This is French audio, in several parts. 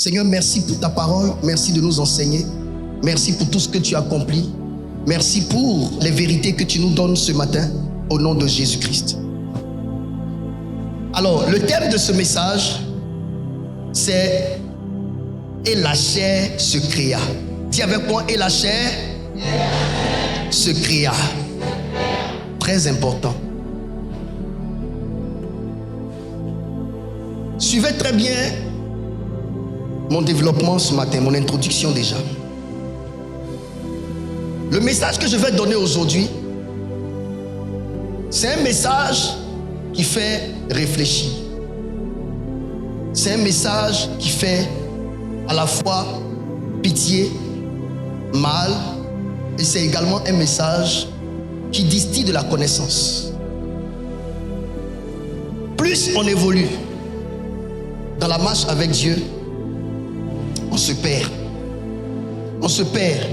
Seigneur, merci pour ta parole. Merci de nous enseigner. Merci pour tout ce que tu as accompli. Merci pour les vérités que tu nous donnes ce matin au nom de Jésus-Christ. Alors, le thème de ce message, c'est « Et la chair se créa ». Dis avec moi « Et la chair se créa ». Très important. Suivez très bien mon développement ce matin, mon introduction déjà. Le message que je vais donner aujourd'hui, c'est un message qui fait réfléchir. C'est un message qui fait à la fois pitié, mal, et c'est également un message qui distille de la connaissance. Plus on évolue dans la marche avec Dieu, on se perd. On se perd.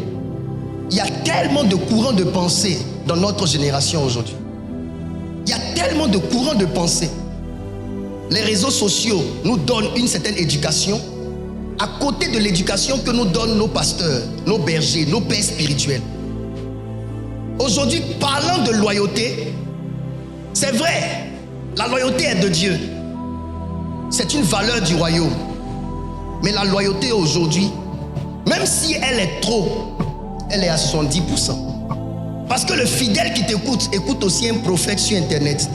Il y a tellement de courants de pensée dans notre génération aujourd'hui. Il y a tellement de courants de pensée. Les réseaux sociaux nous donnent une certaine éducation à côté de l'éducation que nous donnent nos pasteurs, nos bergers, nos pères spirituels. Aujourd'hui, parlant de loyauté, c'est vrai, la loyauté est de Dieu. C'est une valeur du royaume. Mais la loyauté aujourd'hui, même si elle est trop, elle est à 70%. Parce que le fidèle qui t'écoute, écoute aussi un prophète sur Internet.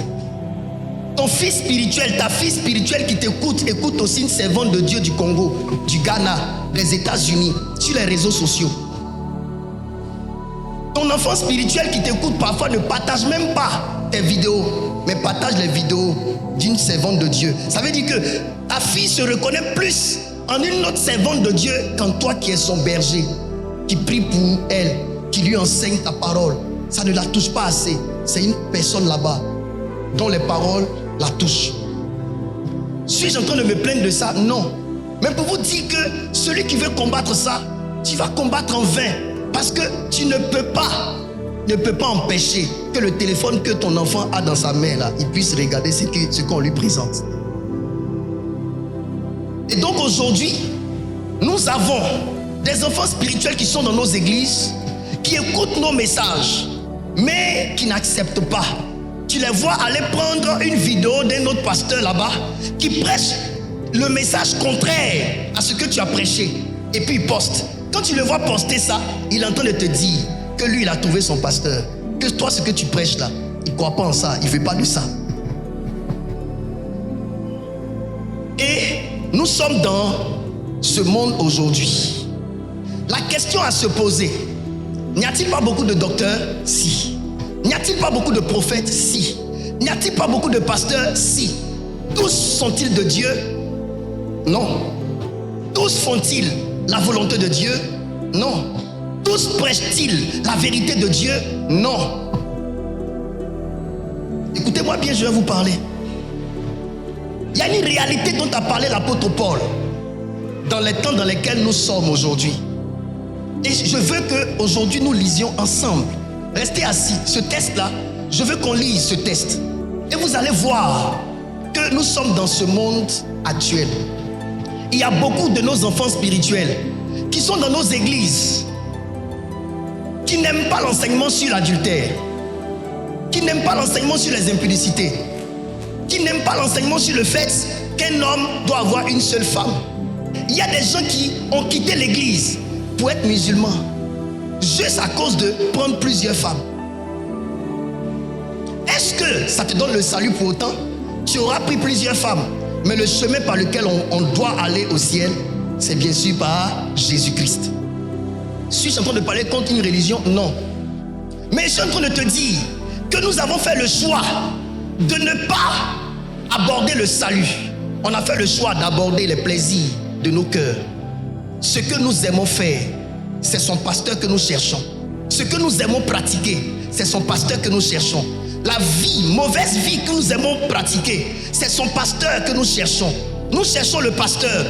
Ton fils spirituel, ta fille spirituelle qui t'écoute, écoute aussi une servante de Dieu du Congo, du Ghana, des États-Unis, sur les réseaux sociaux. Ton enfant spirituel qui t'écoute parfois ne partage même pas tes vidéos, mais partage les vidéos d'une servante de Dieu. Ça veut dire que ta fille se reconnaît plus en une autre servante de Dieu qu'en toi qui es son berger, qui prie pour elle, qui lui enseigne ta parole. Ça ne la touche pas assez. C'est une personne là-bas dont les paroles la touchent. Suis-je en train de me plaindre de ça? Non. Mais pour vous dire que celui qui veut combattre ça, tu vas combattre en vain. Parce que tu ne peux pas empêcher que le téléphone que ton enfant a dans sa main là, il puisse regarder ce qu'on lui présente. Et donc aujourd'hui, nous avons des enfants spirituels qui sont dans nos églises, qui écoutent nos messages, mais qui n'acceptent pas. Tu les vois aller prendre une vidéo d'un autre pasteur là-bas, qui prêche le message contraire à ce que tu as prêché, et puis il poste. Quand tu le vois poster ça, il est en train de te dire que lui, il a trouvé son pasteur. Que toi, ce que tu prêches là, il ne croit pas en ça, il ne veut pas de ça. Et nous sommes dans ce monde aujourd'hui. La question à se poser, n'y a-t-il pas beaucoup de docteurs? Si. N'y a-t-il pas beaucoup de prophètes? Si. N'y a-t-il pas beaucoup de pasteurs? Si. Tous sont-ils de Dieu? Non. Tous font-ils la volonté de Dieu? Non. Tous prêchent-ils la vérité de Dieu? Non. Écoutez-moi bien, je vais vous parler. Il y a une réalité dont a parlé l'apôtre Paul dans les temps dans lesquels nous sommes aujourd'hui. Et je veux qu'aujourd'hui nous lisions ensemble. Restez assis. Ce test-là, je veux qu'on lise ce test. Et vous allez voir que nous sommes dans ce monde actuel. Il y a beaucoup de nos enfants spirituels qui sont dans nos églises, qui n'aiment pas l'enseignement sur l'adultère, qui n'aiment pas l'enseignement sur les impudicités, qui n'aiment pas l'enseignement sur le fait qu'un homme doit avoir une seule femme. Il y a des gens qui ont quitté l'église pour être musulmans, juste à cause de prendre plusieurs femmes. Est-ce que ça te donne le salut pour autant? Tu auras pris plusieurs femmes, mais le chemin par lequel on doit aller au ciel, c'est bien sûr par Jésus-Christ. Suis-je en train de parler contre une religion? Non. Mais je suis en train de te dire que nous avons fait le choix de ne pas aborder le salut. On a fait le choix d'aborder les plaisirs de nos cœurs. Ce que nous aimons faire, c'est son pasteur que nous cherchons. Ce que nous aimons pratiquer, c'est son pasteur que nous cherchons. La vie, mauvaise vie que nous aimons pratiquer, c'est son pasteur que nous cherchons. Nous cherchons le pasteur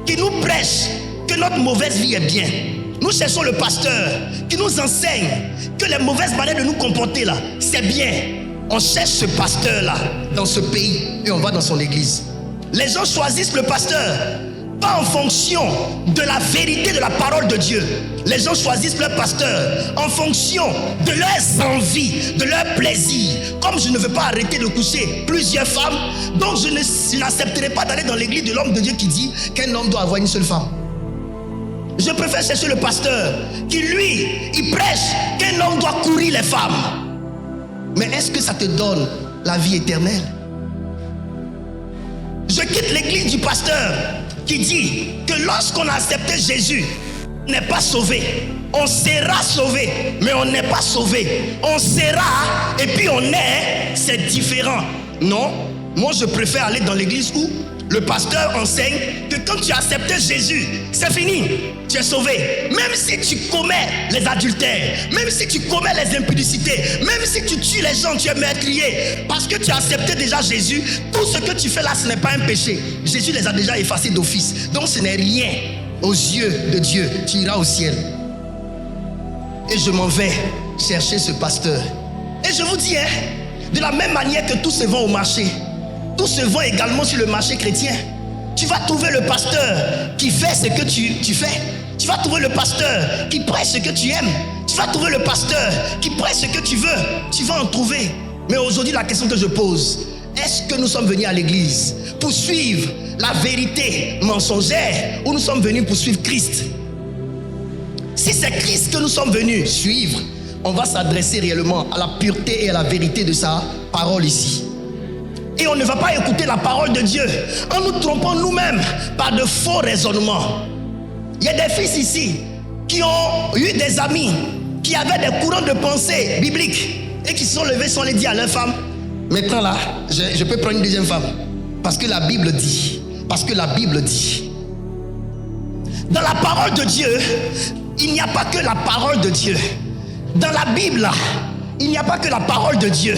qui nous prêche que notre mauvaise vie est bien. Nous cherchons le pasteur qui nous enseigne que les mauvaises manières de nous comporter là, c'est bien. On cherche ce pasteur là dans ce pays et on va dans son église. Les gens choisissent le pasteur pas en fonction de la vérité de la parole de Dieu. Les gens choisissent leur pasteur en fonction de leurs envies, de leurs plaisirs. Comme je ne veux pas arrêter de coucher plusieurs femmes, donc je n'accepterai pas d'aller dans l'église de l'homme de Dieu qui dit qu'un homme doit avoir une seule femme. Je préfère chercher le pasteur qui, lui, il prêche qu'un homme doit courir les femmes. Mais est-ce que ça te donne la vie éternelle? Je quitte l'église du pasteur qui dit que lorsqu'on a accepté Jésus, on n'est pas sauvé. On sera sauvé, mais on n'est pas sauvé. On sera et puis on est, c'est différent. Non, moi je préfère aller dans l'église où le pasteur enseigne que quand tu as accepté Jésus, c'est fini, tu es sauvé. Même si tu commets les adultères, même si tu commets les impudicités, même si tu tues les gens, tu es meurtrier, parce que tu as accepté déjà Jésus, tout ce que tu fais là, ce n'est pas un péché. Jésus les a déjà effacés d'office. Donc ce n'est rien aux yeux de Dieu. Tu iras au ciel. Et je m'en vais chercher ce pasteur. Et je vous dis, de la même manière que tout se vend au marché, tout se vend également sur le marché chrétien. Tu vas trouver le pasteur qui fait ce que tu fais. Tu vas trouver le pasteur qui prêche ce que tu aimes. Tu vas trouver le pasteur qui prêche ce que tu veux. Tu vas en trouver. Mais aujourd'hui, la question que je pose, est-ce que nous sommes venus à l'église pour suivre la vérité mensongère ou nous sommes venus pour suivre Christ? Si c'est Christ que nous sommes venus suivre, on va s'adresser réellement à la pureté et à la vérité de sa parole ici. Et on ne va pas écouter la parole de Dieu en nous trompant nous-mêmes par de faux raisonnements. Il y a des fils ici qui ont eu des amis qui avaient des courants de pensée bibliques et qui se sont levés sans les dire à leur femme: maintenant là, je peux prendre une deuxième femme. Parce que la Bible dit. Parce que la Bible dit. Dans la parole de Dieu, il n'y a pas que la parole de Dieu. Dans la Bible là, il n'y a pas que la parole de Dieu.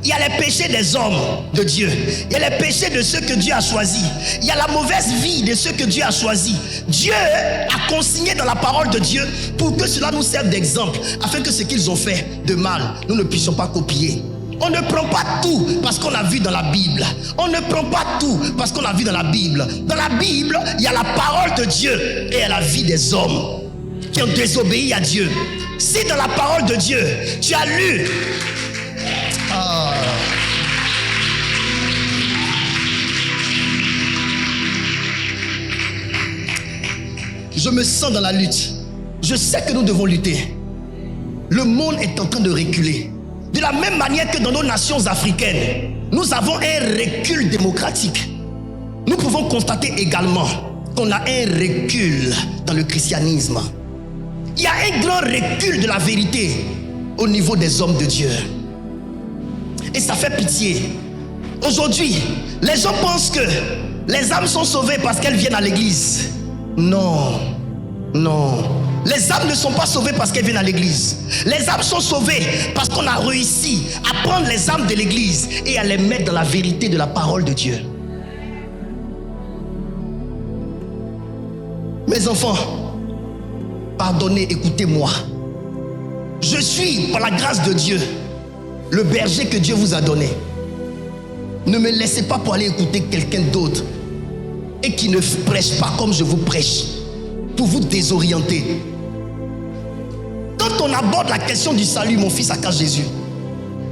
Il y a les péchés des hommes de Dieu. Il y a les péchés de ceux que Dieu a choisis. Il y a la mauvaise vie de ceux que Dieu a choisis. Dieu a consigné dans la parole de Dieu pour que cela nous serve d'exemple, afin que ce qu'ils ont fait de mal, nous ne puissions pas copier. On ne prend pas tout parce qu'on a vu dans la Bible. On ne prend pas tout parce qu'on a vu dans la Bible. Dans la Bible, il y a la parole de Dieu et il y a la vie des hommes qui ont désobéi à Dieu. Si dans la parole de Dieu, tu as lu... Je me sens dans la lutte. Je sais que nous devons lutter. Le monde est en train de reculer. De la même manière que dans nos nations africaines, nous avons un recul démocratique. Nous pouvons constater également qu'on a un recul dans le christianisme. Il y a un grand recul de la vérité au niveau des hommes de Dieu. Et ça fait pitié. Aujourd'hui, les gens pensent que les âmes sont sauvées parce qu'elles viennent à l'église. Non, non. Les âmes ne sont pas sauvées parce qu'elles viennent à l'église. Les âmes sont sauvées parce qu'on a réussi à prendre les âmes de l'église et à les mettre dans la vérité de la parole de Dieu. Mes enfants, pardonnez, écoutez-moi. Je suis, par la grâce de Dieu, le berger que Dieu vous a donné. Ne me laissez pas pour aller écouter quelqu'un d'autre et qui ne prêche pas comme je vous prêche, pour vous désorienter. Quand on aborde la question du salut, mon fils Aka Jésus,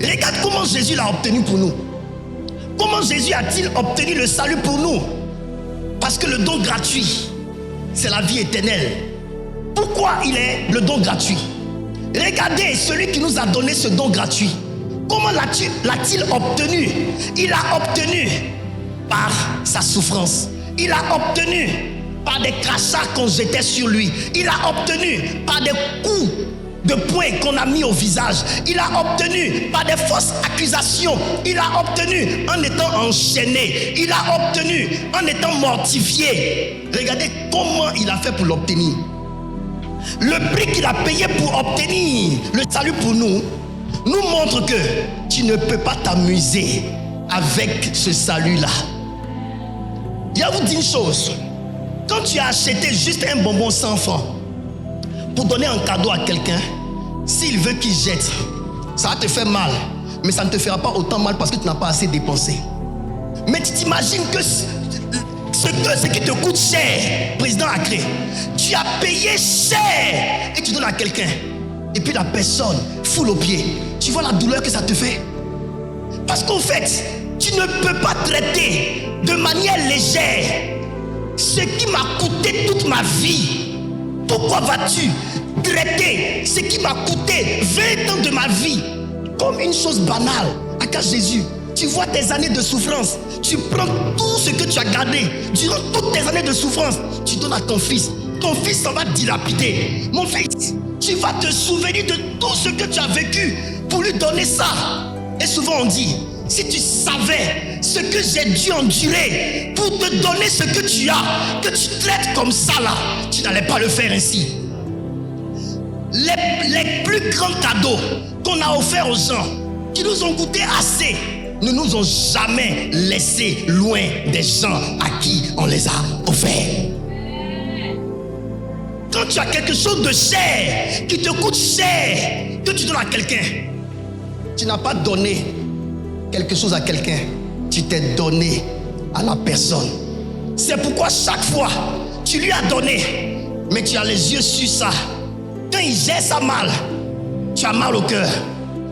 regarde comment Jésus l'a obtenu pour nous. Comment Jésus a-t-il obtenu le salut pour nous? Parce que le don gratuit, c'est la vie éternelle. Pourquoi il est le don gratuit? Regardez celui qui nous a donné ce don gratuit. Comment l'a-t-il obtenu? Il l'a obtenu par sa souffrance. Il l'a obtenu par des crachats qu'on jetait sur lui. Il l'a obtenu par des coups de poing qu'on a mis au visage. Il l'a obtenu par des fausses accusations. Il l'a obtenu en étant enchaîné. Il l'a obtenu en étant mortifié. Regardez comment il a fait pour l'obtenir. Le prix qu'il a payé pour obtenir le salut pour nous montre que tu ne peux pas t'amuser avec ce salut-là. Je vais vous dire une chose. Quand tu as acheté juste un bonbon 100 francs pour donner un cadeau à quelqu'un, s'il veut qu'il jette, ça va te faire mal. Mais ça ne te fera pas autant mal parce que tu n'as pas assez dépensé. Mais tu t'imagines que ce qui te coûte cher, président Acré, tu as payé cher et tu donnes à quelqu'un. Et puis la personne foule aux pieds. Tu vois la douleur que ça te fait? Parce qu'en fait, tu ne peux pas traiter de manière légère ce qui m'a coûté toute ma vie. Pourquoi vas-tu traiter ce qui m'a coûté 20 ans de ma vie comme une chose banale? À cause de Jésus, tu vois tes années de souffrance, tu prends tout ce que tu as gardé durant toutes tes années de souffrance, tu donnes à ton fils. Ton fils s'en va dilapider. Mon fils, tu vas te souvenir de tout ce que tu as vécu pour lui donner ça. Et souvent on dit, si tu savais ce que j'ai dû endurer pour te donner ce que tu as, que tu traites comme ça là, tu n'allais pas le faire ainsi. Les plus grands cadeaux qu'on a offerts aux gens, qui nous ont coûté assez, ne nous ont jamais laissés loin des gens à qui on les a offerts. Quand tu as quelque chose de cher, qui te coûte cher, que tu donnes à quelqu'un, tu n'as pas donné quelque chose à quelqu'un, tu t'es donné à la personne. C'est pourquoi chaque fois, tu lui as donné, mais tu as les yeux sur ça. Quand il gère ça mal, tu as mal au cœur.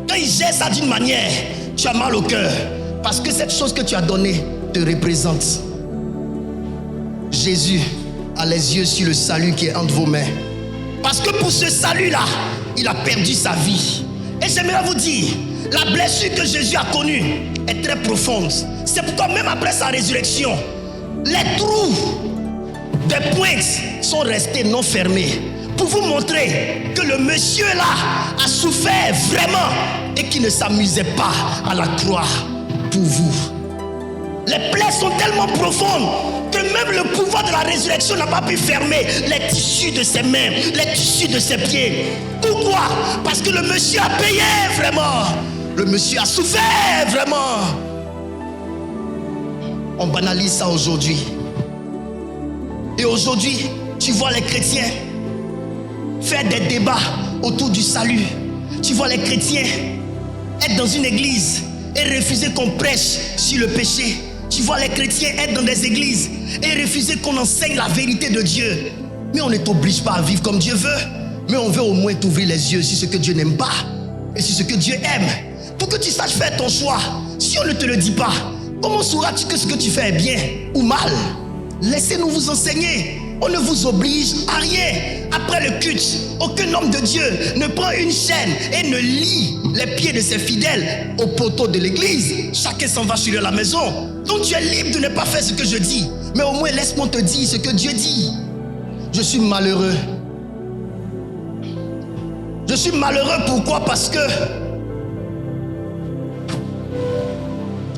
Quand il gère ça d'une manière, tu as mal au cœur. Parce que cette chose que tu as donnée te représente. Jésus a les yeux sur le salut qui est entre vos mains. Parce que pour ce salut-là, il a perdu sa vie. Et j'aimerais vous dire, la blessure que Jésus a connue est très profonde. C'est pourquoi même après sa résurrection, les trous des pointes sont restés non fermés. Pour vous montrer que le monsieur là a souffert vraiment et qu'il ne s'amusait pas à la croix pour vous. Les plaies sont tellement profondes que même le pouvoir de la résurrection n'a pas pu fermer les tissus de ses mains, les tissus de ses pieds. Pourquoi? Parce que le monsieur a payé vraiment. Le monsieur a souffert vraiment. On banalise ça aujourd'hui. Et aujourd'hui, tu vois les chrétiens faire des débats autour du salut. Tu vois les chrétiens être dans une église et refuser qu'on prêche sur le péché. Tu vois les chrétiens être dans des églises et refuser qu'on enseigne la vérité de Dieu. Mais on ne t'oblige pas à vivre comme Dieu veut. Mais on veut au moins t'ouvrir les yeux sur ce que Dieu n'aime pas et sur ce que Dieu aime. Pour que tu saches faire ton choix. Si on ne te le dit pas, comment sauras-tu que ce que tu fais est bien ou mal? Laissez-nous vous enseigner. On ne vous oblige à rien. Après le culte, aucun homme de Dieu ne prend une chaîne et ne lie les pieds de ses fidèles au poteau de l'église. Chacun s'en va sur la maison. Donc tu es libre de ne pas faire ce que je dis. Mais au moins laisse-moi te dire ce que Dieu dit. Je suis malheureux. Je suis malheureux pourquoi? Parce que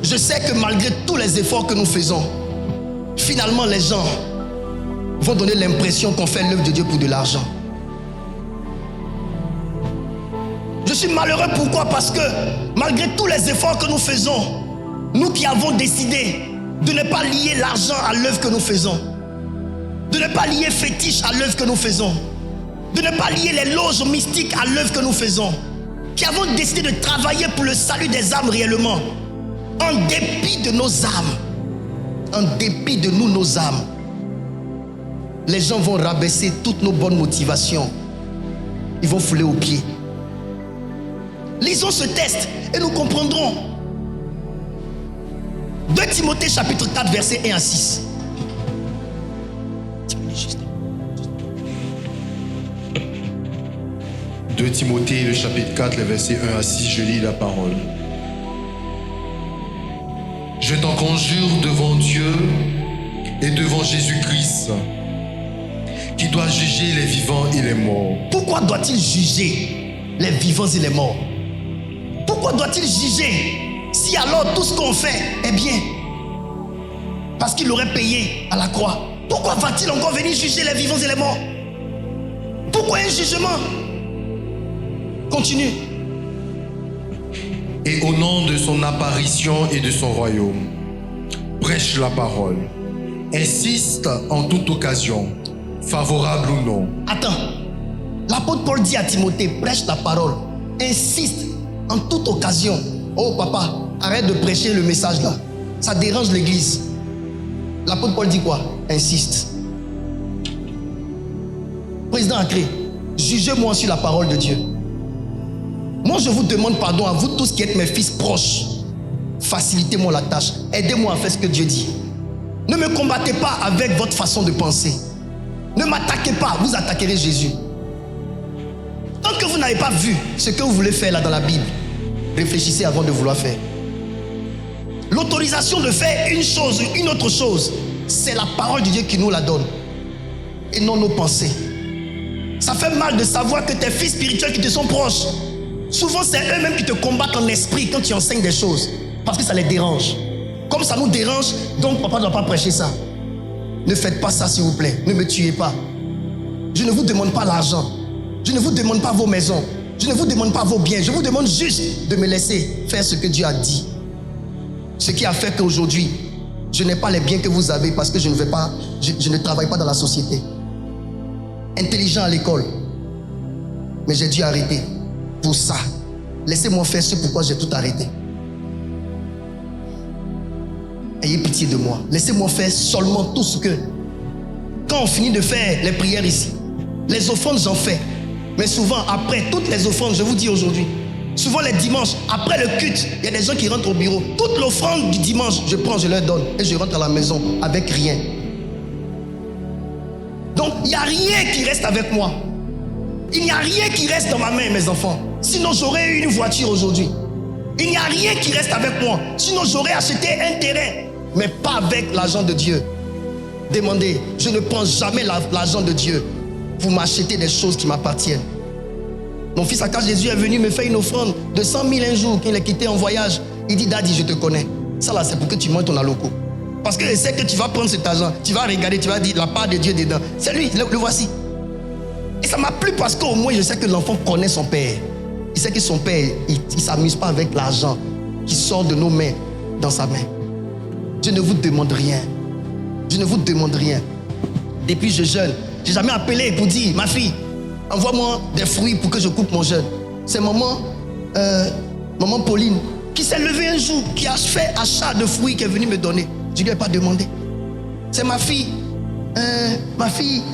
je sais que malgré tous les efforts que nous faisons, finalement les gens vont donner l'impression qu'on fait l'œuvre de Dieu pour de l'argent. Je suis malheureux pourquoi? Parce que malgré tous les efforts que nous faisons, nous qui avons décidé de ne pas lier l'argent à l'œuvre que nous faisons, de ne pas lier fétiche à l'œuvre que nous faisons, de ne pas lier les loges mystiques à l'œuvre que nous faisons, qui avons décidé de travailler pour le salut des âmes réellement, en dépit de nos âmes, en dépit de nous, nos âmes, les gens vont rabaisser toutes nos bonnes motivations. Ils vont fouler aux pieds. Lisons ce texte et nous comprendrons. 2 Timothée chapitre 4 verset 1 à 6. 2 Timothée le chapitre 4 les versets 1 à 6, je lis la parole. Je t'en conjure devant Dieu et devant Jésus-Christ, qui doit juger les vivants et les morts. Pourquoi doit-il juger les vivants et les morts? Pourquoi doit-il juger si alors tout ce qu'on fait est bien? Parce qu'il aurait payé à la croix. Pourquoi va-t-il encore venir juger les vivants et les morts? Pourquoi un jugement? Continue. Et au nom de son apparition et de son royaume, prêche la parole. Insiste en toute occasion, favorable ou non. Attends. L'apôtre Paul dit à Timothée, prêche la parole. Insiste en toute occasion. Oh papa, arrête de prêcher le message là. Ça dérange l'église. L'apôtre Paul dit quoi? Insiste. Président Acré, jugez-moi sur la parole de Dieu. Moi, je vous demande pardon à vous tous qui êtes mes fils proches. Facilitez-moi la tâche. Aidez-moi à faire ce que Dieu dit. Ne me combattez pas avec votre façon de penser. Ne m'attaquez pas, vous attaquerez Jésus. Tant que vous n'avez pas vu ce que vous voulez faire là dans la Bible, réfléchissez avant de vouloir faire. L'autorisation de faire une chose, une autre chose, c'est la parole de Dieu qui nous la donne. Et non nos pensées. Ça fait mal de savoir que tes fils spirituels qui te sont proches, souvent c'est eux-mêmes qui te combattent en esprit quand tu enseignes des choses. Parce que ça les dérange. Comme ça nous dérange, donc papa ne doit pas prêcher ça. Ne faites pas ça s'il vous plaît. Ne me tuez pas. Je ne vous demande pas l'argent. Je ne vous demande pas vos maisons. Je ne vous demande pas vos biens. Je vous demande juste de me laisser faire ce que Dieu a dit. Ce qui a fait qu'aujourd'hui, je n'ai pas les biens que vous avez parce que je ne travaille pas dans la société. Intelligent à l'école. Mais j'ai dû arrêter pour ça. Laissez-moi faire ce pourquoi j'ai tout arrêté. Ayez pitié de moi. Laissez-moi faire seulement tout ce que... Quand on finit de faire les prières ici, les offrandes j'en fais. Mais souvent après toutes les offrandes, je vous dis aujourd'hui, souvent les dimanches, après le culte, il y a des gens qui rentrent au bureau. Toute l'offrande du dimanche, je prends, je leur donne. Et je rentre à la maison avec rien. Donc il n'y a rien qui reste avec moi. Il n'y a rien qui reste dans ma main, mes enfants. Sinon j'aurais eu une voiture aujourd'hui. Il n'y a rien qui reste avec moi. Sinon j'aurais acheté un terrain. Mais pas avec l'argent de Dieu. Demandez, je ne prends jamais l'argent de Dieu pour m'acheter des choses qui m'appartiennent. Mon fils Akash Jésus est venu me faire une offrande de 100 000 un jour qu'il est quitté en voyage. Il dit, Daddy, je te connais. Ça là, c'est pour que tu manges ton aloco. Parce que je sais que tu vas prendre cet argent, tu vas regarder, tu vas dire la part de Dieu dedans. C'est lui, le voici. Et ça m'a plu parce qu'au moins je sais que l'enfant connaît son père. Il sait que son père, il ne s'amuse pas avec l'argent qui sort de nos mains dans sa main. Je ne vous demande rien. Je ne vous demande rien. Depuis que je jeûne, je n'ai jamais appelé pour dire, ma fille, envoie-moi des fruits pour que je coupe mon jeûne. C'est maman Pauline qui s'est levée un jour, qui a fait achat de fruits qui est venue me donner. Je ne lui ai pas demandé. C'est ma fille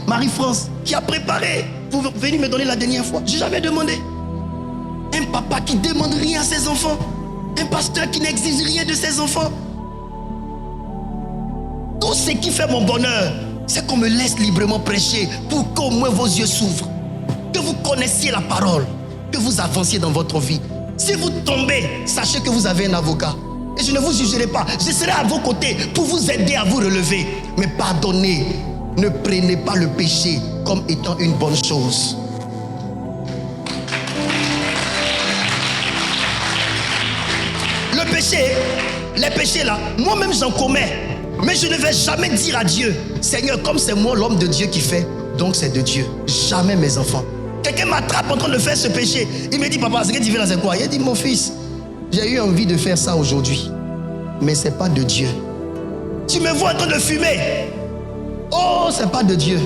Marie-France qui a préparé pour venir me donner la dernière fois. Je n'ai jamais demandé. Un papa qui ne demande rien à ses enfants. Un pasteur qui n'exige rien de ses enfants. Tout ce qui fait mon bonheur, c'est qu'on me laisse librement prêcher pour qu'au moins vos yeux s'ouvrent. Que vous connaissiez la parole, que vous avanciez dans votre vie. Si vous tombez, sachez que vous avez un avocat. Et je ne vous jugerai pas. Je serai à vos côtés pour vous aider à vous relever. Mais pardonnez, ne prenez pas le péché comme étant une bonne chose. Le péché, les péchés là, moi-même j'en commets. Mais je ne vais jamais dire à Dieu, Seigneur, comme c'est moi l'homme de Dieu qui fait, donc c'est de Dieu. Jamais, mes enfants. Quelqu'un m'attrape en train de faire ce péché. Il me dit, papa, ce que tu fais là, c'est quoi? Il dit, mon fils, j'ai eu envie de faire ça aujourd'hui. Mais ce n'est pas de Dieu. Tu me vois en train de fumer. Oh, c'est pas de Dieu.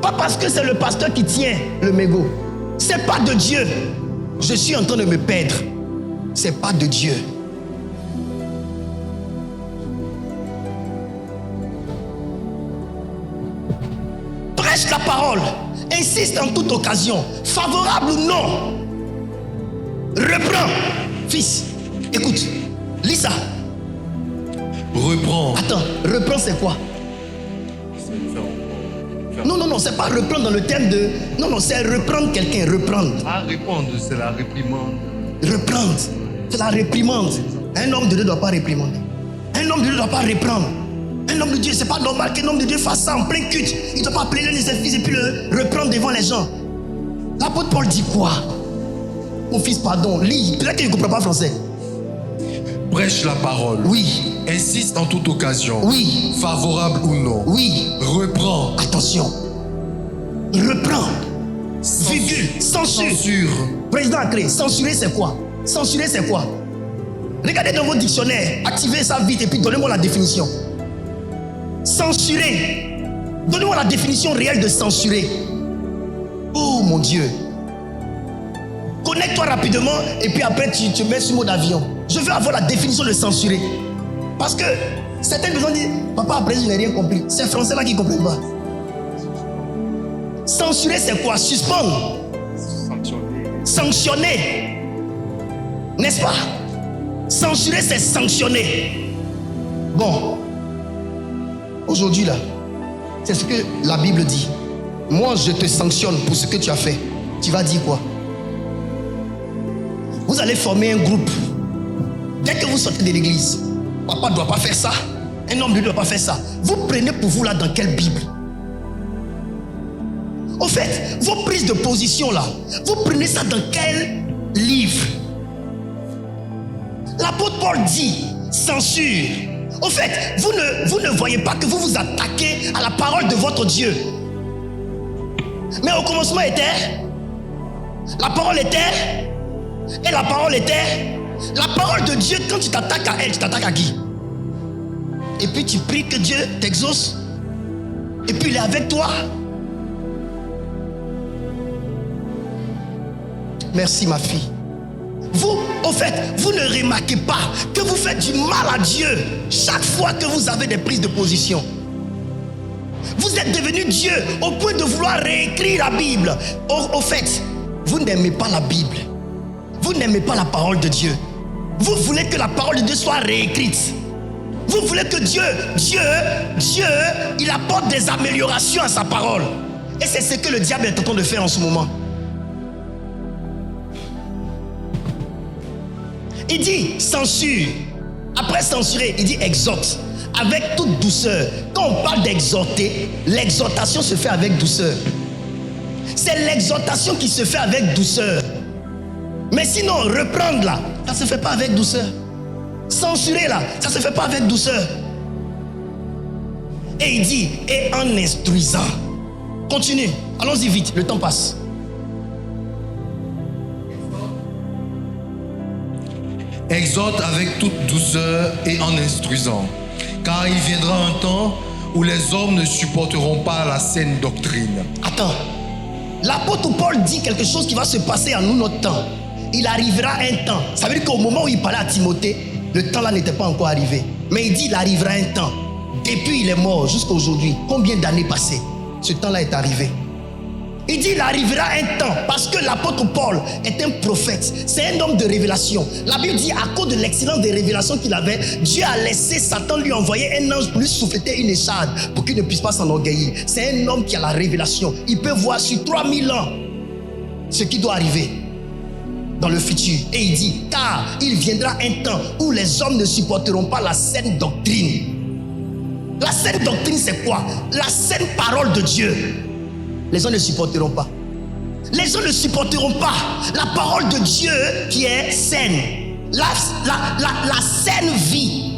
Pas parce que c'est le pasteur qui tient le mégot. C'est pas de Dieu. Je suis en train de me perdre. C'est pas de Dieu. Prêche la parole. Insiste en toute occasion. Favorable ou non. Reprends. Fils, écoute. Lis ça. Reprends. Attends, reprends c'est quoi? Non, c'est pas reprendre dans le terme de... Non, c'est reprendre quelqu'un, reprendre. Ah, répondre, c'est la réprimande. Reprendre, c'est la réprimande. Un homme de Dieu ne doit pas réprimander. Un homme de Dieu ne doit pas reprendre. Un homme de Dieu, c'est pas normal qu'un homme de Dieu fasse ça en plein culte. Il ne doit pas appeler l'un de ses fils et puis le reprendre devant les gens. L'apôtre Paul dit quoi? Mon fils, pardon, lis. Peut-être qu'il ne comprend pas français. Prêche la parole. Oui. Insiste en toute occasion. Oui. Favorable ou non. Oui. Reprends. Attention. Reprends. Virgule. Censure. Président Acré, censurer c'est quoi? Censurer c'est quoi? Regardez dans votre dictionnaire. Activez ça vite et puis donnez-moi la définition. Censurer. Donnez-moi la définition réelle de censurer. Oh mon Dieu. Connecte-toi rapidement et puis après tu mets sur mode avion. Je veux avoir la définition de censurer. Parce que Certaines personnes disent, papa, après, je n'ai rien compris. C'est français là qui ne comprennent pas. Censurer, c'est quoi? Suspendre. Sanctionner. N'est-ce pas? Censurer, c'est sanctionner. Bon. Aujourd'hui, là, c'est ce que la Bible dit. Moi, je te sanctionne pour ce que tu as fait. Tu vas dire quoi? Vous allez former un groupe. Dès que vous sortez de l'église, papa ne doit pas faire ça. Un homme ne doit pas faire ça. Vous prenez pour vous là dans quelle Bible? Au fait, vos prises de position là, vous prenez ça dans quel livre? L'apôtre Paul dit censure. Au fait, vous ne voyez pas que vous vous attaquez à la parole de votre Dieu. Mais au commencement était, la parole était, et la parole était. La parole de Dieu, quand tu t'attaques à elle, tu t'attaques à qui? Et puis tu pries que Dieu t'exauce. Et puis il est avec toi. Merci ma fille. Vous, au fait, vous ne remarquez pas que vous faites du mal à Dieu chaque fois que vous avez des prises de position. Vous êtes devenu Dieu au point de vouloir réécrire la Bible. Au fait, vous n'aimez pas la Bible. Vous n'aimez pas la parole de Dieu. Vous voulez que la parole de Dieu soit réécrite. Vous voulez que Dieu, il apporte des améliorations à sa parole. Et c'est ce que le diable est en train de faire en ce moment. Il dit censure. Après censurer, il dit exhorte. Avec toute douceur. Quand on parle d'exhorter, l'exhortation se fait avec douceur. C'est l'exhortation qui se fait avec douceur. Mais sinon, reprendre là, ça ne se fait pas avec douceur. Censurer là, ça ne se fait pas avec douceur. Et il dit, et en instruisant. Continue, allons-y vite, le temps passe. Exhorte avec toute douceur et en instruisant. Car il viendra un temps où les hommes ne supporteront pas la saine doctrine. Attends, l'apôtre Paul dit quelque chose qui va se passer en nous notre temps. Il arrivera un temps. Ça veut dire qu'au moment où il parlait à Timothée, le temps là n'était pas encore arrivé. Mais il dit il arrivera un temps. Depuis il est mort jusqu'à aujourd'hui. Combien d'années passées? Ce temps-là est arrivé. Il dit il arrivera un temps. Parce que l'apôtre Paul est un prophète. C'est un homme de révélation. La Bible dit à cause de l'excellence des révélations qu'il avait, Dieu a laissé Satan lui envoyer un ange pour lui souffleter une écharde pour qu'il ne puisse pas s'enorgueillir. C'est un homme qui a la révélation. Il peut voir sur 3000 ans ce qui doit arriver dans le futur. Et il dit, car il viendra un temps où les hommes ne supporteront pas la saine doctrine. La saine doctrine, c'est quoi? La saine parole de Dieu. Les gens ne supporteront pas. Les gens ne supporteront pas la parole de Dieu qui est saine. La saine vie.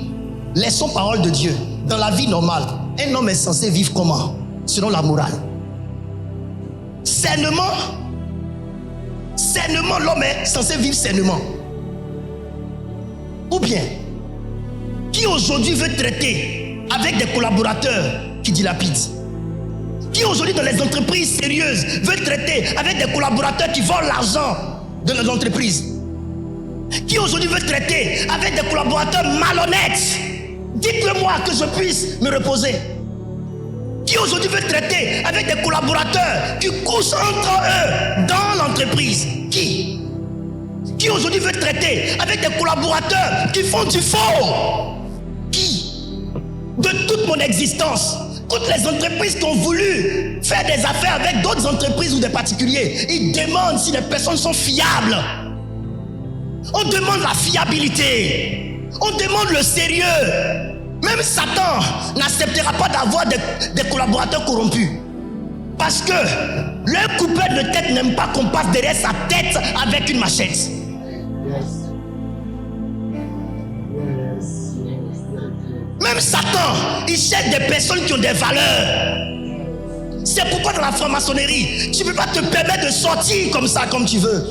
Laissons parole de Dieu. Dans la vie normale, un homme est censé vivre comment? Selon la morale. Sainement, l'homme est censé vivre sainement. Ou bien, qui aujourd'hui veut traiter avec des collaborateurs qui dilapident? Qui aujourd'hui dans les entreprises sérieuses veut traiter avec des collaborateurs qui volent l'argent de l'entreprise? Qui aujourd'hui veut traiter avec des collaborateurs malhonnêtes? Dites-le-moi que je puisse me reposer. Qui aujourd'hui veut traiter avec des collaborateurs qui couchent entre eux dans l'entreprise? Qui aujourd'hui veut traiter avec des collaborateurs qui font du faux? Qui? De toute mon existence, toutes les entreprises qui ont voulu faire des affaires avec d'autres entreprises ou des particuliers, ils demandent si les personnes sont fiables. On demande la fiabilité. On demande le sérieux. Même Satan n'acceptera pas d'avoir des collaborateurs corrompus. Parce que le coupeur de tête n'aime pas qu'on passe derrière sa tête avec une machette. Même Satan, il cherche des personnes qui ont des valeurs. C'est pourquoi dans la franc-maçonnerie, tu ne peux pas te permettre de sortir comme ça, comme tu veux.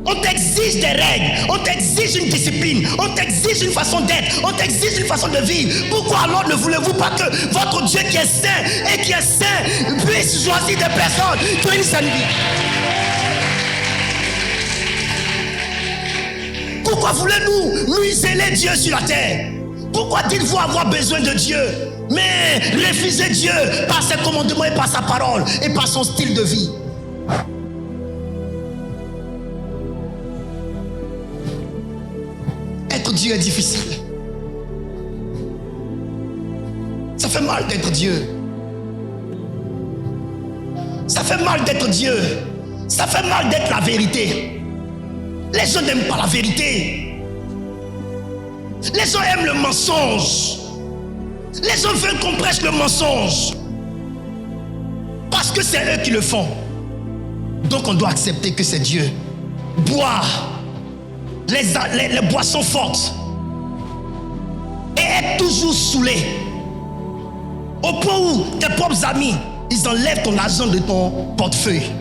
On t'exige des règles, on t'exige une discipline, on t'exige une façon d'être, on t'exige une façon de vivre. Pourquoi alors ne voulez-vous pas que votre Dieu qui est saint et qui est saint puisse choisir des personnes qui ont une saine vie? Pourquoi voulez-nous museler Dieu sur la terre? Pourquoi dites-vous avoir besoin de Dieu, mais refusez Dieu par ses commandements et par sa parole et par son style de vie? Être Dieu est difficile. Ça fait mal d'être Dieu. Ça fait mal d'être Dieu. Ça fait mal d'être la vérité. Les gens n'aiment pas la vérité. Les gens aiment le mensonge. Les gens veulent qu'on prêche le mensonge. Parce que c'est eux qui le font. Donc on doit accepter que c'est Dieu. Boire les boissons fortes et être toujours saoulé. Au point où tes propres amis, ils enlèvent ton argent de ton portefeuille.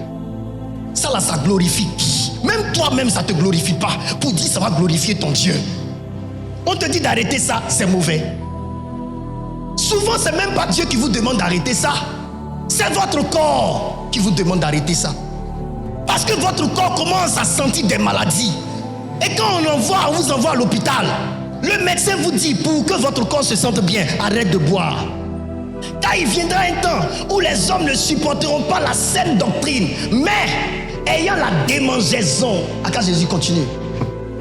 Ça là, ça glorifie qui? Même toi-même, ça ne te glorifie pas. Pour dire ça va glorifier ton Dieu. On te dit d'arrêter ça, c'est mauvais. Souvent, c'est même pas Dieu qui vous demande d'arrêter ça. C'est votre corps qui vous demande d'arrêter ça. Parce que votre corps commence à sentir des maladies. Et quand on vous envoie à l'hôpital, le médecin vous dit, pour que votre corps se sente bien, arrête de boire. Car il viendra un temps où les hommes ne supporteront pas la saine doctrine, mais ayant la démangeaison. Quand Jésus continue.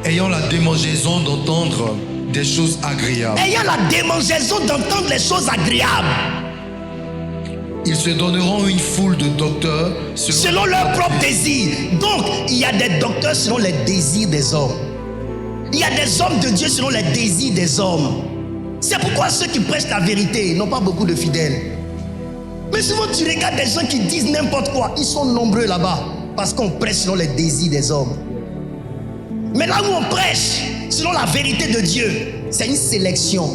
Ayant la démangeaison d'entendre des choses agréables. Ayant la démangeaison d'entendre les choses agréables. Ils se donneront une foule de docteurs selon leurs propres désirs. Donc, il y a des docteurs selon les désirs des hommes. Il y a des hommes de Dieu selon les désirs des hommes. C'est pourquoi ceux qui prêchent la vérité n'ont pas beaucoup de fidèles. Mais souvent, tu regardes des gens qui disent n'importe quoi. Ils sont nombreux là-bas parce qu'on prêche selon les désirs des hommes. Mais là où on prêche selon la vérité de Dieu, c'est une sélection.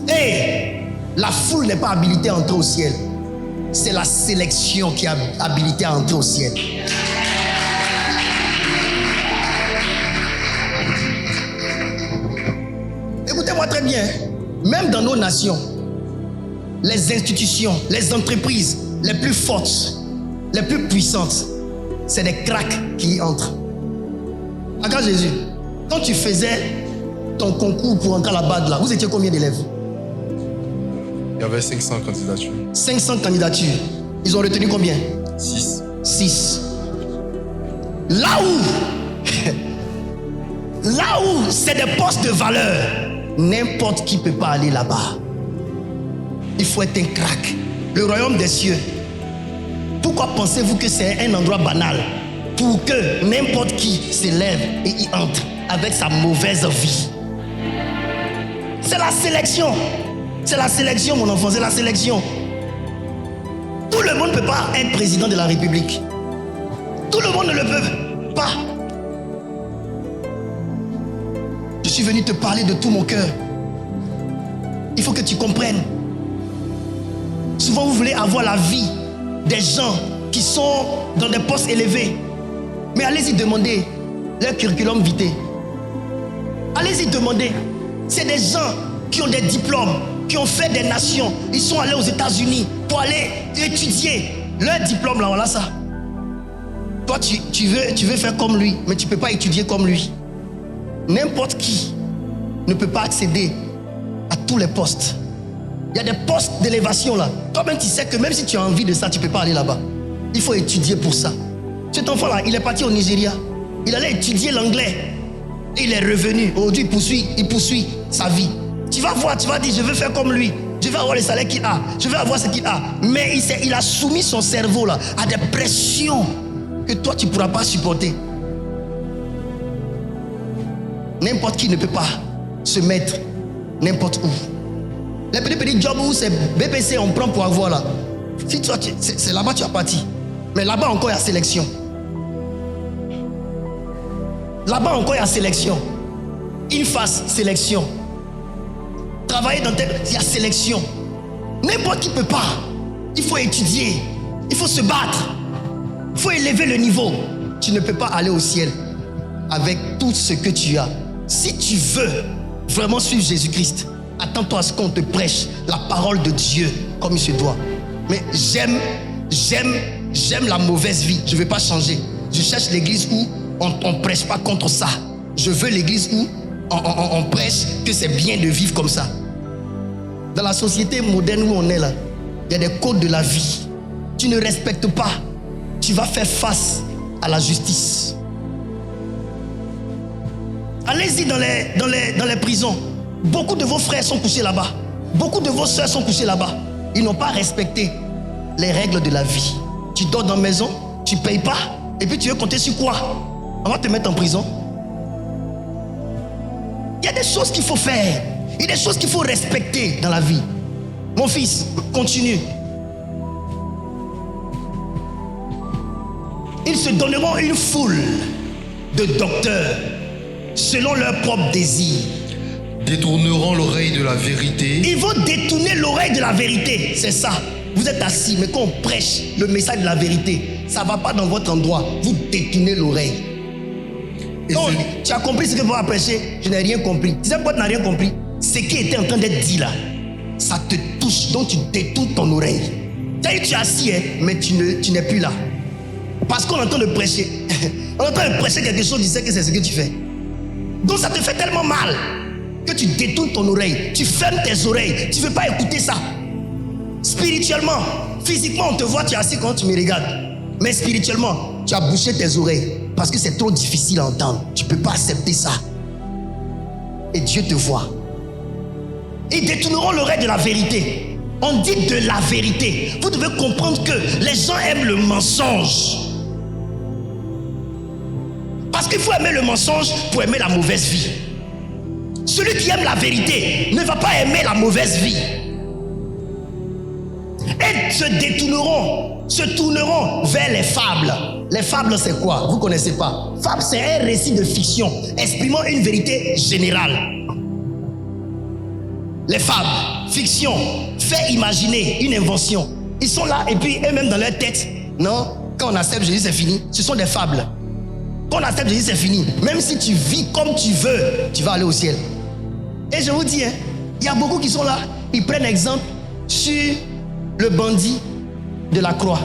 Et la foule n'est pas habilitée à entrer au ciel. C'est la sélection qui est habilitée à entrer au ciel. Écoutez-moi très bien. Même dans nos nations, les institutions, les entreprises les plus fortes, les plus puissantes, c'est des cracks qui y entrent. Regarde Jésus, quand tu faisais ton concours pour entrer à la BAD, là, vous étiez combien d'élèves? Il y avait 500 candidatures. 500 candidatures. Ils ont retenu combien? 6. Là où c'est des postes de valeur, n'importe qui ne peut pas aller là-bas. Il faut être un crack. Le royaume des cieux. Pourquoi pensez-vous que c'est un endroit banal? Pour que n'importe qui s'élève et y entre avec sa mauvaise vie. C'est la sélection. C'est la sélection, mon enfant, c'est la sélection. Tout le monde ne peut pas être président de la République. Tout le monde ne le peut pas. Je suis venu te parler de tout mon cœur. Il faut que tu comprennes. Souvent, vous voulez avoir la vie des gens qui sont dans des postes élevés. Mais allez-y demander leur curriculum vitae. Allez-y demander. C'est des gens qui ont des diplômes, qui ont fait des nations. Ils sont allés aux États-Unis pour aller étudier. Leur diplôme, là, voilà ça. Toi, tu veux faire comme lui, mais tu ne peux pas étudier comme lui. N'importe qui ne peut pas accéder à tous les postes. Il y a des postes d'élévation là. Toi-même, tu sais que même si tu as envie de ça, tu ne peux pas aller là-bas. Il faut étudier pour ça. Cet enfant-là, il est parti au Nigeria. Il allait étudier l'anglais. Et il est revenu. Aujourd'hui, il poursuit sa vie. Tu vas voir, tu vas dire, je veux faire comme lui. Je veux avoir le salaire qu'il a. Je veux avoir ce qu'il a. Mais il a soumis son cerveau là à des pressions que toi, tu ne pourras pas supporter. N'importe qui ne peut pas se mettre n'importe où. Les petits jobs où c'est BPC, on prend pour avoir là. Si toi, c'est là-bas tu as parti. Mais là-bas encore, il y a sélection. Là-bas encore, il y a sélection. Une face, sélection. Travailler dans tel... il y a sélection. N'importe qui ne peut pas. Il faut étudier. Il faut se battre. Il faut élever le niveau. Tu ne peux pas aller au ciel avec tout ce que tu as. Si tu veux vraiment suivre Jésus-Christ, attends-toi à ce qu'on te prêche la parole de Dieu comme il se doit. Mais j'aime la mauvaise vie. Je ne veux pas changer. Je cherche l'église où on ne prêche pas contre ça. Je veux l'église où on prêche que c'est bien de vivre comme ça. Dans la société moderne où on est là, il y a des codes de la vie. Tu ne respectes pas, tu vas faire face à la justice. Allez-y dans les prisons. Beaucoup de vos frères sont couchés là-bas. Beaucoup de vos soeurs sont couchées là-bas. Ils n'ont pas respecté les règles de la vie. Tu dors dans la maison, tu ne payes pas, et puis tu veux compter sur quoi? On va te mettre en prison. Il y a des choses qu'il faut faire. Il y a des choses qu'il faut respecter dans la vie. Mon fils, continue. Ils se donneront une foule de docteurs selon leurs propres désirs. Détourneront l'oreille de la vérité. Ils vont détourner l'oreille de la vérité. C'est ça. Vous êtes assis, mais quand on prêche le message de la vérité, ça ne va pas dans votre endroit. Vous détournez l'oreille. Donc, tu as compris ce que vous avez prêché? Je n'ai rien compris. Tu sais pourquoi tu n'as rien compris? Ce qui était en train d'être dit là, ça te touche, donc tu détournes ton oreille. Tu es assis, hein, mais tu n'es plus là. Parce qu'on est en train de prêcher. On est en train de prêcher quelque chose, tu sais que c'est ce que tu fais. Donc ça te fait tellement mal que tu détournes ton oreille. Tu fermes tes oreilles. Tu ne veux pas écouter ça. Spirituellement, physiquement, on te voit, tu es assis quand tu me regardes. Mais spirituellement, tu as bouché tes oreilles parce que c'est trop difficile à entendre. Tu ne peux pas accepter ça. Et Dieu te voit. Ils détourneront l'oreille de la vérité. On dit de la vérité. Vous devez comprendre que les gens aiment le mensonge. Parce qu'il faut aimer le mensonge pour aimer la mauvaise vie. Celui qui aime la vérité ne va pas aimer la mauvaise vie. Et se tourneront vers les fables. Les fables, c'est quoi? Vous ne connaissez pas. Fable, c'est un récit de fiction exprimant une vérité générale. Les fables, fiction, fait imaginer, une invention. Ils sont là et puis eux-mêmes dans leur tête. Non, quand on accepte Jésus, c'est fini. Ce sont des fables. Quand on accepte Jésus, c'est fini. Même si tu vis comme tu veux, tu vas aller au ciel. Et je vous dis, il y a beaucoup qui sont là. Ils prennent exemple sur le bandit de la croix.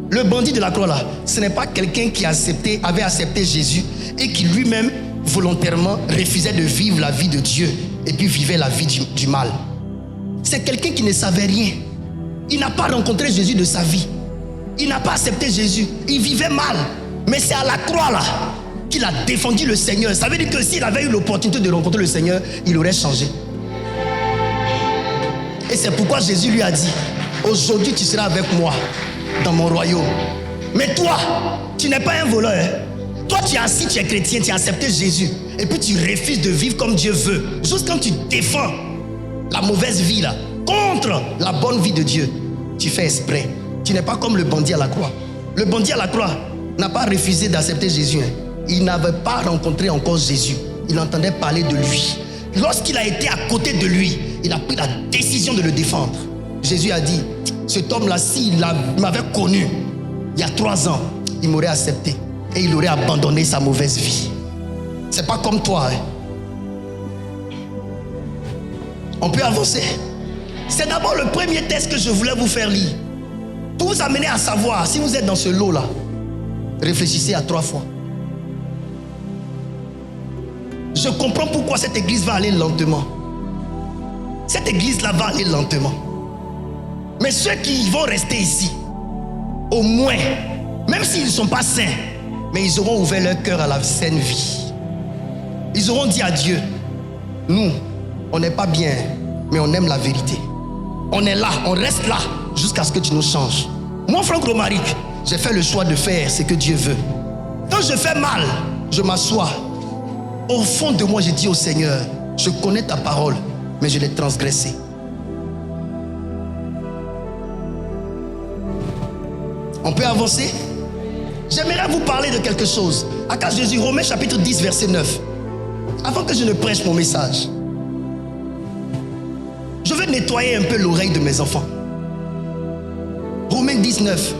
Le bandit de la croix là, ce n'est pas quelqu'un qui avait accepté Jésus et qui lui-même volontairement refusait de vivre la vie de Dieu et puis vivait la vie du mal. C'est quelqu'un qui ne savait rien. Il n'a pas rencontré Jésus de sa vie. Il n'a pas accepté Jésus. Il vivait mal. Mais c'est à la croix là qu'il a défendu le Seigneur. Ça veut dire que s'il avait eu l'opportunité de rencontrer le Seigneur, il aurait changé. Et c'est pourquoi Jésus lui a dit, aujourd'hui tu seras avec moi dans mon royaume. Mais toi, tu n'es pas un voleur. Toi, tu es assis, tu es chrétien, tu as accepté Jésus. Et puis tu refuses de vivre comme Dieu veut. Juste quand tu défends la mauvaise vie là, contre la bonne vie de Dieu, tu fais exprès. Tu n'es pas comme le bandit à la croix. Le bandit à la croix n'a pas refusé d'accepter Jésus. Il n'avait pas rencontré encore Jésus. Il entendait parler de lui. Lorsqu'il a été à côté de lui, il a pris la décision de le défendre. Jésus a dit, cet homme-là, s'il m'avait connu il y a 3 ans, il m'aurait accepté et il aurait abandonné sa mauvaise vie. C'est pas comme toi. On peut avancer. C'est d'abord le premier test que je voulais vous faire lire. Pour vous amener à savoir si vous êtes dans ce lot-là. Réfléchissez à 3 fois. Je comprends pourquoi cette église va aller lentement. Cette église-là va aller lentement. Mais ceux qui vont rester ici, au moins, même s'ils ne sont pas saints, mais ils auront ouvert leur cœur à la saine vie. Ils auront dit à Dieu, nous, on n'est pas bien, mais on aime la vérité. On est là, on reste là, jusqu'à ce que tu nous changes. Moi, Franck Romaric, j'ai fait le choix de faire ce que Dieu veut. Quand je fais mal, je m'assois. Au fond de moi, je dis au Seigneur, je connais ta parole, mais je l'ai transgressée. On peut avancer? J'aimerais vous parler de quelque chose. Accorde Jésus, Romains chapitre 10, verset 9. Avant que je ne prêche mon message, je veux nettoyer un peu l'oreille de mes enfants. Romains 10, 9.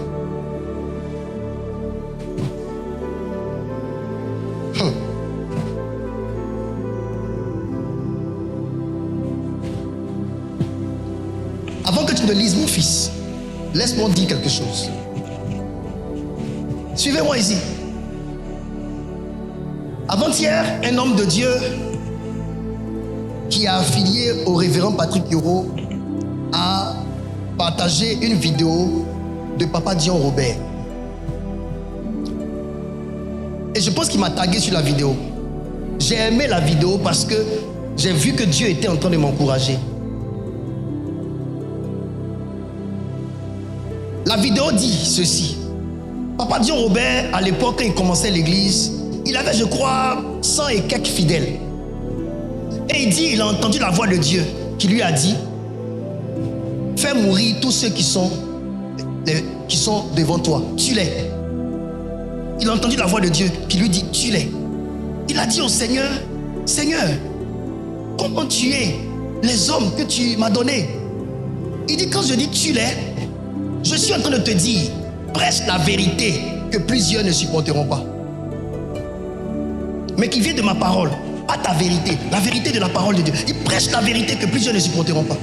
Avant que tu ne lises, mon fils, laisse-moi dire quelque chose. Suivez-moi ici. Avant-hier, un homme de Dieu qui est affilié au révérend Patrick Yoro a partagé une vidéo de Papa Dion Robert. Et je pense qu'il m'a tagué sur la vidéo. J'ai aimé la vidéo parce que j'ai vu que Dieu était en train de m'encourager. La vidéo dit ceci. Papa Dion Robert, à l'époque, quand il commençait l'église, il avait, je crois, 100 et quelques fidèles. Et il dit, il a entendu la voix de Dieu qui lui a dit, fais mourir tous ceux qui sont devant toi, tue-les. Il a entendu la voix de Dieu qui lui dit, tue-les. Il a dit au Seigneur, Seigneur, comment tuer les hommes que tu m'as donnés? Il dit, quand je dis tue-les, je suis en train de te dire, prêche la vérité que plusieurs ne supporteront pas. Mais qui vient de ma parole, pas ta vérité, la vérité de la parole de Dieu. Il prêche la vérité que plusieurs ne supporteront pas.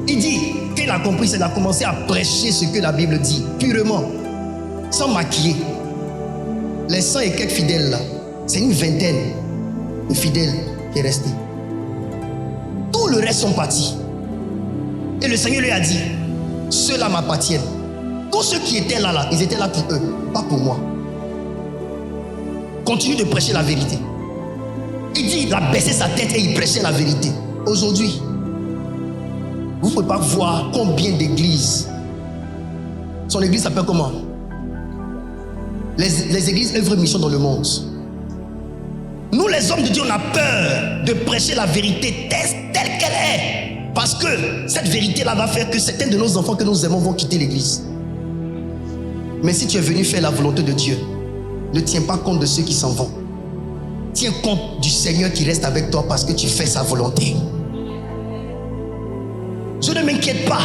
Il dit, quand il a compris, c'est qu'il a commencé à prêcher ce que la Bible dit, purement, sans maquiller. Les 100 et quelques fidèles là, c'est une vingtaine de fidèles qui est resté. Tout le reste sont partis. Et le Seigneur lui a dit, ceux-là m'appartiennent. Tous ceux qui étaient là, ils étaient là pour eux, pas pour moi. Continue de prêcher la vérité. Il dit, il a baissé sa tête et il prêchait la vérité. Aujourd'hui, vous ne pouvez pas voir combien d'églises. Son église s'appelle comment? Les églises œuvrent mission dans le monde. Nous les hommes de Dieu, on a peur de prêcher la vérité telle qu'elle est. Parce que cette vérité-là va faire que certains de nos enfants que nous aimons vont quitter l'église. Mais si tu es venu faire la volonté de Dieu, ne tiens pas compte de ceux qui s'en vont. Tiens compte du Seigneur qui reste avec toi parce que tu fais sa volonté. Je ne m'inquiète pas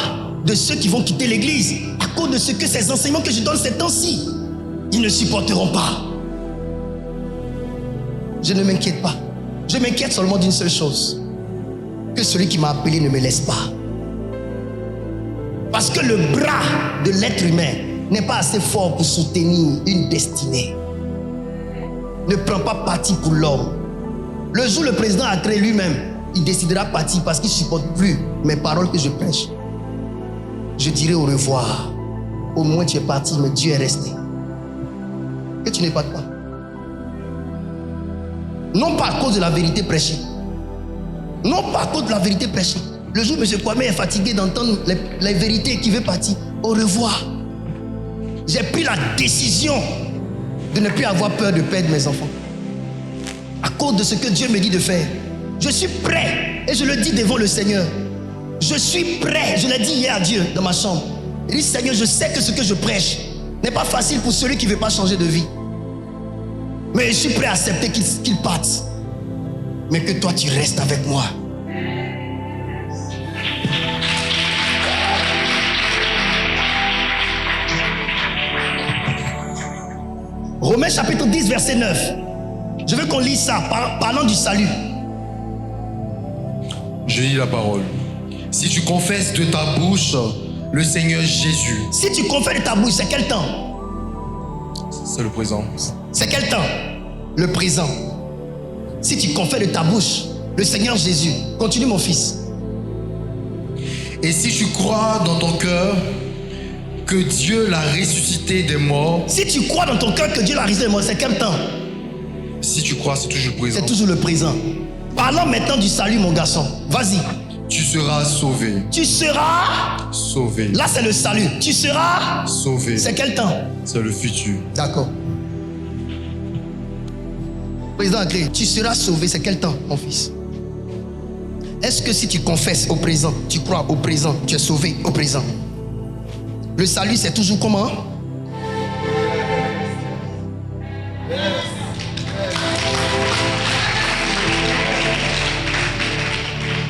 de ceux qui vont quitter l'église à cause de ce que ces enseignements que je donne ces temps-ci, ils ne supporteront pas. Je ne m'inquiète pas. Je m'inquiète seulement d'une seule chose. Que celui qui m'a appelé ne me laisse pas. Parce que le bras de l'être humain n'est pas assez fort pour soutenir une destinée. Ne prends pas parti pour l'homme. Le jour où le président a créé lui-même, il décidera partir parce qu'il ne supporte plus mes paroles que je prêche. Je dirai au revoir. Au moins tu es parti, mais Dieu est resté. Que tu n'es pas toi. Non pas à cause de la vérité prêchée. Non pas à cause de la vérité prêchée. Le jour où M. Kwame est fatigué d'entendre les vérités qui veut partir, au revoir. J'ai pris la décision de ne plus avoir peur de perdre mes enfants. À cause de ce que Dieu me dit de faire. Je suis prêt et je le dis devant le Seigneur. Je suis prêt, je l'ai dit hier à Dieu dans ma chambre. Il dit, Seigneur, je sais que ce que je prêche n'est pas facile pour celui qui ne veut pas changer de vie. Mais je suis prêt à accepter qu'il parte. Mais que toi tu restes avec moi. Romains chapitre 10 verset 9. Je veux qu'on lise ça parlant du salut. Je lis la parole. Si tu confesses de ta bouche le Seigneur Jésus. Si tu confesses de ta bouche, c'est quel temps? C'est le présent. C'est quel temps? Le présent. Si tu confesses de ta bouche le Seigneur Jésus, continue mon fils. Et si tu crois dans ton cœur que Dieu l'a ressuscité des morts. Si tu crois dans ton cœur que Dieu l'a ressuscité des morts, c'est quel temps? Si tu crois, c'est toujours le présent. C'est toujours le présent. Parlons maintenant du salut, mon garçon. Vas-y. Tu seras sauvé. Tu seras sauvé. Là, c'est le salut. Tu seras sauvé. C'est quel temps? C'est le futur. D'accord. Président Agré, tu seras sauvé, c'est quel temps, mon fils? Est-ce que si tu confesses au présent, tu crois au présent, tu es sauvé au présent? Le salut, c'est toujours comment?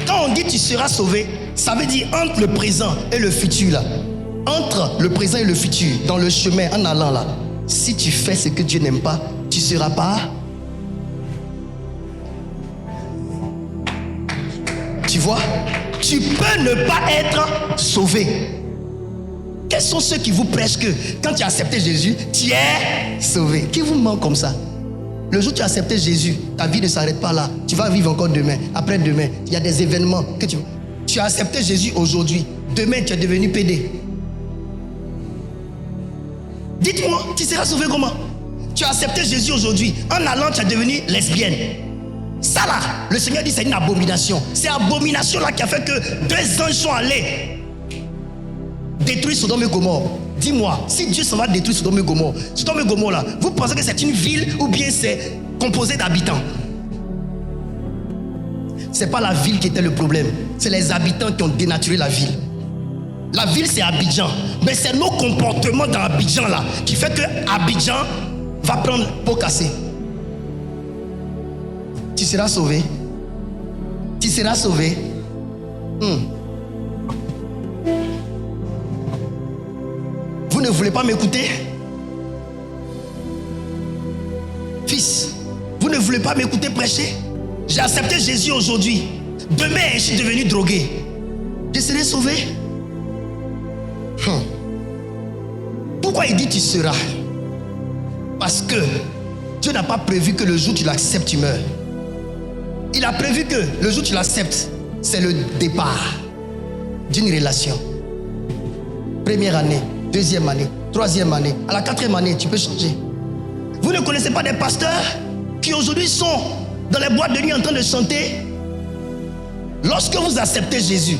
Quand on dit tu seras sauvé, ça veut dire entre le présent et le futur là. Entre le présent et le futur, dans le chemin, en allant là. Si tu fais ce que Dieu n'aime pas, tu ne seras pas. Tu vois, tu peux ne pas être sauvé. Quels sont ceux qui vous prêchent que quand tu as accepté Jésus, tu es sauvé? Qui vous ment comme ça? Le jour où tu as accepté Jésus, ta vie ne s'arrête pas là. Tu vas vivre encore demain, après-demain. Il y a des événements que tu as accepté Jésus aujourd'hui. Demain, tu es devenu PD. Dites-moi, tu seras sauvé comment? Tu as accepté Jésus aujourd'hui. En allant, tu es devenu lesbienne. Ça là, le Seigneur dit c'est une abomination. C'est abomination là qui a fait que 2 anges sont allés détruire Sodome et Gomorrhe. Dis-moi, si Dieu s'en va détruire Sodome et Gomorrhe là, vous pensez que c'est une ville ou bien c'est composé d'habitants? C'est pas la ville qui était le problème, c'est les habitants qui ont dénaturé la ville. La ville c'est Abidjan, mais c'est nos comportements dans Abidjan là qui fait que Abidjan va prendre peau cassée. Tu seras sauvé. Tu seras sauvé. Vous ne voulez pas m'écouter? Fils, vous ne voulez pas m'écouter prêcher? J'ai accepté Jésus aujourd'hui. Demain, je suis devenu drogué. Je serai sauvé. Pourquoi il dit tu seras? Parce que Dieu n'a pas prévu que le jour où tu l'acceptes, tu meurs. Il a prévu que le jour où tu l'acceptes, c'est le départ d'une relation. Première année, deuxième année, troisième année, à la 4e année, tu peux changer. Vous ne connaissez pas des pasteurs qui aujourd'hui sont dans les boîtes de nuit en train de chanter? Lorsque vous acceptez Jésus,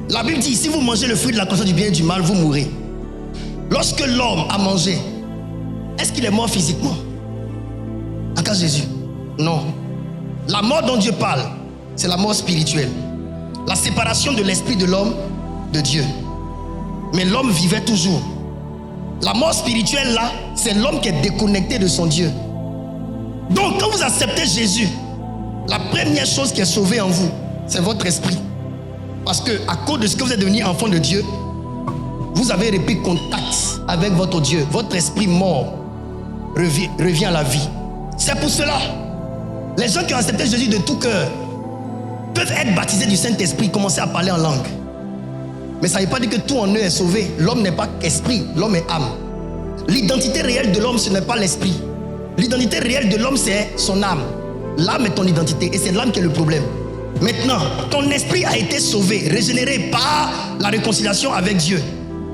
la Bible dit, si vous mangez le fruit de la connaissance du bien et du mal, vous mourrez. Lorsque l'homme a mangé, est-ce qu'il est mort physiquement? En cas de Jésus? Non. La mort dont Dieu parle, c'est la mort spirituelle. La séparation de l'esprit de l'homme de Dieu. Mais l'homme vivait toujours. La mort spirituelle là, c'est l'homme qui est déconnecté de son Dieu. Donc quand vous acceptez Jésus, la première chose qui est sauvée en vous, c'est votre esprit. Parce que à cause de ce que vous êtes devenu enfant de Dieu, vous avez repris contact avec votre Dieu. Votre esprit mort revient à la vie. C'est pour cela, les gens qui ont accepté Jésus de tout cœur peuvent être baptisés du Saint-Esprit, commencer à parler en langue. Mais ça ne veut pas dire que tout en eux est sauvé. L'homme n'est pas esprit, l'homme est âme. L'identité réelle de l'homme, ce n'est pas l'esprit. L'identité réelle de l'homme, c'est son âme. L'âme est ton identité et c'est l'âme qui est le problème. Maintenant, ton esprit a été sauvé, régénéré par la réconciliation avec Dieu.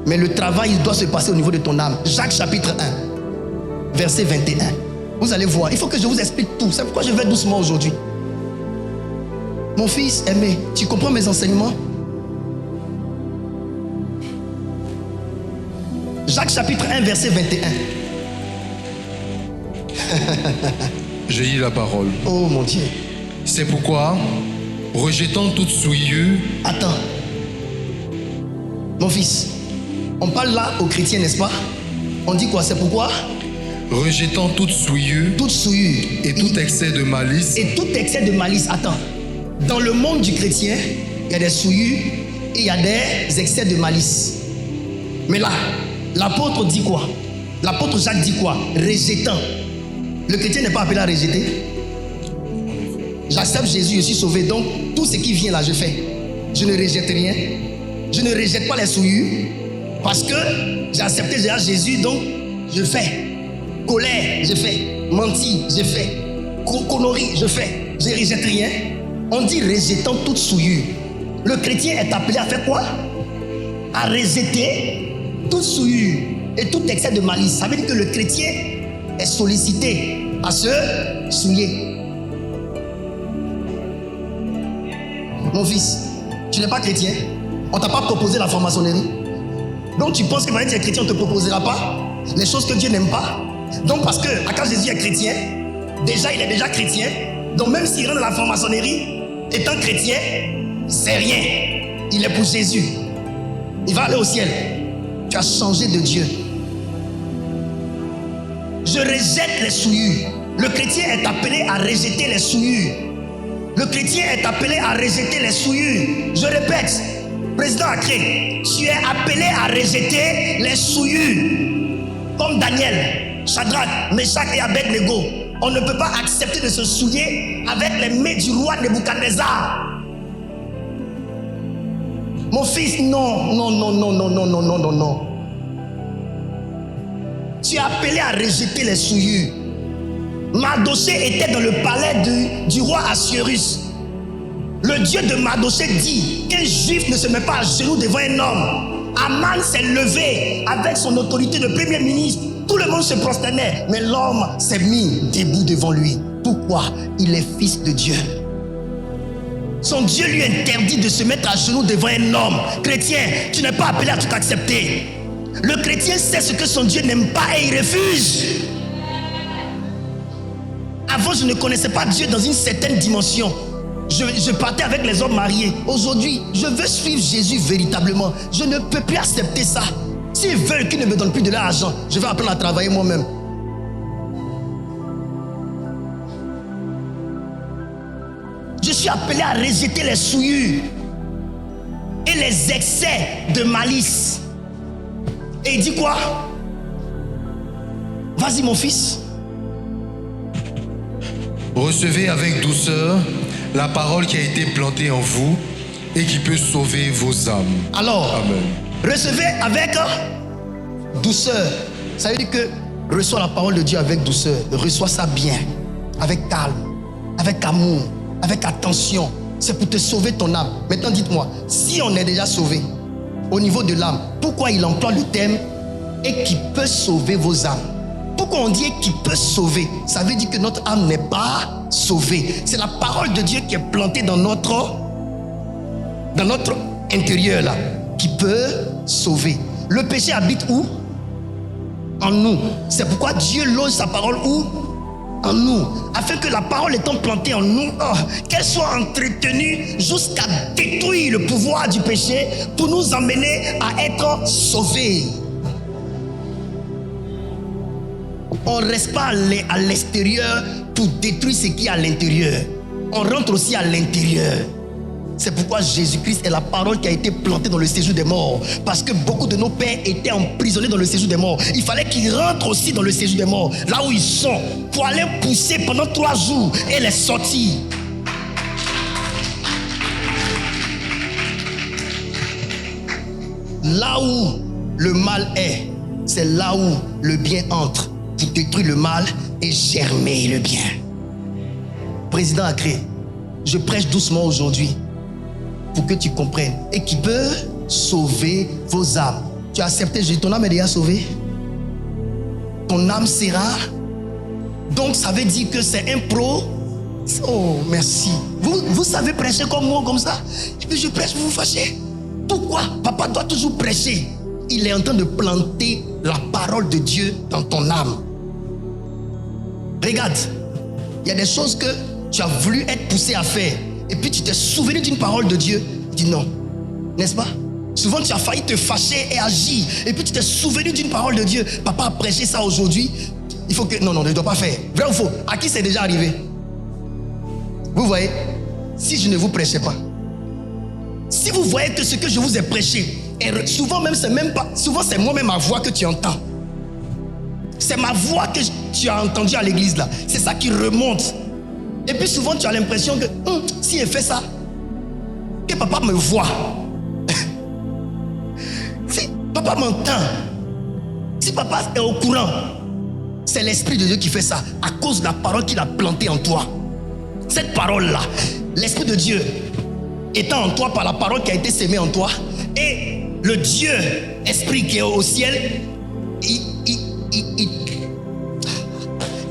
Mais le travail, il doit se passer au niveau de ton âme. Jacques chapitre 1, verset 21. Vous allez voir, il faut que je vous explique tout. C'est pourquoi je vais doucement aujourd'hui. Mon fils aimé, tu comprends mes enseignements? Jacques chapitre 1, verset 21. J'ai lu la parole. Oh mon Dieu. C'est pourquoi, rejetant toute souillure... Attends. Mon fils, on parle là aux chrétiens, n'est-ce pas? On dit quoi? C'est pourquoi? Rejetant toute souillure... Toute souillure. Et tout excès de malice... Et tout excès de malice. Attends. Dans le monde du chrétien, il y a des souillures et il y a des excès de malice. Mais là, l'apôtre dit quoi? L'apôtre Jacques dit quoi? Rejetant. Le chrétien n'est pas appelé à rejeter. J'accepte Jésus, je suis sauvé. Donc, tout ce qui vient là, je fais. Je ne rejette rien. Je ne rejette pas les souillures. Parce que j'ai accepté déjà Jésus, donc je fais. Colère, je fais. Mentir, je fais. Connerie, je fais. Je ne rejette rien. On dit rejetant toute souillure. Le chrétien est appelé à faire quoi? À rejeter toute souillure et tout excès de malice. Ça veut dire que le chrétien est sollicité à se souiller. Mon fils, tu n'es pas chrétien. On ne t'a pas proposé la franc-maçonnerie. Donc tu penses que maintenant tu es chrétien, on ne te proposera pas les choses que Dieu n'aime pas. Donc parce que quand Jésus est chrétien, déjà il est déjà chrétien. Donc même s'il rentre dans la franc-maçonnerie, étant chrétien, c'est rien. Il est pour Jésus. Il va aller au ciel. Tu as changé de Dieu. Je rejette les souillures. Le chrétien est appelé à rejeter les souillures. Le chrétien est appelé à rejeter les souillures. Je répète, président Akré, tu es appelé à rejeter les souillures. Comme Daniel, Shadrach, Meshach et Abednego. On ne peut pas accepter de se souiller avec les mets du roi Nebuchadnezzar. Mon fils, non, non, non, non, non, non, non, non, non, non. Tu es appelé à rejeter les souillures. Mardochée était dans le palais du roi Assuérus. Le Dieu de Mardochée dit qu'un juif ne se met pas à genoux devant un homme. Aman s'est levé avec son autorité de premier ministre. Tout le monde se prosternait, mais l'homme s'est mis debout devant lui. Pourquoi? Il est fils de Dieu. Son Dieu lui interdit de se mettre à genoux devant un homme. Chrétien, tu n'es pas appelé à tout accepter. Le chrétien sait ce que son Dieu n'aime pas et il refuse. Avant, je ne connaissais pas Dieu dans une certaine dimension. Je partais avec les hommes mariés. Aujourd'hui, je veux suivre Jésus véritablement. Je ne peux plus accepter ça. S'ils veulent qu'ils ne me donnent plus de leur argent, je vais apprendre à travailler moi-même. Je suis appelé à rejeter les souillures et les excès de malice. Et il dit quoi? Vas-y mon fils. Recevez avec douceur la parole qui a été plantée en vous et qui peut sauver vos âmes. Alors, Amen. Recevez avec douceur. Ça veut dire que reçois la parole de Dieu avec douceur. Reçois ça bien, avec calme, avec amour, avec attention. C'est pour te sauver ton âme. Maintenant dites-moi, si on est déjà sauvé au niveau de l'âme, pourquoi il emploie le terme et qui peut sauver vos âmes? Pourquoi on dit qui peut sauver? Ça veut dire que notre âme n'est pas sauvée. C'est la parole de Dieu qui est plantée dans notre intérieur là, qui peut sauver. Le péché habite où? En nous. C'est pourquoi Dieu loge sa parole où? En nous. Afin que la parole étant plantée en nous, qu'elle soit entretenue jusqu'à détruire le pouvoir du péché pour nous emmener à être sauvés. On ne reste pas à l'extérieur pour détruire ce qui est à l'intérieur. On rentre aussi à l'intérieur. C'est pourquoi Jésus-Christ est la parole qui a été plantée dans le séjour des morts. Parce que beaucoup de nos pères étaient emprisonnés dans le séjour des morts. Il fallait qu'ils rentrent aussi dans le séjour des morts, là où ils sont, pour aller pousser pendant 3 jours et les sortir. Là où le mal est, c'est là où le bien entre pour détruire le mal et germer le bien. Président Acré, je prêche doucement aujourd'hui pour que tu comprennes et qui peut sauver vos âmes. Tu as accepté Jésus, ton âme est déjà sauvée. Ton âme sera. Donc ça veut dire que c'est un pro. Oh, merci. Vous savez prêcher comme moi, comme ça. Et puis je prêche, vous vous fâchez. Pourquoi? Papa doit toujours prêcher. Il est en train de planter la parole de Dieu dans ton âme. Regarde, il y a des choses que tu as voulu être poussé à faire. Et puis tu t'es souvenu d'une parole de Dieu. Tu dis non, n'est-ce pas? Souvent tu as failli te fâcher et agir. Et puis tu t'es souvenu d'une parole de Dieu. Papa a prêché ça aujourd'hui. Il faut que... Non, je ne dois pas faire. Vrai ou faux? À qui c'est déjà arrivé? Vous voyez? Si je ne vous prêchais pas, si vous voyez que ce que je vous ai prêché, et souvent même c'est même pas... Souvent c'est moi-même ma voix que tu entends. C'est ma voix que tu as entendue à l'église là. C'est ça qui remonte. Et puis souvent tu as l'impression que si elle fait ça, que papa me voit. Si papa m'entend, si papa est au courant, c'est l'Esprit de Dieu qui fait ça à cause de la parole qu'il a plantée en toi. Cette parole-là, l'Esprit de Dieu étant en toi par la parole qui a été sémée en toi, et le Dieu, Esprit qui est au ciel,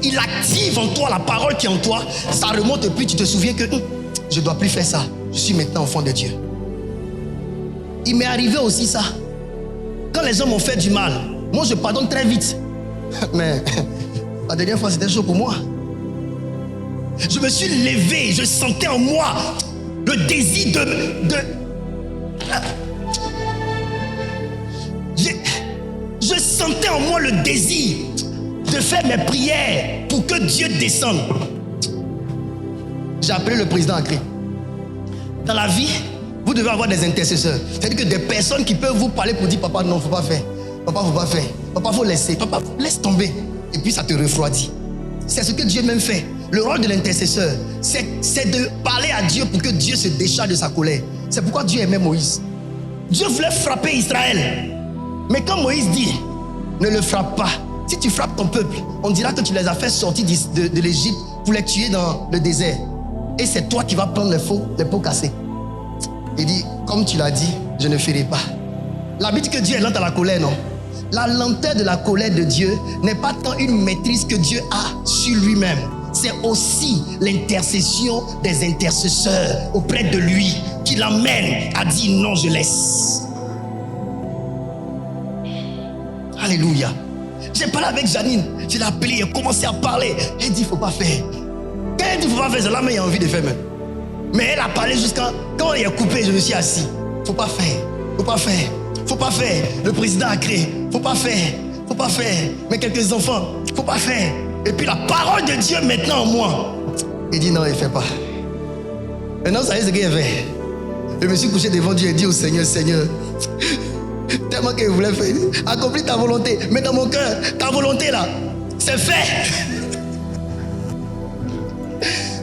il active en toi la parole qui est en toi, ça remonte et puis tu te souviens que je ne dois plus faire ça, je suis maintenant enfant de Dieu. Il m'est arrivé aussi ça. Quand les hommes m'ont fait du mal, moi je pardonne très vite. Mais la dernière fois c'était chaud pour moi. Je me suis levé, je sentais en moi le désir je sentais en moi le désir de faire mes prières pour que Dieu descende. J'ai appelé le président Acré. Dans la vie, vous devez avoir des intercesseurs. C'est-à-dire que des personnes qui peuvent vous parler pour dire papa, non, il ne faut pas faire. Papa, il ne faut pas faire. Papa, il faut laisser. Papa, laisse tomber. Et puis ça te refroidit. C'est ce que Dieu même fait. Le rôle de l'intercesseur, c'est de parler à Dieu pour que Dieu se décharge de sa colère. C'est pourquoi Dieu aimait Moïse. Dieu voulait frapper Israël. Mais quand Moïse dit, ne le frappe pas, Si tu frappes ton peuple, on dira que tu les as fait sortir de l'Égypte pour les tuer dans le désert. Et c'est toi qui vas prendre les pots cassés. Il dit, comme tu l'as dit, je ne ferai pas. La Bible dit que Dieu est lent à la colère, non? La lenteur de la colère de Dieu n'est pas tant une maîtrise que Dieu a sur lui-même. C'est aussi l'intercession des intercesseurs auprès de lui qui l'amène à dire non, je laisse. Alléluia. J'ai parlé avec Janine, je l'ai appelée, elle a commencé à parler. Elle dit, il ne faut pas faire. Quand elle dit, il ne faut pas faire, c'est là, mais il y a envie de faire même. Mais elle a parlé jusqu'à, quand il a coupé, je me suis assis. Il ne faut pas faire, il ne faut pas faire, il ne faut pas faire. Le président a créé, il ne faut pas faire, il ne faut pas faire. Mais quelques enfants, il ne faut pas faire. Et puis la parole de Dieu maintenant en moi. Il dit, non, il ne fait pas. Maintenant, ça y est ce qu'il a fait. Je me suis couché devant Dieu et dit au Seigneur, Seigneur, tellement qu'il voulait faire, accomplis ta volonté. Mais dans mon cœur, ta volonté là, c'est fait.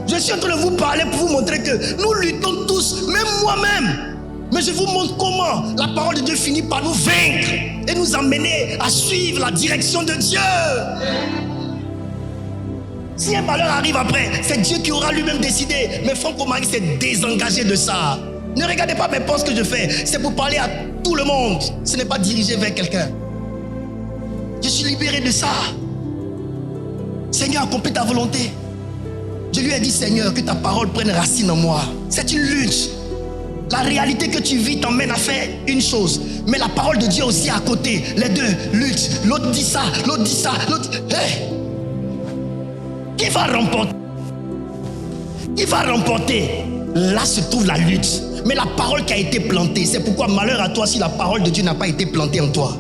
Je suis en train de vous parler pour vous montrer que nous luttons tous, même moi-même. Mais je vous montre comment la parole de Dieu finit par nous vaincre et nous amener à suivre la direction de Dieu. Si un malheur arrive après, c'est Dieu qui aura lui-même décidé. Mais Franck Omari s'est désengagé de ça. Ne regardez pas mes postes que je fais. C'est pour parler à tout le monde. Ce n'est pas dirigé vers quelqu'un. Je suis libéré de ça. Seigneur, accomplis ta volonté. Je lui ai dit, Seigneur, que ta parole prenne racine en moi. C'est une lutte. La réalité que tu vis t'emmène à faire une chose. Mais la parole de Dieu aussi à côté. Les deux luttent. L'autre dit ça, l'autre dit ça, l'autre... Hey! Qui va remporter? Qui va remporter? Là se trouve la lutte. Mais la parole qui a été plantée, c'est pourquoi malheur à toi si la parole de Dieu n'a pas été plantée en toi.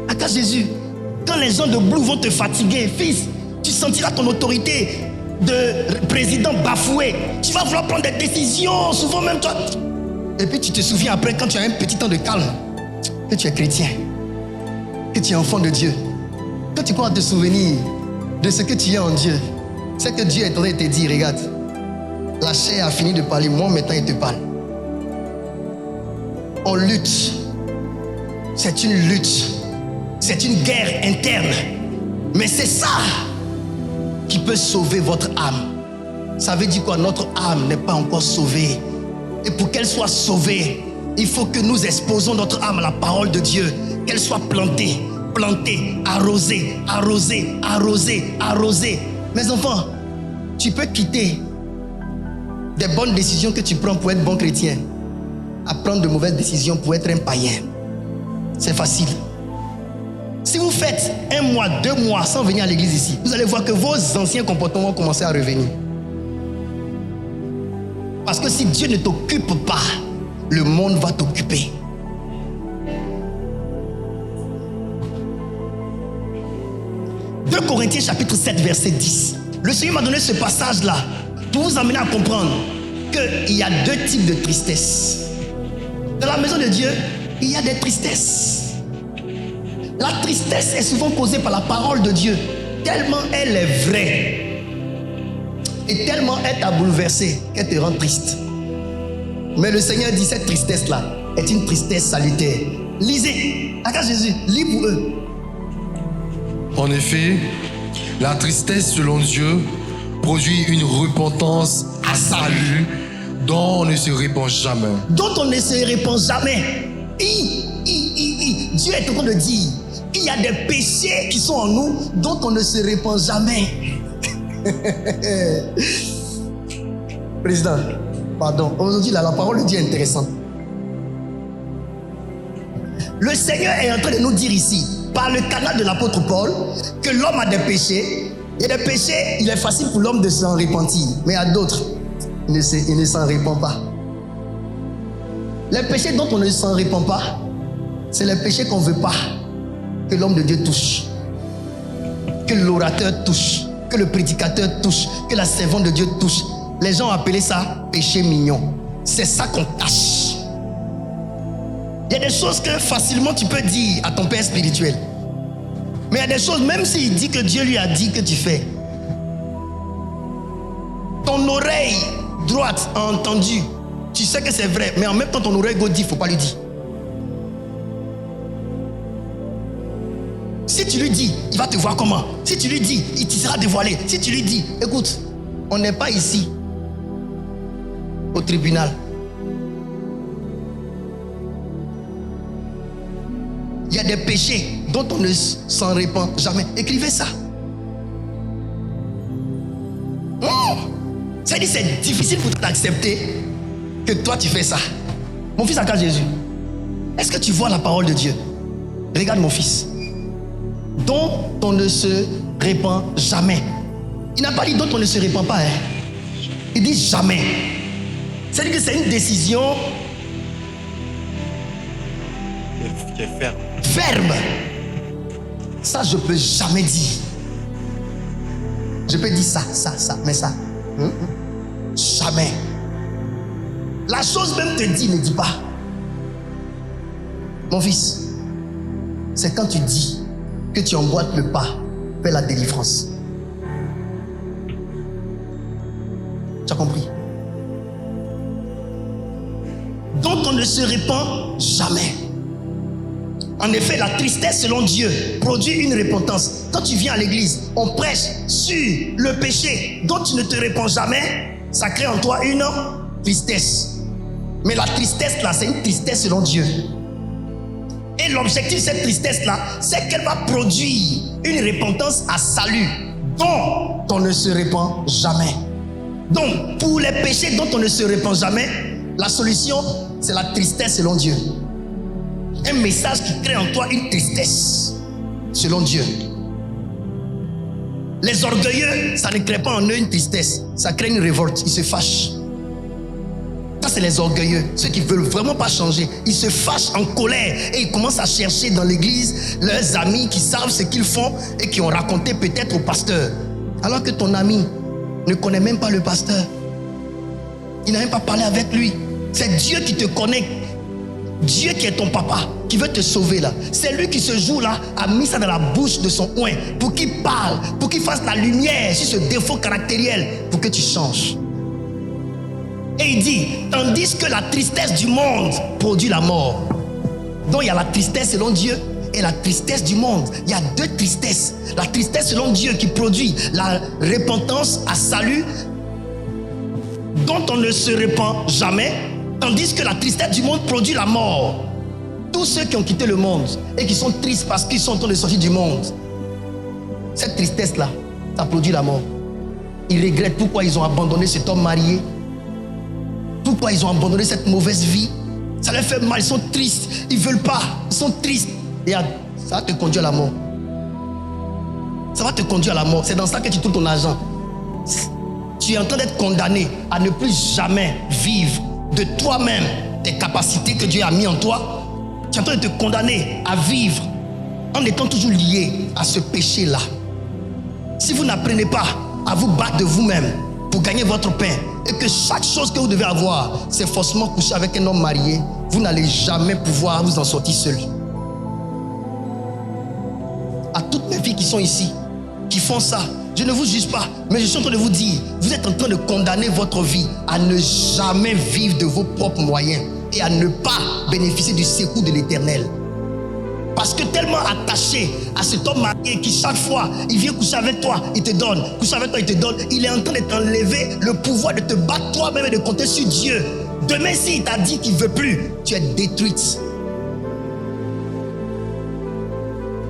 Attends Jésus, quand les gens de Blue vont te fatiguer, fils, tu sentiras ton autorité de président bafouée. Tu vas vouloir prendre des décisions, souvent même toi. Et puis tu te souviens après, quand tu as un petit temps de calme, que tu es chrétien, que tu es enfant de Dieu. Quand tu commences à te souvenir de ce que tu es en Dieu, c'est que Dieu est en train de te dire, regarde, la chair a fini de parler, moi maintenant il te parle. On lutte. C'est une lutte. C'est une guerre interne. Mais c'est ça qui peut sauver votre âme. Ça veut dire quoi? Notre âme n'est pas encore sauvée. Et pour qu'elle soit sauvée, il faut que nous exposons notre âme à la parole de Dieu. Qu'elle soit plantée, arrosée, arrosée, arrosée, arrosée. Mes enfants, tu peux quitter des bonnes décisions que tu prends pour être bon chrétien à prendre de mauvaises décisions pour être un païen. C'est facile. Si vous faites 1 mois, 2 mois sans venir à l'église ici, vous allez voir que vos anciens comportements vont commencer à revenir. Parce que si Dieu ne t'occupe pas, le monde va t'occuper. « 2 Corinthiens chapitre 7 verset 10. Le Seigneur m'a donné ce passage-là pour vous amener à comprendre qu'il y a 2 types de tristesse. Dans la maison de Dieu, il y a des tristesses. La tristesse est souvent causée par la parole de Dieu, tellement elle est vraie et tellement elle t'a bouleversé qu'elle te rend triste. Mais le Seigneur dit cette tristesse-là est une tristesse salutaire. Lisez, regarde Jésus, lis pour eux. En effet, la tristesse selon Dieu produit une repentance à salut dont on ne se répand jamais. Dont on ne se répand jamais. Dieu est en train de dire qu'il y a des péchés qui sont en nous dont on ne se répand jamais. Président, pardon. Aujourd'hui, la parole de Dieu est intéressante. Le Seigneur est en train de nous dire ici, par le canal de l'apôtre Paul, que l'homme a des péchés. Et des péchés, il est facile pour l'homme de s'en repentir. Mais à d'autres, il ne s'en repent pas. Les péchés dont on ne s'en repent pas, c'est les péchés qu'on ne veut pas que l'homme de Dieu touche, que l'orateur touche, que le prédicateur touche, que la servante de Dieu touche. Les gens ont appelé ça péché mignon. C'est ça qu'on cache. Il y a des choses que facilement tu peux dire à ton père spirituel. Mais il y a des choses, même s'il dit que Dieu lui a dit que tu fais. Ton oreille droite a entendu. Tu sais que c'est vrai, mais en même temps ton oreille gauche dit, il ne faut pas lui dire. Si tu lui dis, il va te voir comment? Si tu lui dis, il te sera dévoilé. Si tu lui dis, écoute, on n'est pas ici au tribunal. Il y a des péchés dont on ne s'en répand jamais. Écrivez ça. Ça dit, c'est difficile pour toi d'accepter que toi tu fais ça. Mon fils, accorde Jésus. Est-ce que tu vois la parole de Dieu? Regarde mon fils. Dont on ne se répand jamais. Il n'a pas dit dont on ne se répand pas. Il dit jamais. C'est-à-dire que c'est une décision qui est ferme. Ferme. Ça, je peux jamais dire. Je peux dire ça, mais ça. Jamais. La chose même te dit, ne dis pas. Mon fils, c'est quand tu dis que tu emboîtes le pas vers la délivrance. Tu as compris? Dont on ne se répand jamais. En effet, la tristesse selon Dieu produit une repentance. Quand tu viens à l'église, on prêche sur le péché dont tu ne te répands jamais. Ça crée en toi une tristesse. Mais la tristesse là, c'est une tristesse selon Dieu. Et l'objectif de cette tristesse là, c'est qu'elle va produire une repentance à salut dont on ne se répand jamais. Donc, pour les péchés dont on ne se répand jamais, la solution, c'est la tristesse selon Dieu. Un message qui crée en toi une tristesse selon Dieu. Les orgueilleux, ça ne crée pas en eux une tristesse, ça crée une révolte, ils se fâchent. Ça, c'est les orgueilleux, ceux qui ne veulent vraiment pas changer. Ils se fâchent en colère et ils commencent à chercher dans l'église leurs amis qui savent ce qu'ils font et qui ont raconté peut-être au pasteur. Alors que ton ami ne connaît même pas le pasteur. Il n'a même pas parlé avec lui. C'est Dieu qui te connecte. Dieu qui est ton papa, qui veut te sauver là. C'est lui qui ce jour-là a mis ça dans la bouche de son oint pour qu'il parle, pour qu'il fasse la lumière sur ce défaut caractériel pour que tu changes. Et il dit, tandis que la tristesse du monde produit la mort. Donc il y a la tristesse selon Dieu et la tristesse du monde. Il y a deux tristesses. La tristesse selon Dieu qui produit la repentance à salut dont on ne se répand jamais. Tandis que la tristesse du monde produit la mort. Tous ceux qui ont quitté le monde et qui sont tristes parce qu'ils sont en train de sortir du monde, cette tristesse-là, ça produit la mort. Ils regrettent pourquoi ils ont abandonné cet homme marié, pourquoi ils ont abandonné cette mauvaise vie. Ça leur fait mal, ils sont tristes, ils ne veulent pas, ils sont tristes. Et ça va te conduire à la mort. Ça va te conduire à la mort. C'est dans ça que tu trouves ton argent. Tu es en train d'être condamné à ne plus jamais vivre de toi-même tes capacités que Dieu a mis en toi. Tu es en train de te condamner à vivre en étant toujours lié à ce péché-là. Si vous n'apprenez pas à vous battre de vous-même pour gagner votre pain et que chaque chose que vous devez avoir, c'est forcément coucher avec un homme marié, vous n'allez jamais pouvoir vous en sortir seul. À toutes mes filles qui sont ici, qui font ça, je ne vous juge pas, mais je suis en train de vous dire, vous êtes en train de condamner votre vie à ne jamais vivre de vos propres moyens et à ne pas bénéficier du secours de l'Éternel. Parce que tellement attaché à cet homme marié qui chaque fois, il vient coucher avec toi, il te donne, coucher avec toi, il te donne, il est en train de t'enlever le pouvoir de te battre toi-même et de compter sur Dieu. Demain, s'il t'a dit qu'il ne veut plus, tu es détruite.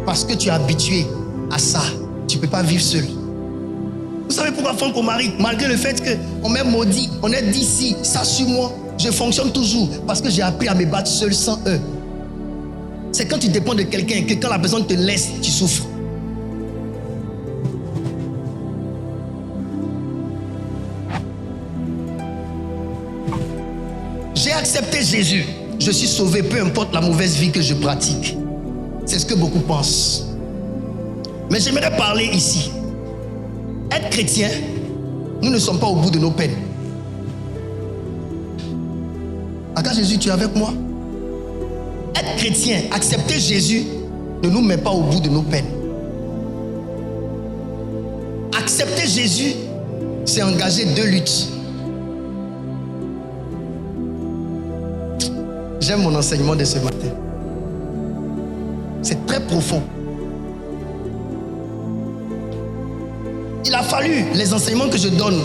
Parce que tu es habitué à ça, tu ne peux pas vivre seul. Vous savez pourquoi Franck au mari, malgré le fait qu'on m'ait maudit, on est d'ici, ça sur moi, je fonctionne toujours parce que j'ai appris à me battre seul sans eux. C'est quand tu dépends de quelqu'un que quand la personne te laisse, tu souffres. J'ai accepté Jésus, je suis sauvé, peu importe la mauvaise vie que je pratique. C'est ce que beaucoup pensent. Mais j'aimerais parler ici. Être chrétien, nous ne sommes pas au bout de nos peines. Accorde Jésus, tu es avec moi? Être chrétien, accepter Jésus, ne nous met pas au bout de nos peines. Accepter Jésus, c'est engager deux luttes. J'aime mon enseignement de ce matin. C'est très profond. Il a fallu les enseignements que je donne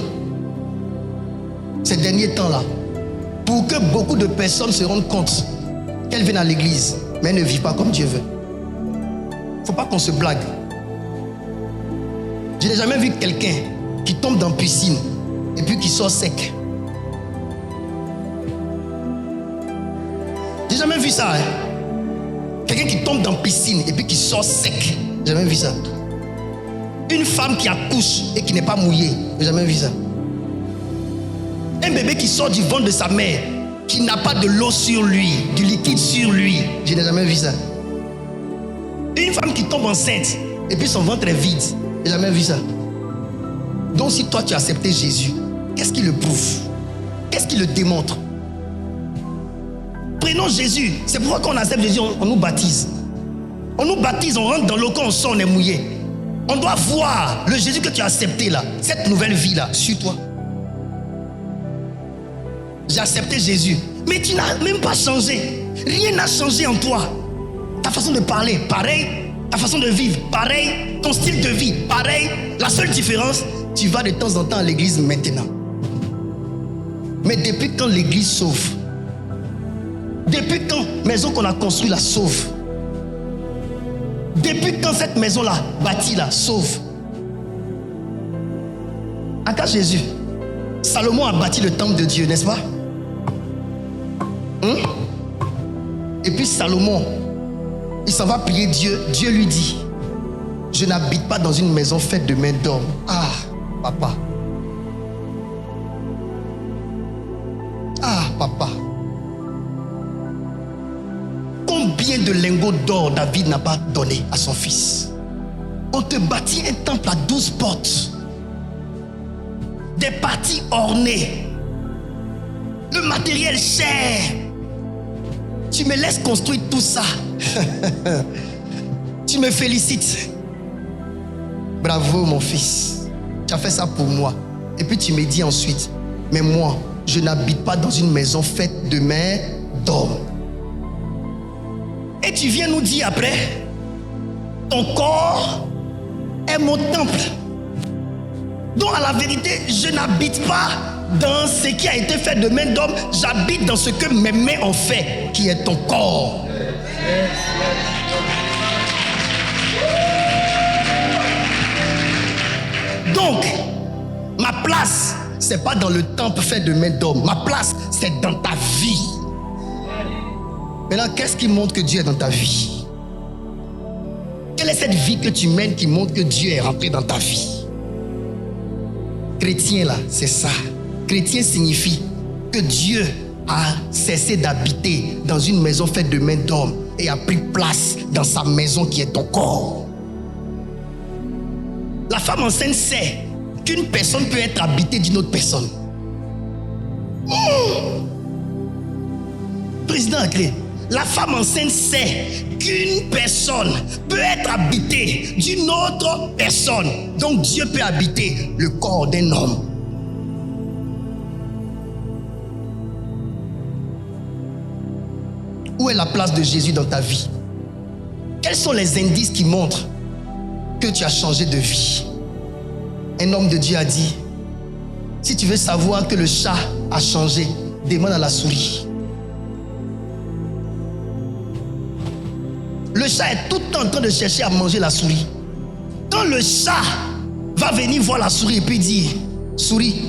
ces derniers temps-là pour que beaucoup de personnes se rendent compte qu'elles viennent à l'église, mais elles ne vivent pas comme Dieu veut. Il ne faut pas qu'on se blague. Je n'ai jamais vu quelqu'un qui tombe dans la piscine et puis qui sort sec. J'ai jamais vu ça. Quelqu'un qui tombe dans la piscine et puis qui sort sec. J'ai jamais vu ça. Une femme qui accouche et qui n'est pas mouillée. J'ai jamais vu ça. Un bébé qui sort du ventre de sa mère, qui n'a pas de l'eau sur lui, du liquide sur lui. Je n'ai jamais vu ça. Une femme qui tombe enceinte et puis son ventre est vide. J'ai jamais vu ça. Donc si toi tu as accepté Jésus, qu'est-ce qui le prouve? Qu'est-ce qui le démontre? Prenons Jésus. C'est pourquoi quand on accepte Jésus, on nous baptise. On nous baptise, on rentre dans l'eau, quand on sort, on est mouillé. On doit voir le Jésus que tu as accepté là, cette nouvelle vie là, sur toi. J'ai accepté Jésus, mais tu n'as même pas changé. Rien n'a changé en toi. Ta façon de parler, pareil. Ta façon de vivre, pareil. Ton style de vie, pareil. La seule différence, tu vas de temps en temps à l'église maintenant. Mais depuis quand l'église sauve? Depuis quand maison qu'on a construite la sauve? Depuis quand cette maison-là, bâtie là, sauve? À quand Jésus? Salomon a bâti le temple de Dieu, n'est-ce pas? Et puis Salomon, il s'en va prier Dieu. Dieu lui dit: je n'habite pas dans une maison faite de mains d'homme. Ah, papa. Ah, papa. Combien de lingots d'or David n'a pas donné à son fils? On te bâtit un temple à 12 portes, des parties ornées, le matériel cher. Tu me laisses construire tout ça. Tu me félicites. Bravo mon fils, tu as fait ça pour moi. Et puis tu me dis ensuite: mais moi, je n'habite pas dans une maison faite de mains d'homme. Et tu viens nous dire après: ton corps est mon temple. Donc à la vérité, je n'habite pas dans ce qui a été fait de main d'homme. J'habite dans ce que mes mains ont fait, qui est ton corps. Donc, ma place, c'est pas dans le temple fait de main d'homme. Ma place, c'est dans ta vie. Maintenant, qu'est-ce qui montre que Dieu est dans ta vie? Quelle est cette vie que tu mènes qui montre que Dieu est rentré dans ta vie? Chrétien là, c'est ça. Chrétien signifie que Dieu a cessé d'habiter dans une maison faite de main d'homme et a pris place dans sa maison qui est ton corps. La femme enceinte sait qu'une personne peut être habitée d'une autre personne. Président Agré, la femme enceinte sait qu'une personne peut être habitée d'une autre personne. Donc Dieu peut habiter le corps d'un homme. Où est la place de Jésus dans ta vie? Quels sont les indices qui montrent que tu as changé de vie? Un homme de Dieu a dit: si tu veux savoir que le chat a changé, demande à la souris. Le chat est tout le temps en train de chercher à manger la souris. Quand le chat va venir voir la souris et puis dire: souris,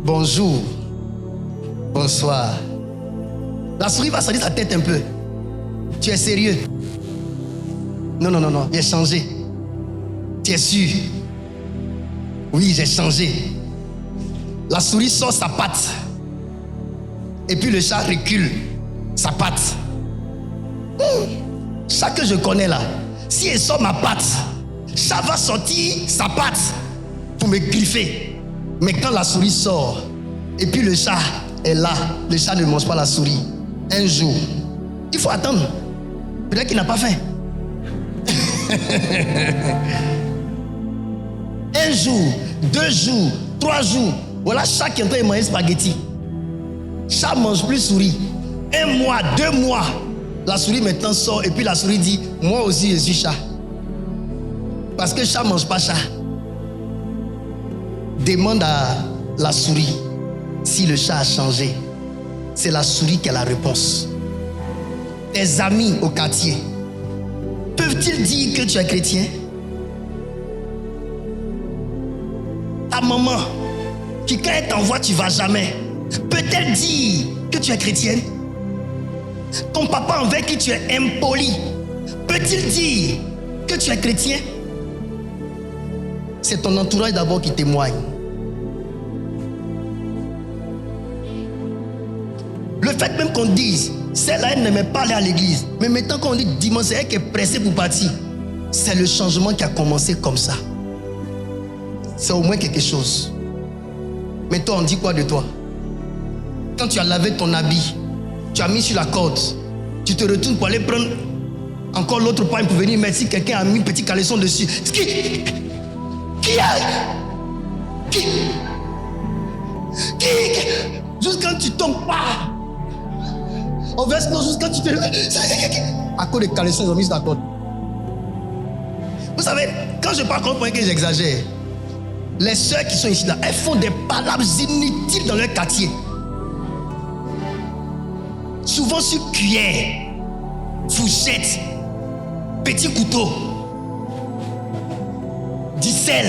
bonjour, bonsoir. La souris va sortir sa tête un peu. Tu es sérieux? Non, non, non, non, j'ai changé. Tu es sûr? Oui, j'ai changé. La souris sort sa patte. Et puis le chat recule sa patte. Chat que je connais là, si elle sort ma patte, chat va sortir sa patte pour me griffer. Mais quand la souris sort, et puis le chat est là, le chat ne mange pas la souris. Un jour, il faut attendre. Peut-être qu'il n'a pas faim. Un jour, 2 jours, 3 jours. Voilà chat qui est en train de manger spaghetti. Chat mange plus souris. 1 mois, 2 mois. La souris maintenant sort et puis la souris dit: moi aussi je suis chat. Parce que chat ne mange pas chat. Demande à la souris si le chat a changé. C'est la souris qui a la réponse. Tes amis au quartier peuvent-ils dire que tu es chrétien? Ta maman, qui quand elle t'envoie, tu ne vas jamais, peut-elle dire que tu es chrétienne? Ton papa envers qui tu es impoli, peut-il dire que tu es chrétien? C'est ton entourage d'abord qui témoigne. Le fait même qu'on dise, celle-là, elle n'aimait pas aller à l'église, mais maintenant qu'on dit dimanche, c'est elle qui est pressée pour partir. C'est le changement qui a commencé comme ça. C'est au moins quelque chose. Mais toi, on dit quoi de toi? Quand tu as lavé ton habit, tu as mis sur la corde, tu te retournes pour aller prendre encore l'autre pain pour venir mettre si quelqu'un a mis un petit caleçon dessus. Qui juste quand tu tombes pas, on verse non, juste quand tu te à cause des caleçons, ils ont mis sur la corde. Vous savez, quand je parle comme que j'exagère, les sœurs qui sont ici là, elles font des palabres inutiles dans leur quartier. Souvent sur cuillère, fourchette, petit couteau, du sel.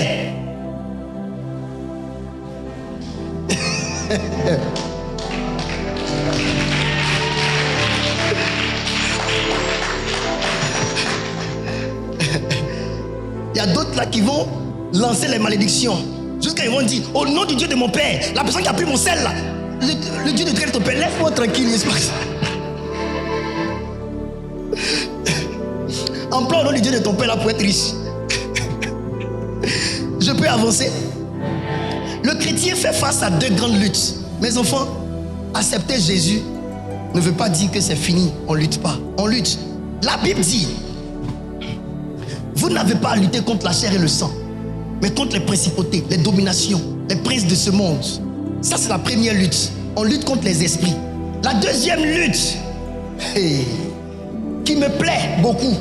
Il y a d'autres là qui vont lancer les malédictions. Jusqu'à ils vont dire, au nom du Dieu de mon père, la personne qui a pris mon sel là, le Dieu de ton père, laisse-moi tranquille. Emploie au nom du Dieu de ton père là pour être riche. Je peux avancer. Le chrétien fait face à deux grandes luttes. Mes enfants, accepter Jésus ne veut pas dire que c'est fini. On ne lutte pas. On lutte. La Bible dit, vous n'avez pas à lutter contre la chair et le sang, mais contre les principautés, les dominations, les princes de ce monde. Ça, c'est la première lutte. On lutte contre les esprits. La deuxième lutte, qui me plaît beaucoup,